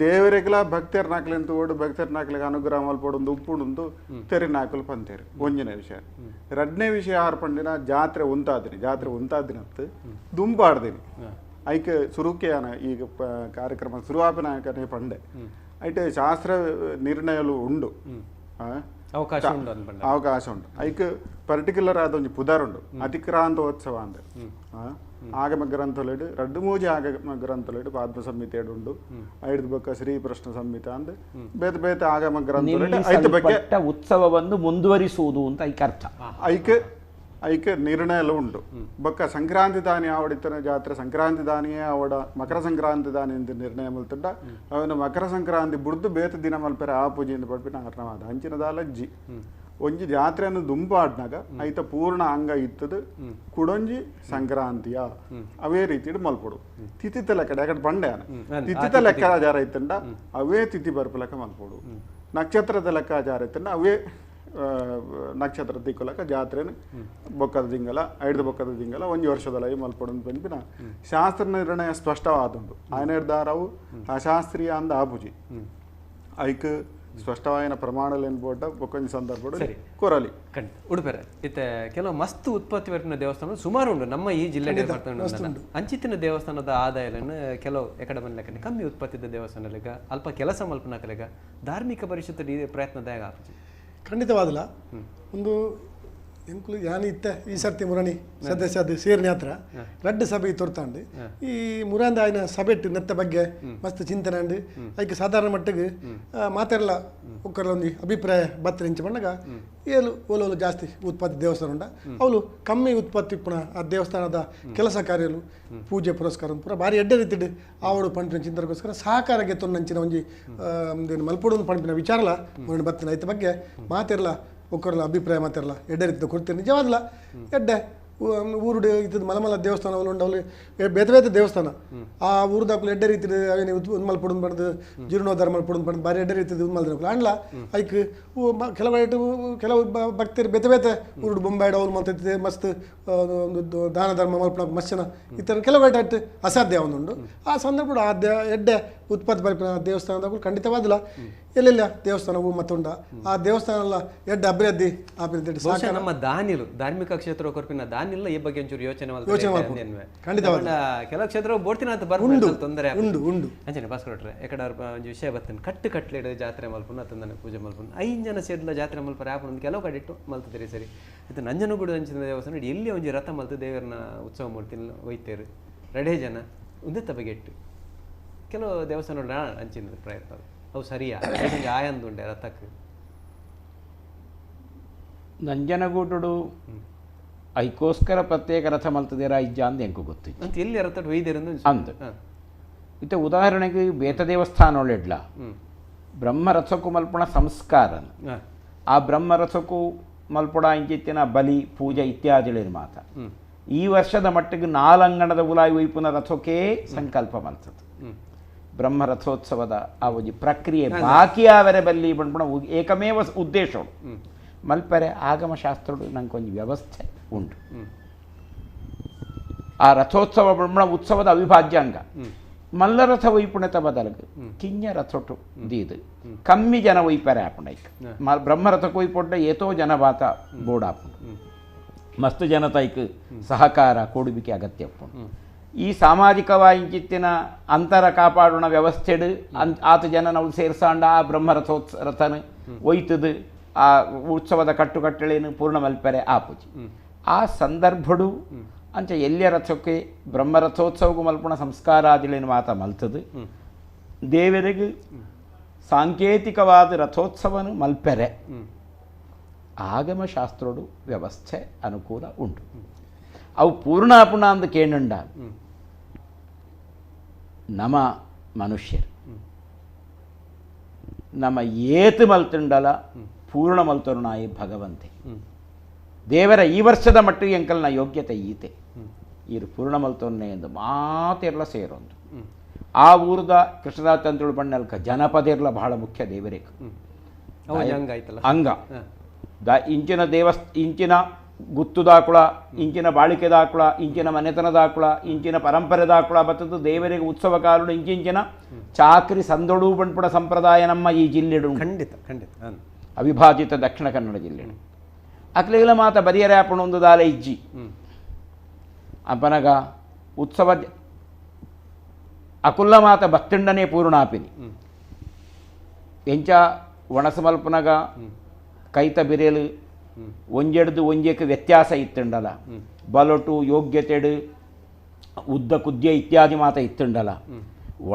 [SPEAKER 3] ದೇವರಿಗೆಲ ಭಕ್ತರ್ ನಾಕ್ಲೆನ್ ತೂವೋಡು ಭಕ್ತರ್ ನಾಕ್ಲಿಗೆ ಅನುಗ್ರಹ ಮಲ್ಪೊಡು ಉಪ್ಪುಂಡು ತೆರಿ ನಾಕಲು ಪಂತೇರು ಒಂಜನೇ ವಿಷಯ ಎರಡನೇ ವಿಷಯ ಆರು ಪಂಡಿನ ಜಾತ್ರೆ ಉಂತಾದಿನತ್ತು ದುಂಬಾಡ್ದೀನಿ ಐಕೆ ಸುರುಕೆಯಾನ ಈಗ ಕಾರ್ಯಕ್ರಮ ಶುರುವಾಪಿನ ಪಂಡೆ ಐಟೆ ಶಾಸ್ತ್ರ ನಿರ್ಣಯಲು ಉಂಡು ಅವಕಾಶ ಉಂಟು ಐಕ್ ಪರ್ಟಿಕ್ಯುಲರ್ ಆದ ಒಂದು ಪುದಾರ್ ಉಂಡು ಅತಿಕ್ರಾಂತೋತ್ಸವ ಅಂದ ಆಗಮ ಗ್ರಂಥಲೇಡು ರಡ್ಡು ಮೂಜಿ ಆಗಮ ಗ್ರಂಥಲೇಡು ಪಾದ್ಮ ಸಂಹಿತೆ ಉಂಡು ಐದು ಬೊಕ್ಕ ಶ್ರೀ ಪ್ರಶ್ನ ಸಂಹಿತ ಅಂದ ಬೇತೆ ಬೇತೆ ಆಗಮ ಗ್ರಂಥಲೇಡು ಐದು ಬಗ್ಗೆ
[SPEAKER 2] ಉತ್ಸವವನ್ನು ಮುಂದುವರಿಸುವುದು ಅಂತ ಅರ್ಥ
[SPEAKER 3] ಐಕೆ ನಿರ್ಣಯ ಉಂಟು ಬೊಕ್ಕ ಸಂಕ್ರಾಂತಿ ದಾನಿ ಆವಡಿತನ ಜಾತ್ರೆ ಸಂಕ್ರಾಂತಿ ದಾನಿಯೇ ಆವಡ ಮಕರ ಸಂಕ್ರಾಂತಿ ದಾನಿ ಅಂತ ನಿರ್ಣಯ ಮಲ್ತುಂಡ ಅವನು ಮಕರ ಸಂಕ್ರಾಂತಿ ಬುಡ್ದು ಬೇತ ದಿನ ಮಲ್ಪೆರೆ ಆ ಪೂಜೆಯಿಂದ ಪಡ್ಬಿಟ್ಟು ಅರ್ಣವಾದ ಅಂಚಿನದಾಲ ಒಂಜಿ ಜಾತ್ರೆಯನ್ನು ದುಂಬಾಡ್ನಾಗ ಐತ ಪೂರ್ಣ ಅಂಗ ಇತ್ತದು ಕುಡೊಂಜಿ ಸಂಕ್ರಾಂತಿಯ ಅವೇ ರೀತಿ ಮಲ್ಪೊಡು ತಿಥಿತ ಲೆಕ್ಕ ಯಾಕಡೆ ಬಂಡೆ ತಿಥಿತ ಲೆಕ್ಕಾಚಾರ ಐತಂಡ ಅವೇ ತಿಥಿ ಬರ್ಪಲಕ ಮಲ್ಪೊಡು ನಕ್ಷತ್ರದ ಲೆಕ್ಕಾಚಾರ ಐತಂಡ ಅವೇ ನಕ್ಷತ್ರ ದಿಕ್ಕುಲಕ ಜಾತ್ರೆನು ಬೊಕ್ಕದ ದಿಂಗಲ ಐದು ಬೊಕ್ಕದ ದಿಂಗಲ ಒಂಜಿ ವರ್ಷದೊಳಗೆ ಮಲ್ಪೊಡು ಪಂಪಿನ ಶಾಸ್ತ್ರ ನಿರ್ಣಯ ಸ್ಪಷ್ಟವಾದುಂಡು ಆಯ್ನ ನಿರ್ಧಾರವು ಅಶಾಸ್ತ್ರೀಯ ಅಂದ ಆಪುಜಿ ಐಕ್ ಸ್ಪಷ್ಟವಾಯಿನ ಪ್ರಮಾಣಲೇನು ಬೋಟ ಬೊಕ್ಕೊಂಜಿ ಸಂದರ್ಭ ಕೊರಲಿ
[SPEAKER 1] ಉಡುಪೆರೆ ಇತ್ತೆ ಕೆಲವು ಮಸ್ತ್ ಉತ್ಪತ್ತಿ ಬರ್ಪಿನ ದೇವಸ್ಥಾನ ಸುಮಾರು ಉಂಟು ನಮ್ಮ ಈ ಜಿಲ್ಲೆ ಅಂಚಿತ್ತಿನ ದೇವಸ್ಥಾನದ ಆದಾಯಗಳನ್ನು ಕೆಲವು ಎಕಡೆ ಬಂದ ಕಮ್ಮಿ ಉತ್ಪತ್ತಿದ ದೇವಸ್ಥಾನಲಿಗ ಅಲ್ಪ ಕೆಲಸ ಮಲ್ಪನಕಲಿಗ ಧಾರ್ಮಿಕ ಪರಿಷತ್ ಪ್ರಯತ್ನದಾಗ ಆಪುಜಿ
[SPEAKER 4] ಖಂಡಿತವಾದಲ್ಲ ಒಂದು ಎಂಕುಲು ಯಾನಿ ಇತ್ತ ಈ ಸರ್ತಿ ಮುರಣಿ ಸದಸ್ಯ ಸೇರಿನ ಹತ್ರ ರಡ್ಡು ಸಭೆ ತೋರ್ತಾಂಡು ಈ ಮುರಾಂದ ಆಯ್ನ ಸಭೆಟ್ಟು ನೆತ್ತ ಬಗ್ಗೆ ಮಸ್ತ್ ಚಿಂತನೆ ಅಂಡು ಅದಕ್ಕೆ ಸಾಧಾರಣ ಮಟ್ಟಿಗೆ ಮಾತೆಲ್ಲ ಒಕ್ಕರೊಂದು ಅಭಿಪ್ರಾಯ ಬತ್ತ ಇಂಚ ಬಂದಾಗ ಏಳು ಓಲೋಲು ಜಾಸ್ತಿ ಉತ್ಪತ್ತಿ ದೇವಸ್ಥಾನ ಉಂಡ ಅವಳು ಕಮ್ಮಿ ಉತ್ಪತ್ತಿ ಪುನಃ ಆ ದೇವಸ್ಥಾನದ ಕೆಲಸ ಕಾರ್ಯಲು ಪೂಜೆ ಪುರಸ್ಕಾರ ಪೂರ ಭಾರಿ ಎಡ್ಡೆ ರೀತಿ ಆವಡು ಪಂಪಿನ ಚಿಂತನೆಗೋಸ್ಕರ ಸಹಕಾರಕ್ಕೆ ತೊನ್ನಂಚಿನ ಒಂಜಿ ಮಲ್ಪೊಡು ಪಂಪಿನ ವಿಚಾರಲ ಮುರಣಿ ಬತ್ತಿನ ಐತ ಬಗ್ಗೆ ಮಾತೆಲ್ಲ ಒಕ್ಕರಲ್ಲ ಅಭಿಪ್ರಾಯ ಮಾತಿರಲ್ಲ ಎಡ್ಡೆ ರೀತಿ ಕೊಡ್ತೀರಿ ನಿಜವಾದಲ್ಲ ಎಡ್ಡೆ ಊರುಡು ಇತ್ತದ ಮಲಮಲ ದೇವಸ್ಥಾನ ಉಂಡವಲ್ಲಿ ಬೇತೆ ಬೇತೆ ದೇವಸ್ಥಾನ ಆ ಊರ್ದಾಕಲು ಎಡ್ಡೆ ರೀತಿ ಉನ್ಮಲ್ ಪುಡುನ್ ಪಡ್ದು ಜೀರ್ಣೋದ್ಧಾರ ಮಾಡಿ ಪುಡುನ್ ಪಡ್ದು ಬಾರಿ ಎಡ್ಡೆ ರೀತಿ ಉನ್ಮಲ್ದಿನ ಅಂಡ್ಲ ಐಕ್ ಕೆಲವು ಭಕ್ತರು ಬೇತೆ ಬೇತೆ ಊರುಡು ಬೊಂಬಾಯ್ಡು ಅವ್ರು ಮಲ್ತೈತಿದೆ ಮಸ್ತ್ ಒಂದು ದಾನ ಧರ್ಮ ಮಲ್ಪಡ ಮಸ್ಸನ ಈ ಥರ ಕೆಲವು ಅಟ್ಟು ಅಸಾಧ್ಯ ಅವನುಂಡು ಆ ಸಂದರ್ಭ ಆ ಎಡ್ಡೆ ಉತ್ಪತ್ತಿ ಬಲ್ಪಿನ ದೇವಸ್ಥಾನದಾಗಲು ಖಂಡಿತವಾದಿಲ್ಲ ಎಲ್ಲೆಲ್ಲ ದೇವಸ್ಥಾನವು ಮತ್ತೊಂಡ ಆ ದೇವಸ್ಥಾನ ಎಲ್ಲ ಎಡ್ಡೆ ಅಭಿವೃದ್ಧಿ
[SPEAKER 1] ಬಹುಶಃ ನಮ್ಮ ದಾನಿಲು ಧಾರ್ಮಿಕ ಕ್ಷೇತ್ರ ಕೊರ್ಪಿನ ದಾನಿಲ್ಲ ಈ ಬಗ್ಗೆ ಒಂಚೂರು ಯೋಚನೆ ಕೆಲವು ಕ್ಷೇತ್ರ ಬೋಡ್ತಿನ ಅಂತ ಬರ್ಬೋದು ತೊಂದರೆ ಅಂಚನೆ ಭಾಸ್ಕರ ಯಾಕಡೆ ಒಂದು ವಿಷಯ ಬರ್ತೇನೆ ಕಟ್ಲೆಡ್ ಜಾತ್ರೆ ಮಲ್ಪುನ ತಂದನೆ ಪೂಜೆ ಮಲ್ಪುನ 5 ಜನ ಸೇರಿದ ಜಾತ್ರೆ ಮಲ್ಪರ ಯಾಪನ ಕೆಲವು ಕಡೆ ಇಟ್ಟು ಮಲ್ತಿದ್ದೀರಿ ಸರಿ ಇದು ನಂಜನಗೂಡು ಅಂಚಿನ ದೇವಸ್ಥಾನ ಎಲ್ಲಿ ಒಂಜಿ ರಥ ಮಲ್ತು ದೇವರನ್ನ ಉತ್ಸವ ಮೂರ್ತಿ ಒಯ್ತೇರು ರೆಡೇ ಜನ ಒಂದೇ ತಬಗೆ ಇಟ್ಟು ಕೆಲವು ದೇವಸ್ಥಾನ ಅಂಚಿನ ಪ್ರಯತ್ನ ಅವು ಸರಿಯಾ ಆಯಂದುಂಡೆ ರಥಕ್ಕೆ
[SPEAKER 2] ನಂಜನಗೂಡು ಐಕೋಸ್ಕರ ಪ್ರತ್ಯೇಕ ರಥ ಮಲ್ತದೇರ ಇಜ್ಜ ಅಂದ ಎಂಕು ಗೊತ್ತಿತ್ತು
[SPEAKER 1] ಅಂತ ಎಲ್ಲಿ ರಥ ಒಯ್ದಿರಂದು
[SPEAKER 2] ಅಂದ ಇತ್ತೆ ಉದಾಹರಣೆಗೆ ಬೇತ ದೇವಸ್ಥಾನ ಒಳ್ಳೆಡ್ಲ ಬ್ರಹ್ಮರಥಕ್ಕೂ ಮಲ್ಪಣ ಸಂಸ್ಕಾರ ಆ ಬ್ರಹ್ಮರಥಕ್ಕೂ ಮಲ್ಪಡ ಇಂಚಿತ್ತಿನ ಬಲಿ ಪೂಜೆ ಇತ್ಯಾದಿಗಳು ಮಾತ ಈ ವರ್ಷದ ಮಟ್ಟಿಗೆ 4 ಅಂಗಣದ ಉಲಾಯಿ ವೈಪುನ ರಥಕ್ಕೆ ಸಂಕಲ್ಪ ಮಲ್ತದ್ದು ಬ್ರಹ್ಮರಥೋತ್ಸವದ ಆ ಒಂದು ಪ್ರಕ್ರಿಯೆ ಬಾಕಿ ಅವರ ಬಲ್ಲಿ ಬಂದ್ಬಿಡ ಏಕಮೇವ ಉದ್ದೇಶ ಮಲ್ಪರೆ ಆಗಮಶಾಸ್ತ್ರಡು ನಂಗೆ ಒಂದು ವ್ಯವಸ್ಥೆ ಉಂಟು ಆ ರಥೋತ್ಸವ ಬ್ರಹ್ಮಣ ಉತ್ಸವದ ಅವಿಭಾಜ್ಯ ಅಂಗ ಮಲ್ಲರಥ ವೈಪುಣತ ಬದಲಿಗೆ ಕಿಂಜ ರಥೊಟ್ಟು ದೀದು ಕಮ್ಮಿ ಜನ ವೈಪರೆ ಆಪುಂಡೈಕ್ ಬ್ರಹ್ಮರಥಕ್ಕೆ ವೈಪೊಡ್ಡ ಏತೋ ಜನ ಬಾತ ಬೋರ್ಡ್ ಆಪುಂಡು ಮಸ್ತ್ ಜನತೈಕ್ ಸಹಕಾರ ಕೊಡುವಿಕೆ ಅಗತ್ಯ ಈ ಸಾಮಾಜಿಕವಾಗಿನ ಅಂತರ ಕಾಪಾಡೋಣ ವ್ಯವಸ್ಥೆಡು ಆತ ಜನ ನಾವು ಸೇರ್ಸಾಂಡ ಆ ಬ್ರಹ್ಮರಥೋತ್ಸರಥನ ಒಯ್ತದು ಆ ಉತ್ಸವದ ಕಟ್ಟುಕಟ್ಟಳೇನು ಪೂರ್ಣ ಮಲ್ಪರೆ ಆಪುಜಿ ಆ ಸಂದರ್ಭಡು ಅಂಚ ಎಲ್ಲಿಯ ರಥಕ್ಕೆ ಬ್ರಹ್ಮರಥೋತ್ಸವಕ್ಕೂ ಮಲ್ಪಣ ಸಂಸ್ಕಾರಾದಿಗಳೇನು ಮಾತ ಮಲ್ತದು ದೇವರಿಗೆ ಸಾಂಕೇತಿಕವಾದ ರಥೋತ್ಸವನು ಮಲ್ಪೆರೆ ಆಗಮಶಾಸ್ತ್ರಡು ವ್ಯವಸ್ಥೆ ಅನುಕೂಲ ಉಂಟು ಅವು ಪೂರ್ಣಾಪುಣ ಅಂದು ಕೇಳುಂಡ ನಮ ಮನುಷ್ಯರು ನಮ್ಮ ಏತು ಮಲ್ತುಂಡಲ ಪೂರ್ಣ ಮಲ್ತರುನಾಯಿ ಭಗವಂತೆ ದೇವರ ಈ ವರ್ಷದ ಮಟ್ಟಿಗೆ ಎಂಕಲ್ನ ಯೋಗ್ಯತೆ ಈತೆ ಇರು ಪೂರ್ಣ ಮಲ್ತೊನ್ನೆ ಎಂದು ಮಾತೆರ್ಲ ಸೇರೊಂದು ಆ ಊರದ ಕೃಷ್ಣರಾಜ ತಂತ್ರುಳು ಬಣ್ಣಲ್ಕ ಜನಪದೆರ್ಲ ಬಹಳ ಮುಖ್ಯ ದೇವರೇಕ ಅಂಗ ಇಂಚಿನ ಇಂಚಿನ ಗುತ್ತು ದಾಕುಳ ಇಂಚಿನ ಬಾಳಿಕೆ ದಾಕುಳ ಇಂಚಿನ ಮನೆತನ ದಾಕುಳ ಇಂಚಿನ ಪರಂಪರೆ ದಾಕುಳ ಬತ್ತದು ದೇವರಿಗೆ ಉತ್ಸವ ಕಾಲುಡು ಇಂಚಿಂಚಿನ ಚಾಕ್ರಿ ಸಂದೊಡು ಬಣ್ಪುಡ ಸಂಪ್ರದಾಯ ನಮ್ಮ ಈ ಜಿಲ್ಲೆಡು
[SPEAKER 1] ಖಂಡಿತ ಖಂಡಿತ
[SPEAKER 2] ಅವಿಭಾಜಿತ ದಕ್ಷಿಣ ಕನ್ನಡ ಜಿಲ್ಲೆಡು ಅಕ್ಲೆಗಳ ಮಾತ ಬರಿಯರೆ ಆಪಣೊಂದು ದಾಲೆ ಇಜ್ಜಿ ಅಪನಗ ಉತ್ಸವ ಅಕುಲ್ಲ ಮಾತ ಬತ್ತಿಂಡನೆ ಪೂರ್ಣಾಪಿನಿ ಎಂಚ ಒಣಸಮಲ್ಪನಗ ಕೈತ ಬಿರೇಲು ಒಂಜೆಡ್ದು ಒಂಜೆಕ್ಕೆ ವ್ಯತ್ಯಾಸ ಇತ್ತುಂಡಲ ಬಲೊಟು ಯೋಗ್ಯತೆಡು ಉದ್ದ ಕುದ್ಯ ಇತ್ಯಾದಿ ಮಾತ ಇತ್ತುಂಡಲ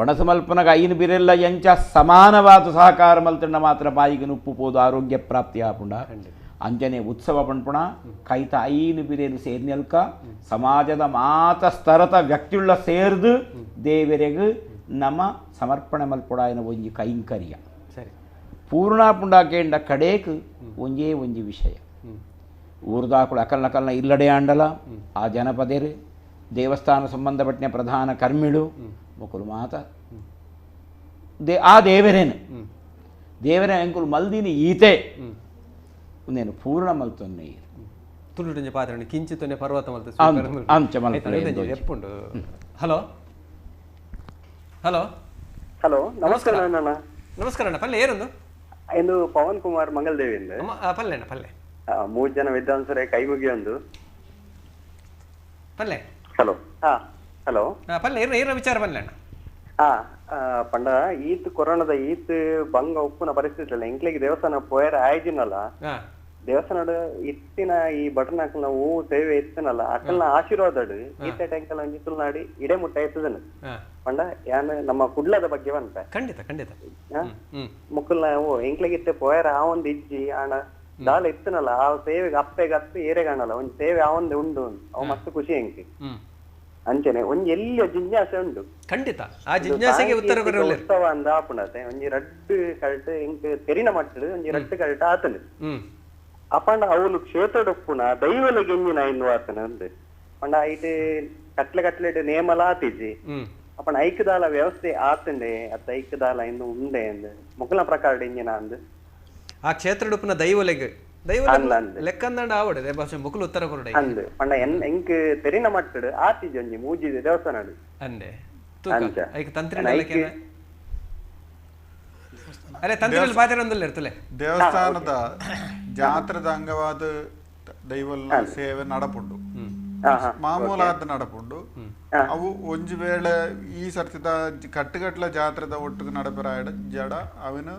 [SPEAKER 2] ಒಣಸಮಲ್ಪನಗ ಐನು ಬಿರೆಲ್ಲ ಎಂಚ ಸಮಾನವಾದ ಸಹಕಾರ ಮಲ್ತಂಡ ಮಾತ್ರ ಬಾಯಿಗೆ ನುಪ್ಪು ಪೋದು ಆರೋಗ್ಯ ಪ್ರಾಪ್ತಿ ಆಪುಂಡ ಅಂಜನೆ ಉತ್ಸವ ಪಂಪುಣ ಕೈತ ಐನು ಬಿರೇನು ಸೇರ್ನೆಲ್ಕ ಸಮಾಜದ ಮಾತ ಸ್ತರತ ವ್ಯಕ್ತಿಯುಳ್ಳ ಸೇರ್ದು ದೇವರೆಗೆ ನಮ್ಮ ಸಮರ್ಪಣೆ ಮಲ್ಪುಡಾಯನ ಒಂಜಿ ಕೈಂಕರ್ಯ
[SPEAKER 1] ಸರಿ
[SPEAKER 2] ಪೂರ್ಣಾಪುಂಡಾಕೇಂಡ ಕಡೇಕ್ ಒಂಜೇ ಒಂಜಿ ವಿಷಯ ಊರ್ದಾಕುಳು ಅಕಲ್ನಕಲ್ನ ಇಲ್ಲಡೆ ಆಂಡಲ ಆ ಜನಪದೇರು ದೇವಸ್ಥಾನ ಸಂಬಂಧಪಟ್ಟಿನ ಪ್ರಧಾನ ಕರ್ಮಿಳು ಮುಕುಲು ಮಾತ ಆ ದೇವರೇನು ದೇವರ ಅಂಕುಲು ಮಲ್ದಿನಿ ಈತೆ నేను పూర్ణ మల్తొన్నే
[SPEAKER 1] ತುಳುಟಂಜ ಪಾತ್ರೆ ಕಿಂಚಿತೊನ್ನೆ ಪರ್ವತ ಮಲ್ತ
[SPEAKER 2] ಅಂಚ ಮಲ್ತೊನ್ನೆ
[SPEAKER 1] ಎಪ್ಪುಂಡು ಹಲೋ ಹಲೋ
[SPEAKER 8] ಹಲೋ ನಮಸ್ಕಾರ ಅಣ್ಣ
[SPEAKER 1] ನಮಸ್ಕಾರ ಅಣ್ಣ ಪಲ್ಲೆ ಏನೊಂದು
[SPEAKER 8] ಇದು ಪವನ್ ಕುಮಾರ್ ಮಂಗಲ್ದೇವಿಂದ
[SPEAKER 1] ಪಲ್ಲೆ ಅಣ್ಣ ಪಲ್ಲೆ
[SPEAKER 8] 3 ಜನ ವಿದ್ವಾಂಸರೇ ಕೈ ಮುಗಿಯೊಂದು
[SPEAKER 1] ಪಲ್ಲೆ
[SPEAKER 8] ಹಲೋ ಹಲೋ
[SPEAKER 1] ಪಲ್ಲೆ ಏನ ವಿಚಾರ ಪಲ್ಲೆ ಅಣ್ಣ
[SPEAKER 8] ಪಂಡ ಈತ್ ಕೊರೋನಾದ ಈತ್ ಬಂಗ ಉಪ್ಪುನ ಪರಿಸ್ಥಿತಿ ಅಲ್ಲ ಎಂಕ್ಲಿಗೆ ದೇವಸ್ಥಾನ ಪೋಯರ ಆಯ್ದಿನಲ್ಲ ದೇವಸ್ಥಾನ ಇತ್ತಿನ ಈ ಬಟನ್ ಹಾಕಲ್ ನಾವು ಸೇವೆ ಇತ್ತನಲ್ಲ ಅಕಲ್ನ ಆಶೀರ್ವಾದ ಈತ ಟ್ಯಾಂಕಲ್ ಅಂಜಿ ತುಳ್ನಾಡಿ ಇಡೆ ಮುಟ್ಟ ಎತ್ತದನು ಪಂಡ ಯಾನ್ ನಮ್ಮ ಕುಡ್ಲದ ಬಗ್ಗೆ ಬಂತ
[SPEAKER 1] ಖಂಡಿತ ಖಂಡಿತ
[SPEAKER 8] ಮುಕ್ಕಲ್ನ ಎಂಕ್ಲಿಗೆ ಇತ್ತೆ ಪೋಯರ ಆ ಒಂದು ಇಜ್ಜಿ ಆಣ ದಾಲ ಇತ್ತನಲ್ಲ ಆ ಸೇವೆಗೆ ಅಪ್ಪೆಗೆ ಅಪ್ಪೆ ಏರೆಗಾಣಲ್ಲ ಒಂದ್ ಸೇವೆ ಆ ಒಂದು ಉಂಡು ಅವ್ ಮಸ್ತ್ ಖುಷಿ ಎಂಕಿ ಅಂಚನೆ ಒಂಜಿ ಎಲ್ಲಿಯ ಜಿಜ್ಞಾಸೆ ಉಂಟು
[SPEAKER 1] ಖಂಡಿತ ಆ ಜಿಜ್ಞಾಸೆಗೆ ಉತ್ತರ
[SPEAKER 8] ಉತ್ಸವ ಅಂದ ಆಪುಣತೆ ಒಂಜಿ ರಡ್ಡು ಕಲ್ಟ್ ಎಂಕ್ ತೆರಿನ ಮಟ್ಟಡು ಒಂಜಿ ರಡ್ಡು ಕಲ್ಟ್ ಆತನು ಅಪಂಡ ಅವಳು ಕ್ಷೇತ್ರಡಪ್ಪುನ ದೈವಲಿಗೆ ಎಂಜಿನ ಇನ್ನು ಆತನ ಅಂದ್ ಪಂಡ ಐಟ್ ಕಟ್ಲೆ ನೇಮಲ ಆತಿಜಿ ಅಪಂಡ ಐಕ್ಯದಾಲ ವ್ಯವಸ್ಥೆ ಆತಂಡೆ ಅತ್ತ ಐಕ್ಯದಾಲ ಇನ್ನು ಉಂಡೆ ಅಂದ್ ಮೊಕಲ ಪ್ರಕಾರ ಎಂಜಿನ ಅಂದ್
[SPEAKER 1] ಆ ಕ್ಷೇತ್ರಡುಪ್ಪುನ ದೈವಲೆಗ್ ಲೆಕ್ಕಂದಂಡ ಆವಡೆ ಭಾಷೆ ಮುಕುಲು ಉತ್ತರ ಕೊರಡೆ
[SPEAKER 8] ಅಂದ್ ಪಂಡ ಎಂಕ್ ತೆರಿನ ಮಟ್ಟಡು ಆತಿಜಿ ಒಂಜಿ ಮೂಜಿದೆ ದೇವಸ್ಥಾನ
[SPEAKER 1] ಅಂಡೆ ಐಕ್ ತಂತ್ರಿ ಅರೆ ತಂತ್ರಿಯಲ್ಲಿ ಬಾಜರಂದಲ್ಲಿ ಇರ್ತಲೆ
[SPEAKER 3] ದೇವಸ್ಥಾನದ ಜಾತ್ರೆದ ಅಂಗವಾದ ದೈವಲ್ಲ ಸೇವೆ ನಡಪುಂಡು ಮಾಮೂಲಾದ ನಡಪುಂಡು ಅವು ಒಂಜಿ ವೇಳೆ ಈ ಸರ್ತಿದ ಕಟ್ಟುಗಟ್ಲ ಜಾತ್ರೆದ ಒಟ್ಟಿಗೆ ನಡಪರಾಯಡ ಜಡ ಅವನು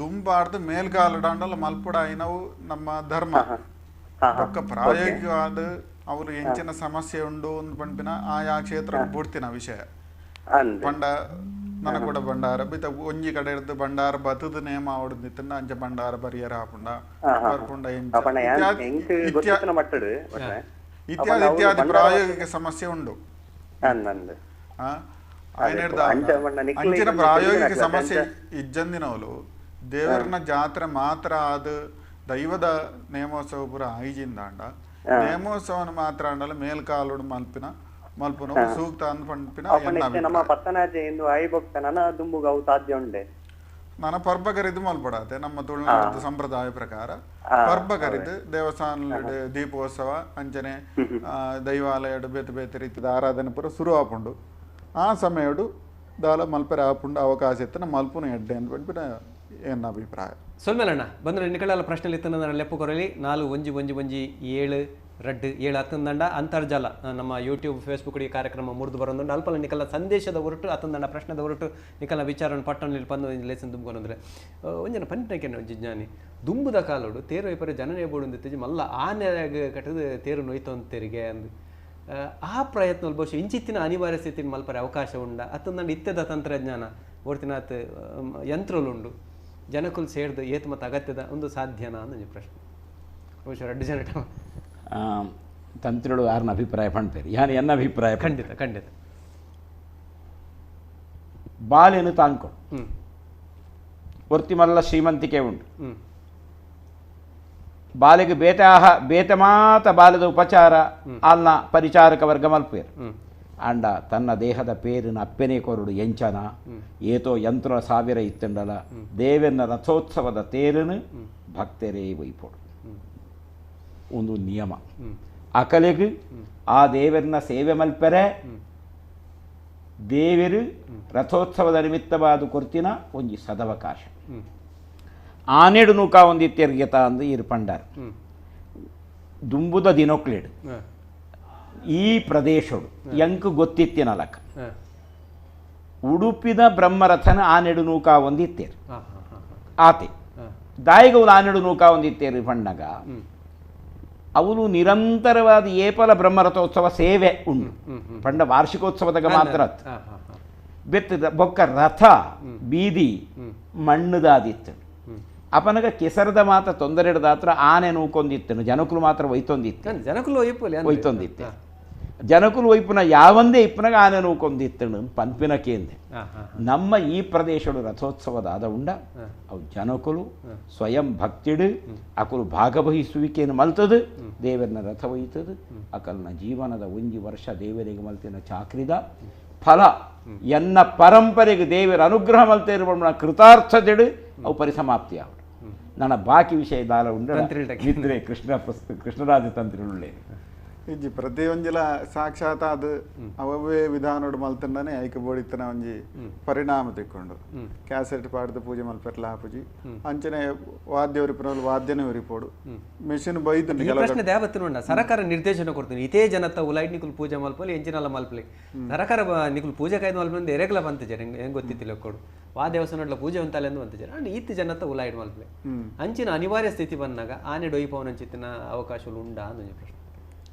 [SPEAKER 3] ದುಂಬಾರ್ದು ಮೇಲ್ಗಾಲಡಾಂಡಲ್ಲ ಮಲ್ಪುಡ ಐನವು ನಮ್ಮ ಧರ್ಮ ಒಕ್ಕ ಪ್ರಾಯೋಗಿಕವಾದ ಅವರು ಎಂಚಿನ ಸಮಸ್ಯೆ ಉಂಡು ಪಂಪಿನ ಆಯಾ ಕ್ಷೇತ್ರ ಬುಡ್ತಿನ ವಿಷಯ ಪಂಡ ನನಗೆ ಕೂಡ ಬಂಡಾರ ಬಿತ್ತ ಒಂಜಿ ಕಡೆ ಇರ್ದು ಬಂಡಾರ ಬತದ ನೇಮ ಅವಡ್ದಿತ್ತಂಡ ಅಂಚ ಬಂಡಾರ ಬರಿಯರ ಹಾಪುಂಡ ಬರ್ಪುಂಡ ಇತ್ಯಾದಿ ಇತ್ಯಾದಿ ಪ್ರಾಯೋಗಿಕ ಸಮಸ್ಯೆ ಉಂಡು ಅಂಚಿನ ಪ್ರಾಯೋಗಿಕ ಸಮಸ್ಯೆ ಇಜ್ಜಂದಿನವಲು ದೇವರನ ಜಾತ್ರೆ ಮಾತ್ರ ಆದ ದೈವದ ನೇಮೋತ್ಸವ ಪೂರ ಆಯ್ಜಿಂದಾಂಡ ನೇಮೋತ್ಸವನ ಮಾತ್ರ ಅಂಡಲ್ಲ ಮೇಲ್ಕಾಲುಡು ಮಲ್ಪಿನ ಮಲ್ಪುನ ಸೂಕ್ತ ಅನ್ಪಂಪಿನ
[SPEAKER 8] ನಮ್ಮ ಪತ್ತನಾಜೆ ಎಂದು ಐಭಕ್ತ ನನ್ನ ದುಂಬುಗವು ಸಾಧ್ಯ ಉಂಡೆ
[SPEAKER 3] ನನ್ನ ಪರ್ಬಕರಿದು ಮಲ್ಪಡಾತೆ ನಮ್ಮ ತುಳುನಾಡ ಸಂಪ್ರದಾಯ ಪ್ರಕಾರ ಪರ್ಬಕರಿದು ದೇವಸ್ಥಾನ ದೀಪೋತ್ಸವ ಅಂಚನೆ ದೈವಾಲಯಡು ಬೇತೆ ಬೇತೆ ರೀತಿಯ ಆರಾಧನೆ ಪೂರ ಶುರು ಆಪುಂಡು ಆ ಸಮಯಡು ದಾಲ ಮಲ್ಪರೆ ಆಪುಂಡು ಅವಕಾಶ ಇತ್ತು ಮಲ್ಪುನ ಎಡ್ಡೆ ಅಂದ್ಬಿಟ್ಟು ಏನ ಅಭಿಪ್ರಾಯ
[SPEAKER 1] ಸೊಲ್ಮೇಲಣ್ಣ ಬಂದ್ರೆ ನಿಕಳೆಲ್ಲ ಪ್ರಶ್ನೆ ಇತ್ತು ಲೆಪ್ಪು ಕೊರಲಿ 4 1 7 ಹತ್ತಂದಂಡ ಅಂತರ್ಜಾಲ ನಮ್ಮ ಯೂಟ್ಯೂಬ್ ಫೇಸ್ಬುಕ್ ಕಾರ್ಯಕ್ರಮ ಮುರಿದು ಬರೋದು ಅಲ್ಪಲ್ಲ ನಿಕಲ ಸಂದೇಶದ ಹೊರಟು ಹತ್ತಂದಂಡ ಪ್ರಶ್ನೆದ ಹೊರಟು ನಿಕಲ ವಿಚಾರ ಪಟ್ಟಣ ಪಂದು ಲೇಸನ್ ತುಂಬ್ಕೊಂಡ್ರೆ ಒಂಜನ ಪಂಟಕ್ಕೆ ಜಿಜ್ಞಾನಿ ದುಂಬುದ ಕಾಲೋಡು ತೇರು ವೈಪರ ಜನನೇ ಬೋಡು ಮಲ್ಲ ಆನೆಗೆ ಕಟ್ಟದು ತೇರು ನೋಯ್ತೊಂತೆರಿಗೆ ಅಂದು ಆ ಪ್ರಯತ್ನ ಬಹುಶಃ ಇಂಚಿತ್ತಿನ ಅನಿವಾರ್ಯ ಸ್ಥಿತಿ ಮಲ್ಪರೆ ಅವಕಾಶ ಉಂಡ ಹತ್ತಂದಂಡ ಇತ್ಯದ ತಂತ್ರಜ್ಞಾನ ಓಡ್ತಿನಾತ್ ಯಂತ್ರಲುಂಡು ಜನಕ್ಕೂ ಸೇರಿದು ಏತು ಮತ್ತು ಅಗತ್ಯದ ಒಂದು ಸಾಧ್ಯನಾ ಅನ್ನೋ ಪ್ರಶ್ನೆ ಬಹುಶಃ 2 ಜನ
[SPEAKER 2] ತಂತ್ರಿಗಳು ಯಾರನ್ನ ಅಭಿಪ್ರಾಯ ಪಡ್ತೀರಿ ಯಾನು ಎನ್ನ ಅಭಿಪ್ರಾಯ
[SPEAKER 1] ಖಂಡಿತ
[SPEAKER 2] ಬಾಲೆನು ತಾಂಕೊಂಡು ಒರ್ತಿ ಮಲ್ಲ ಶ್ರೀಮಂತಿಕೆ ಉಂಟು ಬಾಲೆಗೆ ಬೇತೆ ಮಾತ ಬಾಲದ ಉಪಚಾರ ಅಲ್ನ ಪರಿಚಾರಕ ವರ್ಗ ಮಲ್ಪೇರು ಅಂಡ ತನ್ನ ದೇಹದ ಪೇರಿನ ಅಪ್ಪೆನೆ ಕೊರಡು ಎಂಚನ ಏತೋ ಯಂತ್ರ 1000 ಇತ್ತಂಡಲ ದೇವೆನ್ನ ರಥೋತ್ಸವದ ತೇರನು ಭಕ್ತರೇ ವೈಪೋಡು ಒಂದು ನಿಯಮ ಅಕಲೆಗೆ ಆ ದೇವರನ್ನ ಸೇವೆ ಮಲ್ಪರೆ ದೇವರು ರಥೋತ್ಸವದ ನಿಮಿತ್ತವಾದ ಕೊರ್ತಿನ ಒಂಜಿ ಸದವಕಾಶ ಆನೆಡು ನೂಕ ಒಂದಿತ್ತೆರ್ಗೆತ ಅಂದು ಇರು ಪಂಡಾರ ದುಂಬುದ ದಿನೊಕ್ಲೇಡು ಈ ಪ್ರದೇಶಡು ಎಂಕ್ ಗೊತ್ತಿತ್ತಿನ ಲಕ ಉಡುಪಿದ ಬ್ರಹ್ಮರಥನ ಆನೆಡು ನೂಕ ಒಂದಿತ್ತೇರು ಆತೆ ದಾಯಿಗೌಲು ಆನೆಡು ನೂಕ ಒಂದಿತ್ತೇರು ಪಂಡಗ ಅವನು ನಿರಂತರವಾದ ಏಪಲ ಬ್ರಹ್ಮರಥೋತ್ಸವ ಸೇವೆ ಉಂಟು ಪಂಡ ವಾರ್ಷಿಕೋತ್ಸವದಾಗ ಮಾತ್ರ ಬೆತ್ತದ ಬೊಕ್ಕ ರಥ ಬೀದಿ ಮಣ್ಣದಾದಿತ್ತು ಅಪನಗ ಕೆಸರದ ಮಾತ್ರ ತೊಂದರೆಡದಾತ್ರ ಆನೆ ನೂಕೊಂದಿತ್ತನು ಜನಕುಲು ಮಾತ್ರ ಒಯ್ತೊಂದಿತ್ತೆ ಜನಕುಲು ಒಯ್ಪುನ ಯಾವಂದೇ ಇಪ್ಪನಾಗ ಆನೆ ನೂಕೊಂದಿತ್ತನು ಪಂಪಿನ ಕೇಂದ್ರ ನಮ್ಮ ಈ ಪ್ರದೇಶಡು ರಥೋತ್ಸವದ ಉಂಡ ಅವು ಜನಕುಲು ಸ್ವಯಂ ಭಕ್ತಿಡು ಅಕುಲು ಭಾಗವಹಿಸುವಿಕೆಯನ್ನು ಮಲ್ತದು ದೇವರನ್ನ ರಥ ಒಯ್ತದು ಅಕಲ್ನ ಜೀವನದ ಒಂಜಿ ವರ್ಷ ದೇವರಿಗೆ ಮಲ್ತಿನ ಚಾಕ್ರಿದ ಫಲ ಎನ್ನ ಪರಂಪರೆಗೆ ದೇವರ ಅನುಗ್ರಹ ಮಲ್ತ ಇರುವ ಕೃತಾರ್ಥದೆಡು ಅವು ಪರಿಸಮಾಪ್ತಿ ಆವಡು ನನ್ನ ಬಾಕಿ ವಿಷಯ ದಾಲ ಉಂಡ ಇದ್ರೆ ಕೃಷ್ಣರಾಜ ತಂತ್ರಿಗಳೇ
[SPEAKER 3] ಇಜ್ಜಿ ಪ್ರತಿ ಒಂಜಿಲ ಸಾಕ್ಷಾತ್ ಅದು ಅವೇ ವಿಧಾನೋಡು ಮಲ್ತಂಡನೆ ಐಕ ಬೋಡಿತ್ತನ ಒಂಜಿ ಪರಿಣಾಮ ತಿಕ್ಕೊಂಡು ಕ್ಯಾಸೆಟ್ ಪಾಡ್ದು ಪೂಜೆ ಮಲ್ಪೆರ್ಲ ಆಪುಜಿ ಅಂಚನೆ ವಾದ್ಯ ಉರಿಪುನಲು ವಾದ್ಯನೇ ಉರಿಪೋಡು ಮೆಷಿನ್ ಬೈದು
[SPEAKER 1] ಪ್ರಶ್ನೆ ದೇವತ್ತಿನ ಸರ್ಕಾರ ನಿರ್ದೇಶನ ಕೊಡ್ತೀನಿ ಇತೇ ಜನತ ಉಲೈಟ್ ನಿಕುಲ್ ಪೂಜೆ ಮಲ್ಪಲಿ ಎಂಚಿನಲ್ಲ ಮಲ್ಪಲಿ ಸರ್ಕಾರ ನಿಕುಲ್ ಪೂಜೆ ಕಾಯ್ದು ಮಲ್ಪಂದು ಎರೆಗಲ ಬಂತಿದ್ದಾರೆ ಹೆಂಗೆ ಗೊತ್ತಿತ್ತಿಲ್ಲ ಕೊಡು ವಾ ದೇವಸ್ಥಾನ ಪೂಜೆ ಅಂತಲ್ಲ ಎಂದು ಬಂತಿದ್ದಾರೆ ಅಂಡ್ ಈತ್ ಜನತ ಉಲೈಟ್ ಮಲ್ಪಲಿ ಅಂಚಿನ ಅನಿವಾರ್ಯ ಸ್ಥಿತಿ ಬಂದಾಗ ಆನೆ ಡೊಯ್ಪವನ ಚಿತ್ತಿನ ಅವಕಾಶಗಳು ಉಂಡಾ ಅನ್ನೋ ಪ್ರಶ್ನೆ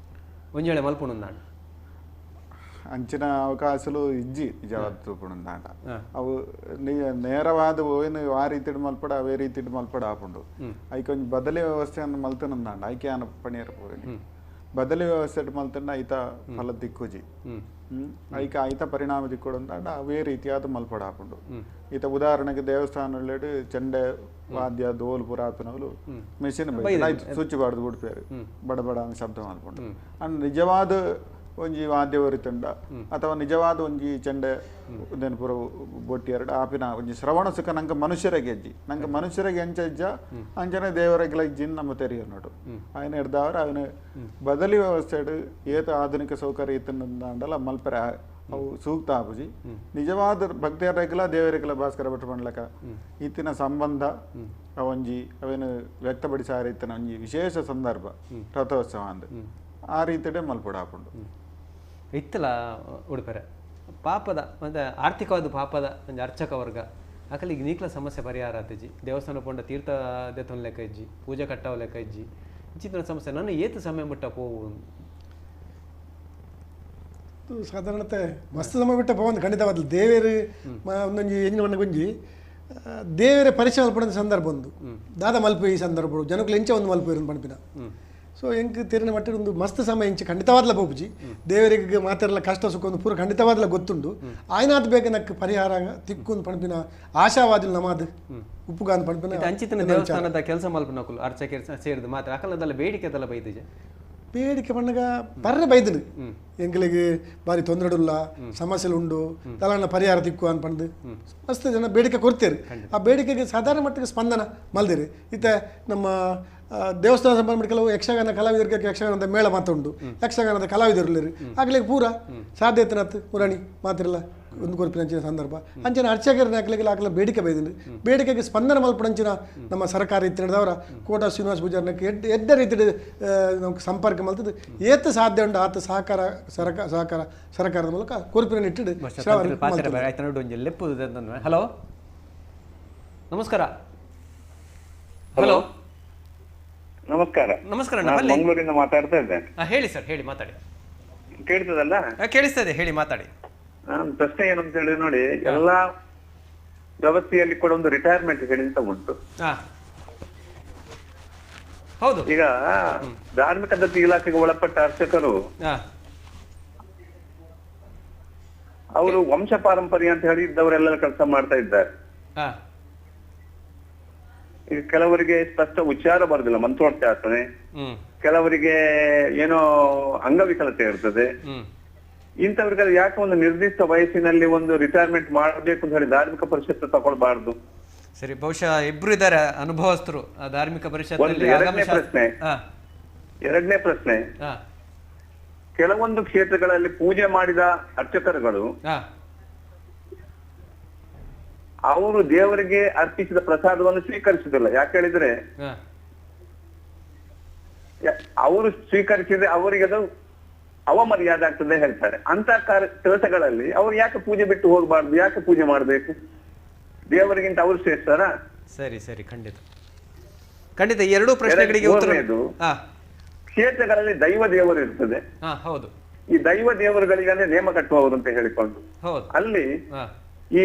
[SPEAKER 1] ಒಂಜೇಳೆ ಮಲ್ಪುಣುಂದಾಂಡ
[SPEAKER 3] ಅಂಚಿನ ಅವಕಾಶಲು ಇಜ್ಜಿ ನಿಜವಾದ ಅವು ನೇರವಾದ ಏನು ಆ ರೀತಿ ಮಲ್ಪಡ ಅವೇ ರೀತಿ ಮಲ್ಪಡ ಆಪುಂಡು ಐಕೆ ಒಂಜಿ ಬದಲಿ ವ್ಯವಸ್ಥೆಯನ್ನು ಮಲ್ತನಂದಾಂಡ ಐಕೆ ಆನ ಪಣಿಯರ್ ಬದಲಿ ವ್ಯವಸ್ಥೆ ಮಲ್ತಂಡ ಐತ ಫಲ ದಿಕ್ಕುಜಿ ಐಕ ಐತ ಪರಿಣಾಮ ದಿಕ್ಕೊಡು ಅಂತ ಅವೇ ರೀತಿಯಾದ ಮಲ್ಪಡ ಹಾಕೊಂಡು ಈತ ಉದಾಹರಣೆಗೆ ದೇವಸ್ಥಾನಗಳು ಚೆಂಡೆ ವಾದ್ಯ ದೋಲ್ ಪುರಾತನಗಳು ಮೆಷಿನ್ ಸ್ವಿಚ್ ಬಾರ್ದು ಬಿಡ್ಪೇರು ಬಡ ಬಡ ಶಬ್ದ ಮಾಡ್ಕೊಂಡು ಅಂಡ್ ನಿಜವಾದ ಒಂಜಿ ವಾದ್ಯ ಬರುತ್ತಂಡ ಅಥವಾ ನಿಜವಾದ ಒಂಜಿ ಚೆಂಡೆ ಪುರ ಬೊಟ್ಟಿ ಎರಡು ಆಪಿನ ಒಂಜಿ ಶ್ರವಣ ಸುಖ ನಂಗೆ ಮನುಷ್ಯರಿಗೆ ಹೆಜ್ಜಿ ನಂಗೆ ಮನುಷ್ಯರಿಗೆ ಎಂಚ ಹೆಜ್ಜ ಅಂಚನೆ ದೇವರಿಗೆ ಇಜ್ಜಿನ್ ನಮ್ಮ ತೆರಿಯೋನೋಡು ఆయన ಹಿಡ್ದವ್ರ ಅವನು ಬದಲಿ ವ್ಯವಸ್ಥೆ ಏತ ಆಧುನಿಕ ಸೌಕರ್ಯ ಇತ್ತಂಡಲ ಮಲ್ಪರೆ ಅವು ಸೂಕ್ತ ಆಪುಜಿ ನಿಜವಾದ ಭಕ್ತಿಯರಿಗೆಲ್ಲ ದೇವರಿಗೆಲ್ಲ ಭಾಸ್ಕರ ಭಟ್ರು ಮಾಡ್ಲಕ ಈತಿನ ಸಂಬಂಧ ಒಂಜಿ ಅವೇನು ವ್ಯಕ್ತಪಡಿಸಾರ ಇತ್ತಿನ ಒಂಜಿ ವಿಶೇಷ ಸಂದರ್ಭ ರಥೋತ್ಸವ ಅಂದ್ ಆ ರೀತಿಯೇ ಮಲ್ಪಡ ಹಾಕೊಂಡು
[SPEAKER 1] ಇತ್ತಲ ಉಡುಪರೆ ಪಾಪದ ಮತ್ತು ಆರ್ಥಿಕವಾದ ಪಾಪದ ಒಂದು ಅರ್ಚಕ ವರ್ಗ ಆಕಲಿ ಈಗ ನೀಕ್ಲ ಸಮಸ್ಯೆ ಪರಿಹಾರ ಆತಜಿ ದೇವಸ್ಥಾನ ಪೊಂಡ ತೀರ್ಥ ದೇತನ ಲೆಕ್ಕ ಇಜ್ಜಿ ಪೂಜೆ ಕಟ್ಟವ ಲೆಕ್ಕ ಇಜ್ಜಿ ಇಂಚಿನ ಸಮಸ್ಯೆ ನನ್ನ ಏತು ಸಮಯ ಮುಟ್ಟ ಪೋವು
[SPEAKER 4] ಸಾಧಾರಣತೆ ಮಸ್ತ್ ಸಮಯ ಬಿಟ್ಟ ಪೋವಂದು ಖಂಡಿತವಾದ ದೇವೇರು ಒಂದೊಂಜಿ ಎಂಜಿನ ಮಣ್ಣ ಗುಂಜಿ ದೇವರೇ ಪರಿಚಯ ಮಲ್ಪಡ ಸಂದರ್ಭ ಒಂದು ದಾದ ಮಲ್ಪ ಈ ಸಂದರ್ಭ ಜನಗಳು ಎಂಚ ಒಂದು ಮಲ್ಪ ಇರೋದು ಪಂಪಿನ ಸೊ ಹೆಂಗೆ ತಿರಿನ ಮಟ್ಟ ಒಂದು ಮಸ್ತ್ ಸಮಯ ಇಂಚ ಖಂಡಿತವಾದ್ಲ ಪೋಪುಜಿ ದೇವರಿಗೆ ಮಾತಾಡಲ್ಲ ಕಷ್ಟ ಸುಖ ಒಂದು ಪೂರ ಖಂಡಿತವಾದ್ಲ ಗೊತ್ತುಂಡು ಆಯ್ನಾತ್ ಬೇಗ ನಕ್ಕೆ ಪರಿಹಾರ ತಿಕ್ಕೊಂದು ಪಂಪಿನ ಆಶಾವಾದಿಲ್ ನಮಾದ್ ಉಪ್ಪುಗಾನ್ ಪಂಪಿನ
[SPEAKER 1] ಅಂಚಿತನ ದೇವಸ್ಥಾನದ ಕೆಲಸ ಮಲ್ಪನಕುಲು ಅರ್ಚಕ ಸೇರಿದು ಮಾತ್ರ ಅಕಲದಲ್ಲ ಬೇಡಿಕೆ ಅದೆಲ್ಲ ಬೈದಿಜೆ
[SPEAKER 4] ಬೇಡಿಕೆ ಪಣ್ಣಗ ಬರ್ರೆ ಬೈದನು ಎಂಗಳಿಗೆ ಬಾರಿ ತೊಂದರೆಡುಲ್ಲ ಸಮಸ್ಯೆಲು ಉಂಡು ತಲಾನ ಪರಿಹಾರ ತಿಕ್ಕು ಅನ್ಪಂದು ಮಸ್ತ್ ಜನ ಬೇಡಿಕೆ ಕೊಡ್ತೇರಿ ಆ ಬೇಡಿಕೆಗೆ ಸಾಧಾರಣ ಮಟ್ಟಿಗೆ ಸ್ಪಂದನ ಮಲ್ದಿರಿ ಇತ್ತ ನಮ್ಮ ದೇವಸ್ಥಾನ ಸಂಬಂಧ ಕೆಲವು ಯಕ್ಷಗಾನ ಕಲಾವಿದರಿಗೆ ಯಕ್ಷಗಾನದ ಮೇಳ ಮಾತುಂಡು ಯಕ್ಷಗಾನದ ಕಲಾವಿದರುಲ್ಲಿರಿ ಆಗ್ಲಿಕ್ಕೆ ಪೂರ ಸಾಧ್ಯತೆನತ್ ಪುರಾಣಿ ಮಾತಿರಲ್ಲ ಒಂದು ಕೊರ್ಪಿನಂಚಿನ ಸಂದರ್ಭ ಅಂಚಿನ ಅರ್ಚಕರನ್ನ ಹಾಕ್ಲಿಕ್ಕೆ ಹಾಕಲ ಬೇಡಿಕೆ ಬೈದಿನಿ ಬೇಡಿಕೆಗೆ ಸ್ಪಂದನ ಮಲ್ಪಡಂಚಿನ ನಮ್ಮ ಸರ್ಕಾರ ಇತ್ತಿನದವರ ಕೋಟ ಶ್ರೀನಿವಾಸ ಪೂಜಾರನಕ್ಕೆ ಎಡ್ಡ ರೀತಿ ನಮ್ಗೆ ಸಂಪರ್ಕ ಮಲ್ತದ್ದು ಏತು ಸಾಧ್ಯ ಉಂಟು ಆತ ಸಹಕಾರದ ಮೂಲಕ ಕೊರ್ಪಿನ ಇಟ್ಟಿಡು
[SPEAKER 1] ಹಲೋ ನಮಸ್ಕಾರ ಹಲೋ
[SPEAKER 9] ನಮಸ್ಕಾರ
[SPEAKER 1] ನಮಸ್ಕಾರ
[SPEAKER 9] ಮಂಗಳೂರಿಂದ ಮಾತಾಡ್ತಾ ಇದ್ದೇನೆ.
[SPEAKER 1] ಹೇಳಿ ಸರ್, ಹೇಳಿ ಮಾತಾಡಿ.
[SPEAKER 9] ಕೇಳ್ತದಲ್ಲ?
[SPEAKER 1] ಕೇಳಿಸ್ತದೆ, ಹೇಳಿ ಮಾತಾಡಿ.
[SPEAKER 9] ಪ್ರಶ್ನೆ ಏನು ಅಂತ ಹೇಳಿ ನೋಡಿ, ಎಲ್ಲಾ ವ್ಯವಸ್ಥೆಯಲ್ಲಿ ಕೂಡ ಒಂದು ರಿಟೈರ್ಮೆಂಟ್ ಅಂತ ಉಂಟು.
[SPEAKER 1] ಹೌದು.
[SPEAKER 9] ಈಗ ಧಾರ್ಮಿಕ ದತ್ತಿ ಇಲಾಖೆಗೆ ಒಳಪಟ್ಟ ಅರ್ಚಕರು ಅವರು ವಂಶ ಪಾರಂಪರ್ಯ ಅಂತ ಹೇಳಿ ಇದ್ದವರೆಲ್ಲ ಕೆಲಸ ಮಾಡ್ತಾ ಇದ್ದಾರೆ. ಈಗ ಕೆಲವರಿಗೆ ಸ್ಪಷ್ಟ ಉಚ್ಚಾರ ಬರುದಿಲ್ಲ, ಮಂತ್ರೋಚ್ಚಾರಣೆ, ಕೆಲವರಿಗೆ ಏನೋ ಅಂಗವಿಕಲತೆ ಇರ್ತದೆ. ಇಂಥವ್ರಿಗೆ ಯಾಕೆ ಒಂದು ನಿರ್ದಿಷ್ಟ ವಯಸ್ಸಿನಲ್ಲಿ ಒಂದು ರಿಟೈರ್ಮೆಂಟ್ ಮಾಡಬೇಕು ಅಂತ ಹೇಳಿ ಧಾರ್ಮಿಕ ಪರಿಷತ್ ತಗೊಳ್ಬಾರ್ದು?
[SPEAKER 1] ಸರಿ, ಬಹುಶಃ ಇಬ್ರು ಇದ್ದಾರೆ ಅನುಭವಸ್ಥರು ಧಾರ್ಮಿಕ ಪರಿಷತ್.
[SPEAKER 9] ಎರಡನೇ ಪ್ರಶ್ನೆ, ಕೆಲವೊಂದು ಕ್ಷೇತ್ರಗಳಲ್ಲಿ ಪೂಜೆ ಮಾಡಿದ ಅರ್ಚಕರುಗಳು ಅವರು ದೇವರಿಗೆ ಅರ್ಪಿಸಿದ ಪ್ರಸಾದವನ್ನು ಸ್ವೀಕರಿಸುವುದಿಲ್ಲ. ಯಾಕೆ ಹೇಳಿದ್ರೆ ಅವರು ಸ್ವೀಕರಿಸಿದ್ರೆ ಅವರಿಗೆ ಅದು ಅವಮರ್ಯಾದೆ ಆಗ್ತದೆ ಹೇಳ್ತಾರೆ. ಅಂತ ಕೆಲಸಗಳಲ್ಲಿ ಅವ್ರು ಯಾಕೆ ಪೂಜೆ ಬಿಟ್ಟು ಹೋಗಬಾರ್ದು? ಯಾಕೆ ಪೂಜೆ ಮಾಡ್ಬೇಕು? ದೇವರಿಗಿಂತ ಅವರು ಶ್ರೇಷ್ಠರ?
[SPEAKER 1] ಸರಿ ಸರಿ, ಖಂಡಿತ ಖಂಡಿತ. ಎರಡೂ ಪ್ರಶ್ನೆಗಳಿಗೆ ಉತ್ತರ.
[SPEAKER 9] ಕ್ಷೇತ್ರಗಳಲ್ಲಿ ದೈವ ದೇವರು ಇರ್ತದೆ.
[SPEAKER 1] ಹೌದು.
[SPEAKER 9] ಈ ದೈವ ದೇವರುಗಳಿಗೆ ನೇಮ ಕಟ್ಟುವವರು ಅಂತ ಹೇಳಿಕೊಂಡು ಅಲ್ಲಿ ಈ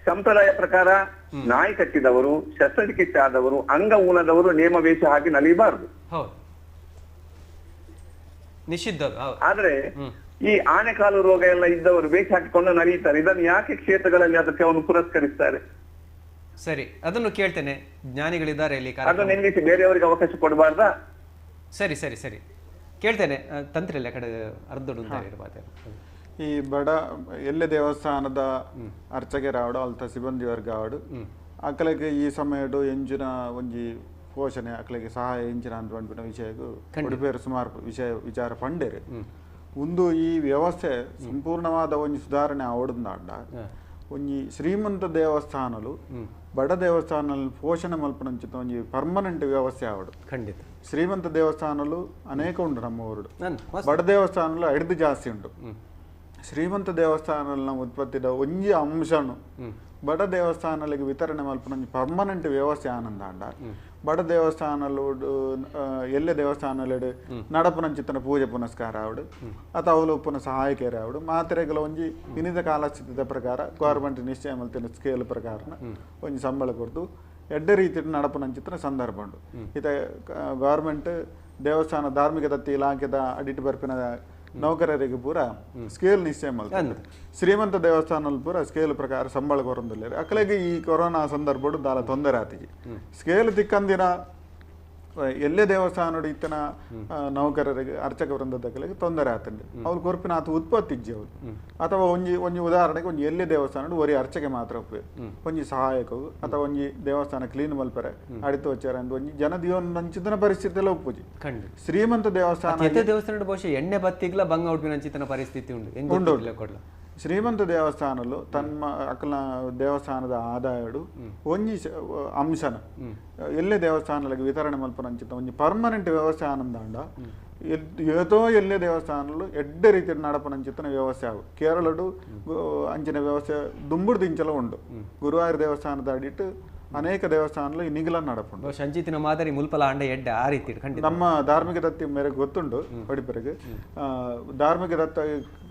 [SPEAKER 9] ಸಂಪ್ರದಾಯ ಪ್ರಕಾರ ನಾಯಿ ಕಟ್ಟಿದವರು, ಶಸ್ತ್ರಚಿಕಿತ್ಸೆ ಆದವರು, ಅಂಗ ಊನದವರು ನೇಮ ವೇಷ ಹಾಕಿ ನಲಿಬಾರದು.
[SPEAKER 1] ನಿಷಿದ್ಧ.
[SPEAKER 9] ಆದ್ರೆ ಈ ಆನೆಕಾಲು ರೋಗ ಎಲ್ಲ ಇದ್ದವರು ವೇಷ ಹಾಕಿಕೊಂಡು ನಲೀತಾರೆ. ಇದನ್ನು ಯಾಕೆ ಕ್ಷೇತ್ರಗಳಲ್ಲಿ ಅದಕ್ಕೆ ಅವನು ಪುರಸ್ಕರಿಸ್ತಾರೆ?
[SPEAKER 1] ಸರಿ, ಅದನ್ನು ಕೇಳ್ತೇನೆ. ಜ್ಞಾನಿಗಳಿದ್ದಾರೆ ಇಲ್ಲಿ,
[SPEAKER 9] ಅದನ್ನು ನಿಲ್ಲಿಸಿ ಬೇರೆಯವರಿಗೆ ಅವಕಾಶ ಕೊಡಬಾರ್ದಾ?
[SPEAKER 1] ಸರಿ ಸರಿ ಸರಿ, ಕೇಳ್ತೇನೆ. ತಂತ್ರಿಲ್ಲ ಕಡೆ ಅರ್ಧಡು
[SPEAKER 3] ಈ ಬಡ ಎಲ್ಲೆ ದೇವಸ್ಥಾನದ ಅರ್ಚಕರಾವಡು ಅಲ್ತ ಸಿಬ್ಬಂದಿ ವರ್ಗ ಆವಡು ಅಕ್ಕಲಿಗೆ ಈ ಸಮಯಡು ಎಂಜಿನ ಒಂಜಿ ಪೋಷಣೆ ಅಕ್ಕಲಿಗೆ ಸಹಾಯ ಎಂಜಿನ ಅಂತ ಬಂದ್ಬಿಟ್ಟ ವಿಷಯಕ್ಕೂ ಉಡುಪೇರು ಸುಮಾರು ವಿಚಾರ ಪಂಡೇರು ಒಂದು ಈ ವ್ಯವಸ್ಥೆ ಸಂಪೂರ್ಣವಾದ ಒಂಜಿ ಸುಧಾರಣೆ ಆವಡುಂದಾಂಡ ಒಂಜಿ ಶ್ರೀಮಂತ ದೇವಸ್ಥಾನಲು ಬಡ ದೇವಸ್ಥಾನ ಪೋಷಣೆ ಮಲ್ಪನಂಚಿತ ಒಂಜಿ ಪರ್ಮನೆಂಟ್ ವ್ಯವಸ್ಥೆ ಆವಡು. ಖಂಡಿತ ಶ್ರೀಮಂತ ದೇವಸ್ಥಾನಲು ಅನೇಕ ಉಂಟು ನಮ್ಮ ಊರು, ಬಡ ದೇವಸ್ಥಾನಲು ಐದು ಜಾಸ್ತಿ ಉಂಟು. ಶ್ರೀಮಂತ ದೇವಸ್ಥಾನ ಉತ್ಪತ್ತಿದ ಒಂಜಿ ಅಂಶನು ಬಡ ದೇವಸ್ಥಾನಗಳಿಗೆ ವಿತರಣೆ ಮಲ್ಪನ ಪರ್ಮನೆಂಟ್ ವ್ಯವಸ್ಥೆ ಆನಂದಾಂಡ ಬಡ ದೇವಸ್ಥಾನಲು ಎಲ್ಲೆ ದೇವಸ್ಥಾನಲು ನಡಪುನಂಚಿತ್ತನ ಪೂಜೆ ಪುನಸ್ಕಾರ ಆವಡು ಅಥವಾ ಅವಳು ಪುನಃ ಸಹಾಯಕೇರಿ ಆವಡು ಮಾತ್ರೆಗಳ ಒಂಜಿ ವಿನಿದ ಕಾಲಸ್ಥಿತಿದ ಪ್ರಕಾರ ಗೌರ್ಮೆಂಟ್ ನಿಶ್ಚಯ ಮಲ್ತಿನ ಸ್ಕೇಲ್ ಪ್ರಕಾರನ ಒಂಜಿ ಸಂಬಳ ಕೊಡ್ದು ಎಡ್ಡೆ ರೀತಿ ನಡಪುನಂಚಿತ್ತನ ಸಂದರ್ಭ ಉಂಟು. ಇತ ಗೌರ್ಮೆಂಟ್ ದೇವಸ್ಥಾನ ಧಾರ್ಮಿಕ ದತ್ತಿ ಇಲಾಖೆದ ಅಡಿಟ್ ಬರ್ಪಿನ ನೌಕರರಿಗೆ ಪೂರ ಸ್ಕೇಲ್ ನಿಶ್ಚಯ ಮಾಡ್ತಾರೆ. ಶ್ರೀಮಂತ ದೇವಸ್ಥಾನದಲ್ಲಿ ಪೂರ ಸ್ಕೇಲ್ ಪ್ರಕಾರ ಸಂಬಳ ಕೊರೊಂದಿಲ್ಲ. ಅಕ್ಕಲಿಗೆ ಈ ಕೊರೋನಾ ಸಂದರ್ಭಡು ದಾಲ ತೊಂದರೆ ಆತಿಗೆ ಸ್ಕೇಲ್ ತಿಕ್ಕಂದಿನ ಎಲ್ಲೇ ದೇವಸ್ಥಾನ ಇತ್ತನ ನೌಕರರಿಗೆ ಅರ್ಚಕ ವೃಂದದಗಳಿಗೆ ತೊಂದರೆ ಆತಂಡೆ ಅವ್ರು ಕೊರ್ಪಿನ ಆತ ಉತ್ಪತ್ತಿ ಇಜ್ಜಿ ಅವ್ರು ಅಥವಾ ಒಂಜಿ ಉದಾಹರಣೆಗೆ ಒಂಜಿ ಎಲ್ಲೇ ದೇವಸ್ಥಾನ ಒರಿ ಅರ್ಚಕೆ ಮಾತ್ರ ಒಂಜಿ ಸಹಾಯಕವು ಅಥವಾ ಒಂಜಿ ದೇವಸ್ಥಾನ ಕ್ಲೀನ್ ಮಲ್ಪರೆ ಅಡಿತು ವಚ್ಚಾರ ಅಂತ ಒಂಜಿ ಜನ ನಂಚಿತನ ಪರಿಸ್ಥಿತಿ ಎಲ್ಲ ಒಪ್ಪುಜಿ. ಶ್ರೀಮಂತ ದೇವಸ್ಥಾನ
[SPEAKER 1] ಬಹುಶಃ ಎಣ್ಣೆ ಬತ್ತಿಗ್ಲ ಬಂಗ ಉಡ್ಪಿನ ಪರಿಸ್ಥಿತಿ ಉಂಟು.
[SPEAKER 3] ಶ್ರೀಮಂತ ದೇವಸ್ಥಾನಲು ತನ್ನ ಅಕ್ಕಲ ದೇವಸ್ಥಾನದ ಆದಾಯಡು ಒಂಜಿ ಅಂಶನ ಎಲ್ಲೇ ದೇವಸ್ಥಾನಗಳಿಗೆ ವಿತರಣೆ ಮಲ್ಪನಂಚಿತ ಒಂಜಿ ಪರ್ಮನೆಂಟ್ ವ್ಯವಸ್ಥೆ ಆನಂದಾಂಡ ಏತೋ ಎಲ್ಲೇ ದೇವಸ್ಥಾನಲು ಎಡ್ಡೆ ರೀತಿಯ ನಡಪನಂಚಿತನ ವ್ಯವಸ್ಥೆ ಆಗ ಕೇರಳಡು ಅಂಚಿನ ವ್ಯವಸ್ಥೆ ದುಂಬುಡು ದಿಂಚಲ ಉಂಡು. ಗುರುವಾಯೂರ್ ದೇವಸ್ಥಾನದ ಅಡಿಟ್ಟು ಅನೇಕ ದೇವಸ್ಥಾನಗಳು ಈ ನಿಗಲ ನಡಪುಂಡು.
[SPEAKER 1] ಸಂಚಿತಿನ ಮಾದರಿ ಮುಲ್ಪಲ ಅಂಡ ಎಡ್ಡೆ ಆ ರೀತಿ
[SPEAKER 3] ನಮ್ಮ ಧಾರ್ಮಿಕ ದತ್ತಿ ಮೇರೆಗೆ ಗೊತ್ತುಂಡು ಒಡಿಪರೆಗೆ ಧಾರ್ಮಿಕ ದತ್ತ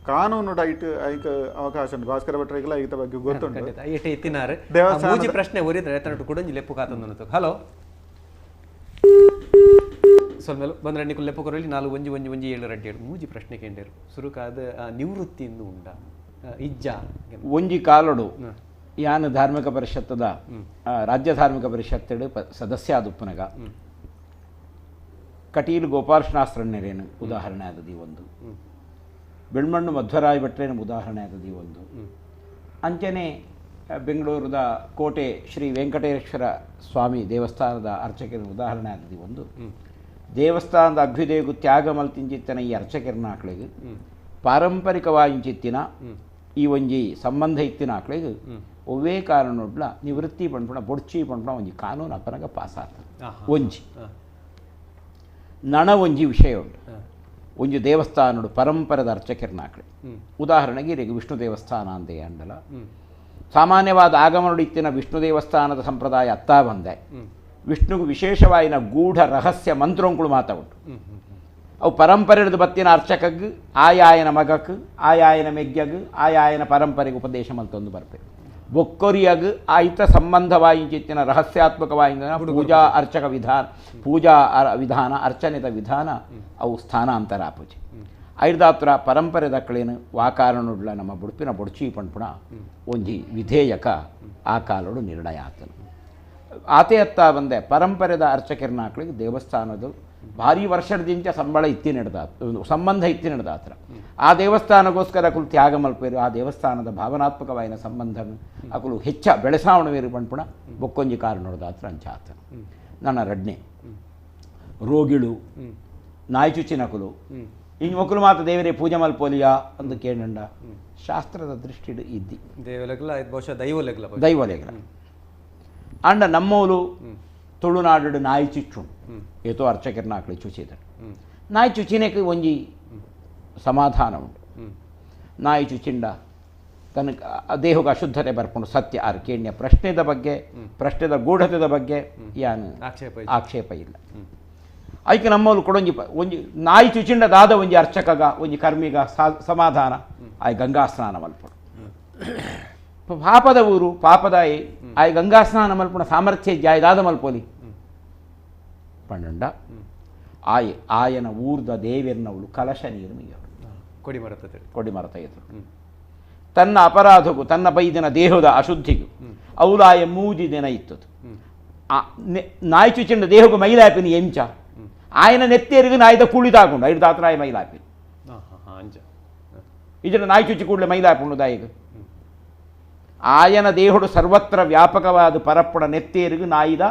[SPEAKER 3] ಕಾನೂನು ಡೈಟ್ ಐಕ ಅವಕಾಶ ಉಂಟು. ಭಾಸ್ಕರ ಭಟ್ರಿಗೆಲ್ಲ ಈತ ಬಗ್ಗೆ ಗೊತ್ತುಂಟು.
[SPEAKER 1] ದೇವಸ್ಥಾನ ಪ್ರಶ್ನೆ ಒರಿದ್ರೆ ಎತ್ತನಟ್ಟು ಕೂಡ ಲೆಪ್ಪು ಕಾತಂದು. ಹಲೋ ಸ್ವಲ್ಪ ಬಂದ್ರೆ ನಿಕ್ಕು ಲೆಪ್ಪು ಕೊರಲಿ 4 ಮೂಜಿ ಪ್ರಶ್ನೆ ಕೇಂದ್ರ ಸುರುಕಾದ ನಿವೃತ್ತಿಯಿಂದ ಉಂಡ ಇಜ್ಜ
[SPEAKER 2] ಒಂಜಿ ಕಾಲಡು ಯಾನು ಧಾರ್ಮಿಕ ಪರಿಷತ್ತದ ರಾಜ್ಯ ಧಾರ್ಮಿಕ ಪರಿಷತ್ತಡು ಸದಸ್ಯ ಆದುಪ್ಪನಗ ಕಟೀಲು ಗೋಪಾಲಕೃಷ್ಣಾಸ್ತ್ರಣ್ಣರೇನು ಉದಾಹರಣೆ ಆದದಿ ಒಂದು, ಬೆಳ್ಮಣ್ಣು ಮಧ್ವರಾಯ ಭಟ್ರೇನು ಉದಾಹರಣೆ ಆದದಿ ಒಂದು, ಅಂಚನೆ ಬೆಂಗಳೂರದ ಕೋಟೆ ಶ್ರೀ ವೆಂಕಟೇಶ್ವರ ಸ್ವಾಮಿ ದೇವಸ್ಥಾನದ ಅರ್ಚಕರ ಉದಾಹರಣೆ ಆದದಿ ಒಂದು, ದೇವಸ್ಥಾನದ ಅಭ್ಯುದಯಗೂ ತ್ಯಾಗ ಮಲ್ತಿಂಚಿತ್ತಿನ ಈ ಅರ್ಚಕರನ್ನ ಆಕಳಿಗೆ ಪಾರಂಪರಿಕವಾಯಿಂಚಿತ್ತಿನ ಈ ಒಂಜಿ ಸಂಬಂಧ ಇತ್ತಿನ ಆಕಳಿಗೆ ಒವ್ವೇ ಕಾರಣೊಡ್ಲ ನಿವೃತ್ತಿ ಪಂಪಣ ಬೊಡ್ಚಿ ಪಂಪಣ ಒಂಜಿ ಕಾನೂನು ಅಪನಗ ಪಾಸ್ ಆಗ್ತದೆ. ಒಂಜಿ ನಣ ಒಂಜಿ ವಿಷಯ ಉಂಟು. ಒಂಜಿ ದೇವಸ್ಥಾನಡು ಪರಂಪರದ ಅರ್ಚಕರನ್ನ ಆಕಳಿ ಉದಾಹರಣೆಗೆ ಈಗ ವಿಷ್ಣು ದೇವಸ್ಥಾನ ಅಂದೇ ಅಂಡಲ ಸಾಮಾನ್ಯವಾದ ಆಗಮನಡು ಇತ್ತಿನ ವಿಷ್ಣು ದೇವಸ್ಥಾನದ ಸಂಪ್ರದಾಯ ಅತ್ತಾ ಬಂದೆ ವಿಷ್ಣುಗೂ ವಿಶೇಷವಾಯಿನ ಗೂಢ ರಹಸ್ಯ ಮಂತ್ರಂಗಳು ಮಾತಾ ಉಂಟು. ಅವು ಪರಂಪರೆದು ಬತ್ತಿನ ಅರ್ಚಕಗ್ ಆಯಾಯನ ಮಗಕ್ ಆಯಾಯನ ಮೆಗ್ಗಗ್ ಆಯಾಯನ ಪರಂಪರೆಗೆ ಉಪದೇಶ ಮಲ್ತೊಂದು ಬರಬೇಕು. ಬೊಕ್ಕೊರಿಯಗ್ ಆಯ್ತ ಸಂಬಂಧವಾಯಿಂಚಿತ್ತಿನ ರಹಸ್ಯಾತ್ಮಕವಾಯಿನ ಪೂಜಾ ಅರ್ಚಕ ವಿಧಾನ ಪೂಜಾ ವಿಧಾನ ಅರ್ಚನೆದ ವಿಧಾನ ಅವು ಸ್ಥಾನಾಂತರ ಆಪುಜಿ ಐದಾತ್ರ ಪರಂಪರೆ ದಕ್ಕಳೇನು ವಾಕಾರಣುಡ್ಲ ನಮ್ಮ ಬುಡುಪಿನ ಬೊಡ್ಚಿ ಪಂಪುಣ ಒಂಜಿ ವಿಧೇಯಕ ಆ ಕಾಲಡು ನಿರ್ಣಯ ಆತನು ಆತೆ ಅತ್ತ ಬಂದೆ ಪರಂಪರೆದ ಅರ್ಚಕರನ್ನ ಹಾಕ್ಲಿಕ್ಕೆ ದೇವಸ್ಥಾನದ ಭಾರಿ ವರ್ಷದಿಂದ ಸಂಬಳ ಇತ್ತಿ ನಡೆದಾತ ಸಂಬಂಧ ಇತ್ತಿ ನಡೆದಾತ್ರ ಆ ದೇವಸ್ಥಾನಗೋಸ್ಕರ ಅಕುಲು ತ್ಯಾಗ ಮಲ್ಪೇರು ಆ ದೇವಸ್ಥಾನದ ಭಾವನಾತ್ಮಕವಾಯಿನ ಸಂಬಂಧ ಅಕುಲು ಹೆಚ್ಚ ಬೆಳೆಸಾವಣವೇರು ಪಂಪುಣ ಬೊಕ್ಕೊಂಜಿ ಕಾರಣದಾತ್ರ ಅಂಚಾತನು ನನ್ನ ರಡ್ನೆ ರೋಗಿಳು ನಾಯ್ಚುಚಿನಕುಲು ಇನ್ನು ಒಕ್ಕಲು ಮಾತ್ರ ದೇವರೇ ಪೂಜೆ ಮಲ್ಪೋಲಿಯಾ ಅಂತ ಕೇಳಂಡ ಶಾಸ್ತ್ರದ ದೃಷ್ಟಿಡು ಇದ್ದಿ ದೈವಲೆಗ್ಲ ಅಂಡ ನಮ್ಮವಳು ತುಳುನಾಡು ನಾಯಿ ಚುಚ್ಚುಂಡು ಏತೋ ಅರ್ಚಕರನ್ನ ಆಕಳಿ ಚುಚಿದರು ನಾಯಿ ಚುಚಿನಕ್ಕೆ ಒಂಜಿ ಸಮಾಧಾನ ಉಂಟು. ನಾಯಿ ಚುಚಿಂಡ ತನ್ನ ದೇಹಕ್ಕೆ ಅಶುದ್ಧತೆ ಬರ್ಕೊಂಡು ಸತ್ಯ ಆರ್ಕೇಣ್ಯ ಪ್ರಶ್ನೆದ ಬಗ್ಗೆ ಪ್ರಶ್ನೆದ ಗೂಢತೆದ ಬಗ್ಗೆ ಯಾನು ಆಕ್ಷೇಪ ಇಲ್ಲ. ಅದಕ್ಕೆ ನಮ್ಮವಳು ಕೊಡೊಂಜಿ ಒಂಜಿ ನಾಯಿ ಚುಚಿಂಡದಾದ ಒಂಜಿ ಅರ್ಚಕಗ ಒಂಜಿ ಕರ್ಮಿಗ ಸಮಾಧಾನ ಆಯ್ ಗಂಗಾ ಸ್ನಾನ ಮಲ್ಪಡು ಪಾಪದ ಊರು ಪಾಪದಾಯಿ ಆಯ್ ಗಂಗಾ ಸ್ನಾನ ಮಲ್ಪುಣ ಸಾಮರ್ಥ್ಯ ಜಾಯ್ದಾದ ಮಲ್ಪೋಲಿ ಪಣ್ಣಂಡ ಆಯನ ಊರ್ದ ದೇವೆರ್ನವಳು ಕಲಶ ನೀರು ಮೀಯರು ಕೊಡಿಮರ ತೆಗೆದರು ತನ್ನ ಅಪರಾಧಗೂ ತನ್ನ ಬೈದಿನ ದೇಹದ ಅಶುದ್ಧಿಗೂ ಅವಲಾಯ ಮೂಜಿ ದಿನ ಇತ್ತದು ನಾಯಿ ಚುಚಿಂಡ ದೇಹಗೂ ಮೈಲಾಪಿನಿ ಎಂಚ ఆయన నెత్తేరుగు నాయిద కుళ్ళిదాకుండా ఐదు దాతరాయ మైలాపి ఇజన నాయి చుచ్చి కూడలే మైలాపుండు దాయిగు ఆయన ದೇಹುಡು ಸರ್ವತ್ರ ವ್ಯಾಪಕವಾದ ಪರಪ್ಪಡ ನೆತ್ತೇರುగు ನಾಯಿದ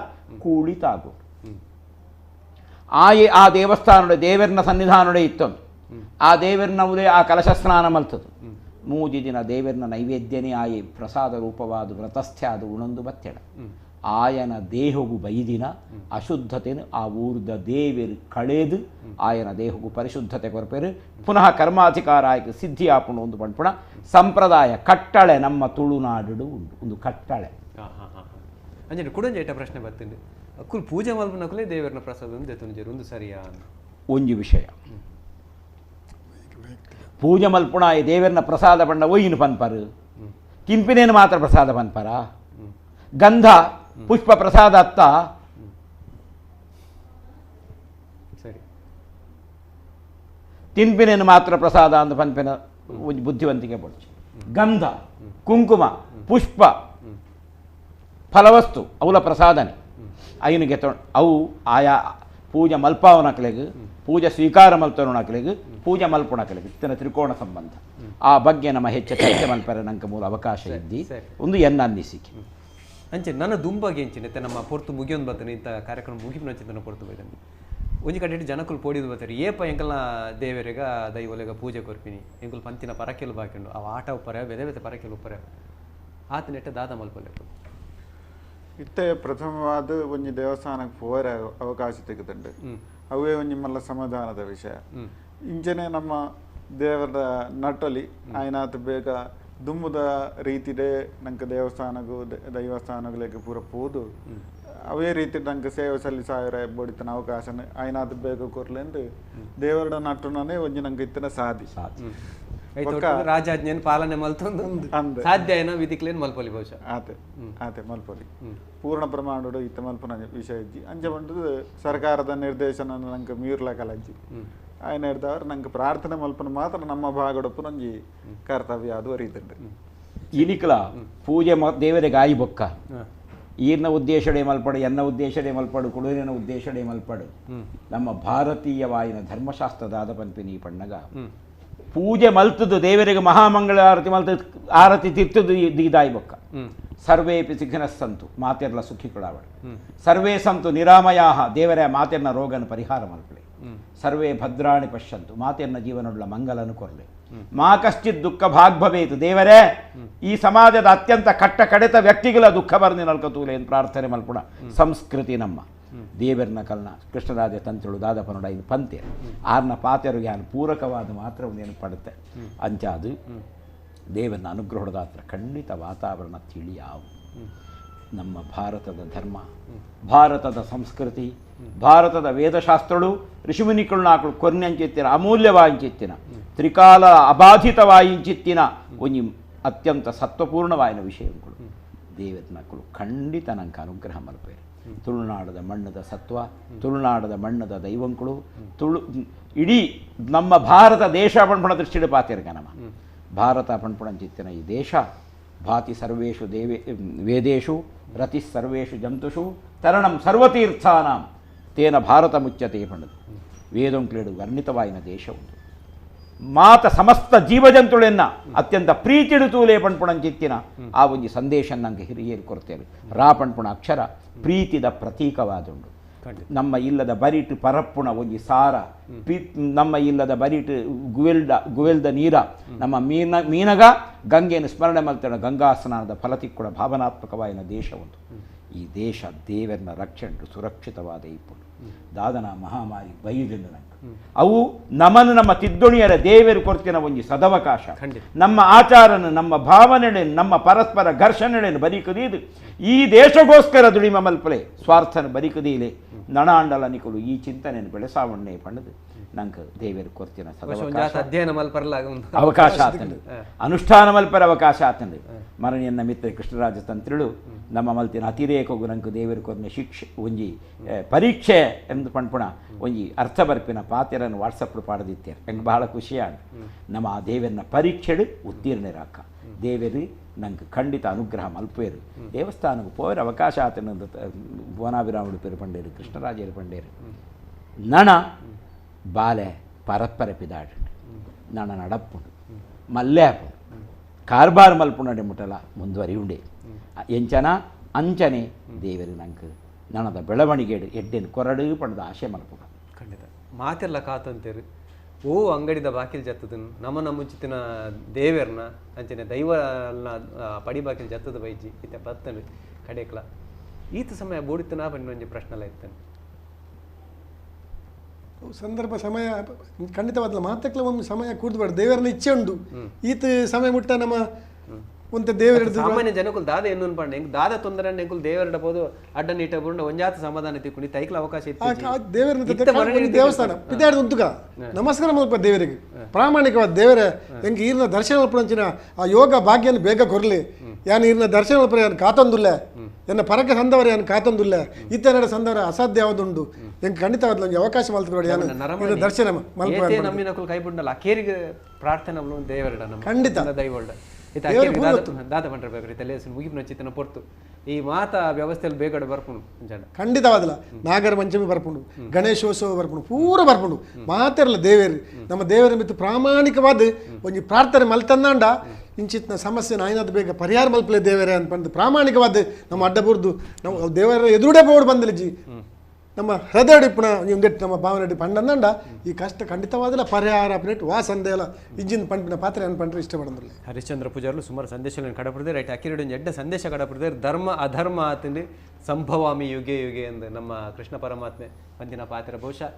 [SPEAKER 2] ಕೂಳಿತಾಗು ಆ ದೇವಸ್ಥಾನದ ದೇವರನ ಸನ್ನಿಧಾನಡೆ ಇತ್ತೊಂದು ಆ ದೇವರನವುದೇ ಆ ಕಲಶ ಸ್ನಾನ ಮಲ್ತದು ಮೂಜಿ ದಿನ ದೇವರನ ನೈವೇದ್ಯನೇ ಆಯೆ ಪ್ರಸಾದ ರೂಪವಾದ ವ್ರತಸ್ಥ್ಯಾದ ಉಣಂದು ಬತ್ತೆಡ ಆಯನ ದೇಹಗೂ ಬೈದಿನ ಅಶುದ್ಧತೆಯನ್ನು ಆ ಊರ್ದ ದೇವರು ಕಳೆದು ಆಯನ ದೇಹಗೂ ಪರಿಶುದ್ಧತೆ ಕೊರಪೇರು ಪುನಃ ಕರ್ಮಾಧಿಕಾರ ಆಯ್ಕೆ ಸಿದ್ಧಿ ಆಪುಣ ಒಂದು ಪಂಪುಣ ಸಂಪ್ರದಾಯ ಕಟ್ಟಳೆ ನಮ್ಮ ತುಳುನಾಡು ಉಂಟು ಒಂದು ಕಟ್ಟಳೆ
[SPEAKER 1] ಅಂಜೆ ಕುಡಂಜೇಟ ಪ್ರಶ್ನೆ ಬರ್ತೀನಿ ಅಕ್ಕುಲ್ ಪೂಜೆ ಮಲ್ಪನಕುಲೇ ದೇವರನ ಪ್ರಸಾದ ಒಂದು ಸರಿಯಾ
[SPEAKER 2] ಒಂಜಿ ವಿಷಯ ಪೂಜೆ ಮಲ್ಪುಣ ದೇವರನ ಪ್ರಸಾದ ಪಂಡ ಒಯ್ಯಿನ ಪನ್ಪರು ಕಿಂಪಿನೇನು ಮಾತ್ರ ಪ್ರಸಾದ ಪನ್ಪರ ಗಂಧ ಪುಷ್ಪ ಪ್ರಸಾದ ಅತ್ತ
[SPEAKER 1] ಸರಿ
[SPEAKER 2] ತಿನ್ಪಿನೇನು ಮಾತ್ರ ಪ್ರಸಾದ ಅಂತ ಪನ್ಪಿನ ಒಂದು ಬುದ್ಧಿವಂತಿಕೆ ಪಡ್ಚಿ ಗಂಧ ಕುಂಕುಮ ಪುಷ್ಪ ಫಲವಸ್ತು ಅವಲ ಪ್ರಸಾದನೆ ಐನಿಗೆ ಅವು ಆಯಾ ಪೂಜೆ ಮಲ್ಪಾವನಕಲೆಗೆ ಪೂಜೆ ಸ್ವೀಕಾರ ಮಲ್ತವನಕಲೆಗೆ ಪೂಜೆ ಮಲ್ಪಣಕಲೆಗೆ ಇತ್ತಿನ ತ್ರಿಕೋಣ ಸಂಬಂಧ ಆ ಬಗ್ಗೆ ನಮ್ಮ ಹೆಚ್ಚು ಚರ್ಚೆ ಮಲ್ಪರೆ ನಂಗೆ ಮೂಲ ಅವಕಾಶ ಇದ್ದಿ ಒಂದು ಎನ್ನ ಅನ್ನಿಸಿಕೆ
[SPEAKER 1] ಅಂಚೆ ನನ್ನ ದುಂಬಗೆ ಎಂಚಿನ ನಮ್ಮ ಪೊರ್ತು ಮುಗಿಯೊಂದು ಬರ್ತಾನೆ ಇಂಥ ಕಾರ್ಯಕ್ರಮ ಮುಗಿಪಿನ ಅಂಚಿನ ಪೊರ್ತು ಬೈದಂದು ಒಂಜಿ ಕಡೆ ಜನಕ್ಕಲು ಪೋಡಿದು ಬರ್ತಾರೆ ಏಪ ಎಂಕಲ್ನ ದೇವರಿಗ ದೈವಲೆಗ ಪೂಜೆ ಕೊರ್ಪಿನಿ ಎಂಕುಲು ಪಂತಿನ ಪರಕೆಲು ಬಾಕಿಂಡು ಅವು ಆಟ ಉಪ್ಪರೆ ಬೇರೆ ಬೇರೆ ಪರಕೆಲು ಉಪ್ಪರೆ ಆತ ನೆಟ್ಟ ದಾದ ಮಲ್ಪಲ್ಲೆಕು
[SPEAKER 3] ಇತ್ತೆ ಪ್ರಥಮವಾದ ಒಂಜಿ ದೇವಸ್ಥಾನಕ್ಕೆ ಪೋರ ಅವಕಾಶ ತೆಗೆದುಂಡು ಅವೇ ಒಂಜಿ ಮಲ್ಲ ಸಮಾಧಾನದ ವಿಷಯ ಇಂಚನೆ ನಮ್ಮ ದೇವರ ನಟಲಿ ಆಯ್ನಾತ್ ಬೇಗ ದುಮ್ಮುದ ರೀತಿಡೆ ನಂಗೆ ದೇವಸ್ಥಾನಗೂ ದೈವಸ್ಥಾನಗಳಿಗೆ ಪೂರ ಪೋದು ಅವೇ ರೀತಿ ನಂಗೆ ಸೇವೆ ಸಲ್ಲಿಸಾಯಿರ ಬಡಿತನ ಅವಕಾಶ ಆಯ್ನಾತ್ ಬೇಗ ಕೊರ್ಲೆಂದು ದೇವರ ನಟನೇ ಒಂಜಿ ನಂಗೆ ಇತ್ತಿನ ಸಾಧಿ
[SPEAKER 1] ರಾಜಾಜ್ಞೆಯನ್ನು ಪಾಲನೆ ಮಲ್ತೊಂದು ಸಾಧ್ಯ ಏನೋ ವಿಧಿಕ್ಲೇನು ಮಲ್ಪೊಲಿ ಬಹುಶಃ
[SPEAKER 3] ಆತೆ ಮಲ್ಪೊಲಿ ಪೂರ್ಣ ಪ್ರಮಾಣದ ಇತ್ತ ಮಲ್ಪನ ವಿಷಯ ಇಜ್ಜಿ ಅಂಚೆ ಬಂದು ಸರ್ಕಾರದ ನಿರ್ದೇಶನ ನಂಗೆ ಮೀರ್ಲಕಲಜ್ಜಿ ಆಯ್ನ ಹಿಡ್ದವ್ರು ನಂಗೆ ಪ್ರಾರ್ಥನೆ ಮಲ್ಪನ ಮಾತ್ರ ನಮ್ಮ ಭಾಗಡಪ್ಪು ನಂಜಿ ಕರ್ತವ್ಯ ಅದು ಅರಿತಂಡ್ರಿ
[SPEAKER 2] ಇನಿಕಲ ಪೂಜೆ ದೇವರಿಗೆ ಆಯಿ ಬೊಕ್ಕ ಈರ್ನ ಉದ್ದೇಶಡೆ ಮಲ್ಪಡು ಎನ್ನ ಉದ್ದೇಶಡೆ ಮಲ್ಪಡು ಕುಡುವಿನ ಉದ್ದೇಶಡೆ ಮಲ್ಪಡು ನಮ್ಮ ಭಾರತೀಯವಾಯಿನ ಧರ್ಮಶಾಸ್ತ್ರದ ಪಂಪಿನಿ ಪಣ್ಣಗ ಪೂಜೆ ಮಲ್ತದ್ದು ದೇವರಿಗೆ ಮಹಾಮಂಗಳ ಆರತಿ ಮಲ್ತದ್ದು ಆರತಿ ತಿರ್ತದ್ದು ದೀದಾಯಿ ಬೊಕ್ಕ ಸರ್ವೇಪಿ ಸಿಘ್ನ ಸಂತು ಮಾತೆರ್ಲ ಸುಖಿಗಳಾವಡು ಸರ್ವೇ ಸಂತು ನಿರಾಮಯಾಹ ದೇವರ ಮಾತೆರ್ನ ರೋಗನ ಪರಿಹಾರ ಮಲ್ಪಡೆ ಸರ್ವೇ ಭದ್ರಾಣಿ ಪಶ್ಯಂತು ಮಾತೆರ್ನ ಜೀವನೊಡ್ಲ ಮಂಗಲನು ಕೊರ್ಲೆ ಮಾ ಕಶ್ಚಿತ್ ದುಃಖ ಭಾಗ್ ಭವೇತು ದೇವರೇ ಈ ಸಮಾಜದ ಅತ್ಯಂತ ಕಟ್ಟ ಕಡೆತ ವ್ಯಕ್ತಿಗಳ ದುಃಖ ಬರ್ನಿ ನಲ್ಕತೂಲೆ ಎಂದು ಪ್ರಾರ್ಥನೆ ಮಲ್ಪುಣ ಸಂಸ್ಕೃತಿ ನಮ್ಮ ದೇವರನ ಕಲ್ನ ಕೃಷ್ಣರಾಜ ತಂತ್ರಳು ದಾದಪನೊಡ ಇದು ಪಂತೆ ಆರ್ನ ಪಾತೆರಿಗೆ ಯಾನು ಪೂರಕವಾದ ಮಾತ್ರ ಒಂದು ಪಡುತ್ತೆ ಅಂಚಾದು ದೇವರನ ಅನುಗ್ರಹದ ಹತ್ರ ಖಂಡಿತ ವಾತಾವರಣ ತಿಳಿಯಾವು ನಮ್ಮ ಭಾರತದ ಧರ್ಮ ಭಾರತದ ಸಂಸ್ಕೃತಿ ಭಾರತದ ವೇದಶಾಸ್ತ್ರಗಳು ಋಷಿಮುನಿಕುಳ್ನಾಕಳು ಕೊರ್ನೆಂಚಿತ್ತಿನ ಅಮೂಲ್ಯವಾಂಚಿತ್ತಿನ ತ್ರಿಕಾಲ ಅಬಾಧಿತವಾಯಿಂಚಿತ್ತಿನ ಒಂಜಿ ಅತ್ಯಂತ ಸತ್ವಪೂರ್ಣವಾಯಿನ ವಿಷಯಗಳು ದೇವರನಕಳು ಖಂಡಿತ ನಂಗೆ ಅನುಗ್ರಹ ಮಲ್ಪೇರು ತುಳುನಾಡದ ಮಣ್ಣದ ಸತ್ವ ತುಳುನಾಡದ ಮಣ್ಣದ ದೈವಂಕಳು ಇಡೀ ನಮ್ಮ ಭಾರತ ದೇಶ ಪಣ್ಪುಣ ದೃಷ್ಟಿಡೆ ಪಾತಿರ್ಗ ನಮ್ಮ ಭಾರತ ಪಣ್ಪುಣಂಚಿತ್ತಿನ ಈ ದೇಶ ಭಾತಿ ಸರ್ವೇಷು ವೇದೇಶು ರತಿ ಸರ್ವೇಷು ಜಂತುಷು ತರಣಂ ಸರ್ವತೀರ್ಥಾನಾಂ ತೇನ ಭಾರತ ಮುಚ್ಚತೆ ಪಂಡದು ವೇದೊಂಕ್ಲೇಡು ವರ್ಣಿತವಾಯಿನ ದೇಶ ಉಂಟು ಮಾತ ಸಮಸ್ತ ಜೀವಜಂತುಳೆನ್ನ ಅತ್ಯಂತ ಪ್ರೀತಿಡುತ್ತೂಲೇ ಪಣ್ಪುಣಂಚಿತ್ತಿನ ಆ ಒಂದು ಸಂದೇಶ ನಂಗೆ ಹಿರಿಯರು ಕೊಡ್ತೇವೆ ರಾ ಪಣ್ಪುಣ ಅಕ್ಷರ ಪ್ರೀತಿದ ಪ್ರತೀಕವಾದುಂಡು ನಮ್ಮ ಇಲ್ಲದ ಬರಿಟು ಪರಪ್ಪುಣ ಒಂದು ಸಾರ ನಮ್ಮ ಇಲ್ಲದ ಬರಿಟು ಗುವೆಲ್ದ ನೀರ ನಮ್ಮ ಮೀನಗ ಗಂಗೆಯನ್ನು ಸ್ಮರಣೆ ಮಲ್ತೇಣ ಗಂಗಾ ಸ್ನಾನದ ಫಲತಿಕ್ಕೂಡ ಭಾವನಾತ್ಮಕವಾಯಿನ ದೇಶ ಒಂದು ಈ ದೇಶ ದೇವರನ್ನ ರಕ್ಷಣೆ ಸುರಕ್ಷಿತವಾದ ಇಪ್ಪು ದಾದನ ಮಹಾಮಾರಿ ಬೈದಿಂದ ನಂಗೆ ಅವು ನಮ್ಮನ್ನು ನಮ್ಮ ತಿದ್ದುಣಿಯರ ದೇವರು ಕೊಡ್ತಿನ ಒಂದು ಸದವಕಾಶ ನಮ್ಮ ಆಚಾರನ ನಮ್ಮ ಭಾವನೆ ನಮ್ಮ ಪರಸ್ಪರ ಘರ್ಷಣೆಯನ್ನು ಬರಿಕದೀದು ಈ ದೇಶಗೋಸ್ಕರ ದುಡಿಮ ಮಲ್ಪಲೆ ಸ್ವಾರ್ಥನ ಬರಿಕದೀಲೆ ನಣಾಂಡಲ ನಿಕಲು ಈ ಚಿಂತನೆಯನ್ನು ಬೆಳೆಸಾವಣ್ಣೆ ಪಣ್ಣದು ನಂಗೆ ದೇವರು ಕೊಡ್ತಿನ ಅವಕಾಶ ಆತಂಡು ಅನುಷ್ಠಾನ ಮಲ್ಪರ ಅವಕಾಶ ಆತಂಡು ಮರಣಿಯನ್ನ ಮಿತ್ರ ಕೃಷ್ಣರಾಜ ತಂತ್ರಿಗಳು ನಮ್ಮ ಮಲ್ತಿನ ಅತಿರೇಕಗು ನಂಗೆ ದೇವರು ಕೊರ್ನ ಶಿಕ್ಷೆ ಒಂಜಿ ಪರೀಕ್ಷೆ ಎಂದು ಪಣ್ಪುಣ ಒಂಜಿ ಅರ್ಥ ಬರ್ಪಿನ ಪಾತೆರನ್ನು ವಾಟ್ಸಪ್ ಪಾಡದಿತ್ತೇರು ನಂಗೆ ಬಹಳ ಖುಷಿಯಾಗ ನಮ್ಮ ಆ ದೇವರನ್ನ ಪರೀಕ್ಷೆಡು ಉತ್ತೀರ್ಣರಾಕ ದೇವರು ನಂಗೆ ಖಂಡಿತ ಅನುಗ್ರಹ ಮಲ್ಪೇರು ದೇವಸ್ಥಾನಕ್ಕೆ ಪೋಯರ ಅವಕಾಶ ಆತನಂದು ಬೋನಾಭಿರಾಮುಡು ಪೇರು ಪಂಡೇರು ಕೃಷ್ಣರಾಜರು ಪಂಡೇರು ನಣ ಬಾಲೆ ಪರಸ್ಪರ ಪಿದಾಡು ನಣ ನಡಪ್ಪುಂಡು ಮಲ್ಲೆ ಕಾರ್ಬಾರ್ ಮಲ್ಪುಂಡೆ ಮುಟ್ಟಲ ಮುಂದುವರಿಯುಂಡೆ ಎಂಚನ ಅಂಚನೆ ದೇವರು ನಂಗೆ ನನ್ನದ ಬೆಳವಣಿಗೆ ಎಡ್ಡೆನು ಕೊರಡು ಪಡೆದ ಆಶೆ ಮಲ್ಪುಣ
[SPEAKER 1] ಖಂಡಿತ ಮಾತೆಲ್ಲ ಕಾತಂತೇರು ಓ ಅಂಗಡಿದ ಬಾಕಿಲ್ ಜತ್ತದನ್ನು ನಮ್ಮ ಮುಂಚಿನ ದೇವರನ್ನ ಅಂಚನೆ ದೈವನ ಪಡಿ ಬಾಕಿಲ್ ಜತ್ತದ ಬೈಜಿ ಇತ್ತೆ ಬತ್ತನು ಕಡೆಕ್ಲ ಈತ ಸಮಯ ಬೋಡಿತನ ಬಂದು ಪ್ರಶ್ನೆಲ್ಲ ಇರ್ತಾನೆ
[SPEAKER 4] ಸಂದರ್ಭ ಸಮಯ ಖಂಡಿತವಾದ ಮಾತಕ್ಲ ಒಂದು ಸಮಯ ಕೂಡ್ಬಾರ್ದು ದೇವರನ್ನ ಇಚ್ಛೆ ಉಂಟು ಈತ ಸಮಯ ಮುಟ್ಟ ನಮ್ಮ ಒಂದು ದೇವರ
[SPEAKER 1] ಸಾಮಾನ್ಯ ಜನಕ್ಕೂ ದಾದ ಏನು ಅನ್ಪಂಡೆ ಹೆಂಗ್ ದಾದ ತೊಂದರೆ ಹೆಂಗ್ ದೇವರಿಡಬಹುದು ಅಡ್ಡ ನೀಟ ಬುಂಡ ಒಂಜಾತ ಸಮಾಧಾನ ತಿಳ್ಕೊಂಡು ತೈಕ್ಲ ಅವಕಾಶ ಇತ್ತು
[SPEAKER 4] ದೇವರ ದೇವಸ್ಥಾನ ಪಿದಾಡ್ದು ಉಂಟುಗ ನಮಸ್ಕಾರ ಮಲ್ಪ ದೇವರಿಗೆ ಪ್ರಾಮಾಣಿಕವಾದ ದೇವರ ಹೆಂಗೆ ಈರ್ನ ದರ್ಶನ ಮಲ್ಪಂಚಿನ ಆ ಯೋಗ ಭಾಗ್ಯನ ಬೇಗ ಕೊರ್ಲಿ ಯಾನು ಈರ್ನ ದರ್ಶನ ಮಲ್ಪ ಕಾತೊಂದುಲ್ಲ ಎನ್ನ ಪರಕ ಸಂದವರ ಏನು ಕಾತೊಂದುಲ್ಲ ಇತ್ತ ಸಂದವರ ಅಸಾಧ್ಯ ಯಾವುದುಂಡು ಎಂಗೆ ಖಂಡಿತವಾದ ಅವಕಾಶ ಮಲ್ತ್ಕೊಡಿ ಏನು ದರ್ಶನ
[SPEAKER 1] ನಮ್ಮಿನಕುಲು ಕೈ ಬಿಡಲ್ಲ ಅಕೇರಿಗೆ ಪ್ರಾರ್ಥನೆ ದೇವರಡ ನಮ್ಮ
[SPEAKER 4] ಖಂಡಿತ
[SPEAKER 1] ದೈವಲ್ಡ ದಾದ ಪಂಡ್ರಬೇಕು ರೀ ತಲೆ ಮುಗಿಪಿನ ಚಿತ್ತನ ಪೊರ್ತು ಈ ಮಾತಾ ವ್ಯವಸ್ಥೆಯಲ್ಲಿ ಬೇಗಡೆ ಬರ್ಪುಂಡು ಜನ
[SPEAKER 4] ಖಂಡಿತವಾದಲ್ಲ ನಾಗರ ಪಂಚಮಿ ಬರ್ಪುಂಡು ಗಣೇಶೋತ್ಸವ ಬರ್ಪುಂಡು ಪೂರ ಬರ್ಪುಂಡು ಮಾತಿರಲ್ಲ ದೇವೇರು ನಮ್ಮ ದೇವರ ಮಿತ್ತು ಪ್ರಾಮಾಣಿಕವಾದ ಒಂದು ಪ್ರಾರ್ಥನೆ ಮಲ್ತಂದಾಂಡ ಇಂಚಿತ್ನ ಸಮಸ್ಯೆ ನಾಯಿನಾದ ಬೇಗ ಪರಿಹಾರ ಮಲ್ಪಲೆ ದೇವರೇ ಅನ್ಪಂದು ಪ್ರಾಮಾಣಿಕವಾದ ನಮ್ಮ ಅಡ್ಡಬುರ್ದು ನಾವು ದೇವರ ಎದುರುಡೆ ಬೋರ್ಡ್ ಬಂದಿಲ್ಲ ನಮ್ಮ ಹೃದಯ ಡಿಪ್ಪಣ ಒಂದೆಟ್ಟು ನಮ್ಮ ಭಾವನೆ ಪಂಡಂದಂಡ ಈ ಕಷ್ಟ ಖಂಡಿತವಾದಲ್ಲ ಪರಿಹಾರ ಅಪ್ನೇಟ್ ವಾ ಸಂದೇಹಲ ಇಂಜಿನ್ ಪಂಪಿನ ಪಾತ್ರೆ ಅನ್ಪಂಡ್ರೆ ಇಷ್ಟಪಡೋದಿಲ್ಲ
[SPEAKER 1] ಹರಿಶ್ಚಂದ್ರ ಪೂಜಾರ್ಲು ಸುಮಾರು ಸಂದೇಶಗಳನ್ನು ಕಡಪಡಿದೆ ರೈಟ್ ಅಕ್ಕಿರಡು ಎಡ್ಡ ಸಂದೇಶ ಕಡಪಡಿದೆ ಧರ್ಮ ಅಧರ್ಮ ಆತಂದು ಸಂಭವಾಮಿ ಯುಗೆ ಯುಗೆ ಎಂದು ನಮ್ಮ ಕೃಷ್ಣ ಪರಮಾತ್ಮೆ ಪಂಚಿನ ಪಾತ್ರ ಬಹುಶಃ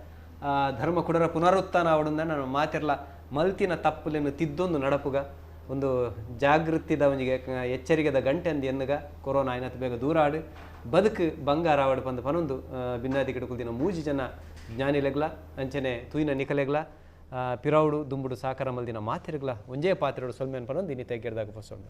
[SPEAKER 1] ಧರ್ಮ ಕುಡರ ಪುನರುತ್ಥಾನ ಅವಡಂದ ನಾನು ಮಾತಿರಲ್ಲ ಮಲ್ತಿನ ತಪ್ಪಲೇನು ತಿದ್ದೊಂದು ನಡಪುಗ ಒಂದು ಜಾಗೃತಿದ ಅವನಿಗೆ ಎಚ್ಚರಿಕೆದ ಗಂಟೆ ಅಂದು ಎನ್ನಗ ಕೊರೋನಾ ಆಯ್ನತ್ ಬೇಗ ದೂರ ಆಡು ಬದುಕು ಬಂಗಾರ ಆವಡು ಪಂದು ಪನೊಂದು ಭಿನ್ನಾದಿ ಕಿಡಕುಲ್ದಿನ ಮೂಜಿ ಜನ ಜ್ಞಾನಿಲೆಗ್ಲ ಅಂಚನೆ ತೂಯಿನ ನಿಕಲೆಗ್ಲ ಪಿರೌಡು ದುಂಬುಡು ಸಾಕಾರ ಮಲ್ದಿನ ಮಾತಿರ್ಗ್ಲ ಒಂಜೇ ಪಾತ್ರೆಡು ಸೊಲ್ಮೇನ್ ಪನೊಂದು ಇನ್ನಿತ ಗೆರ್ದಾಗ ಬಸೋಣ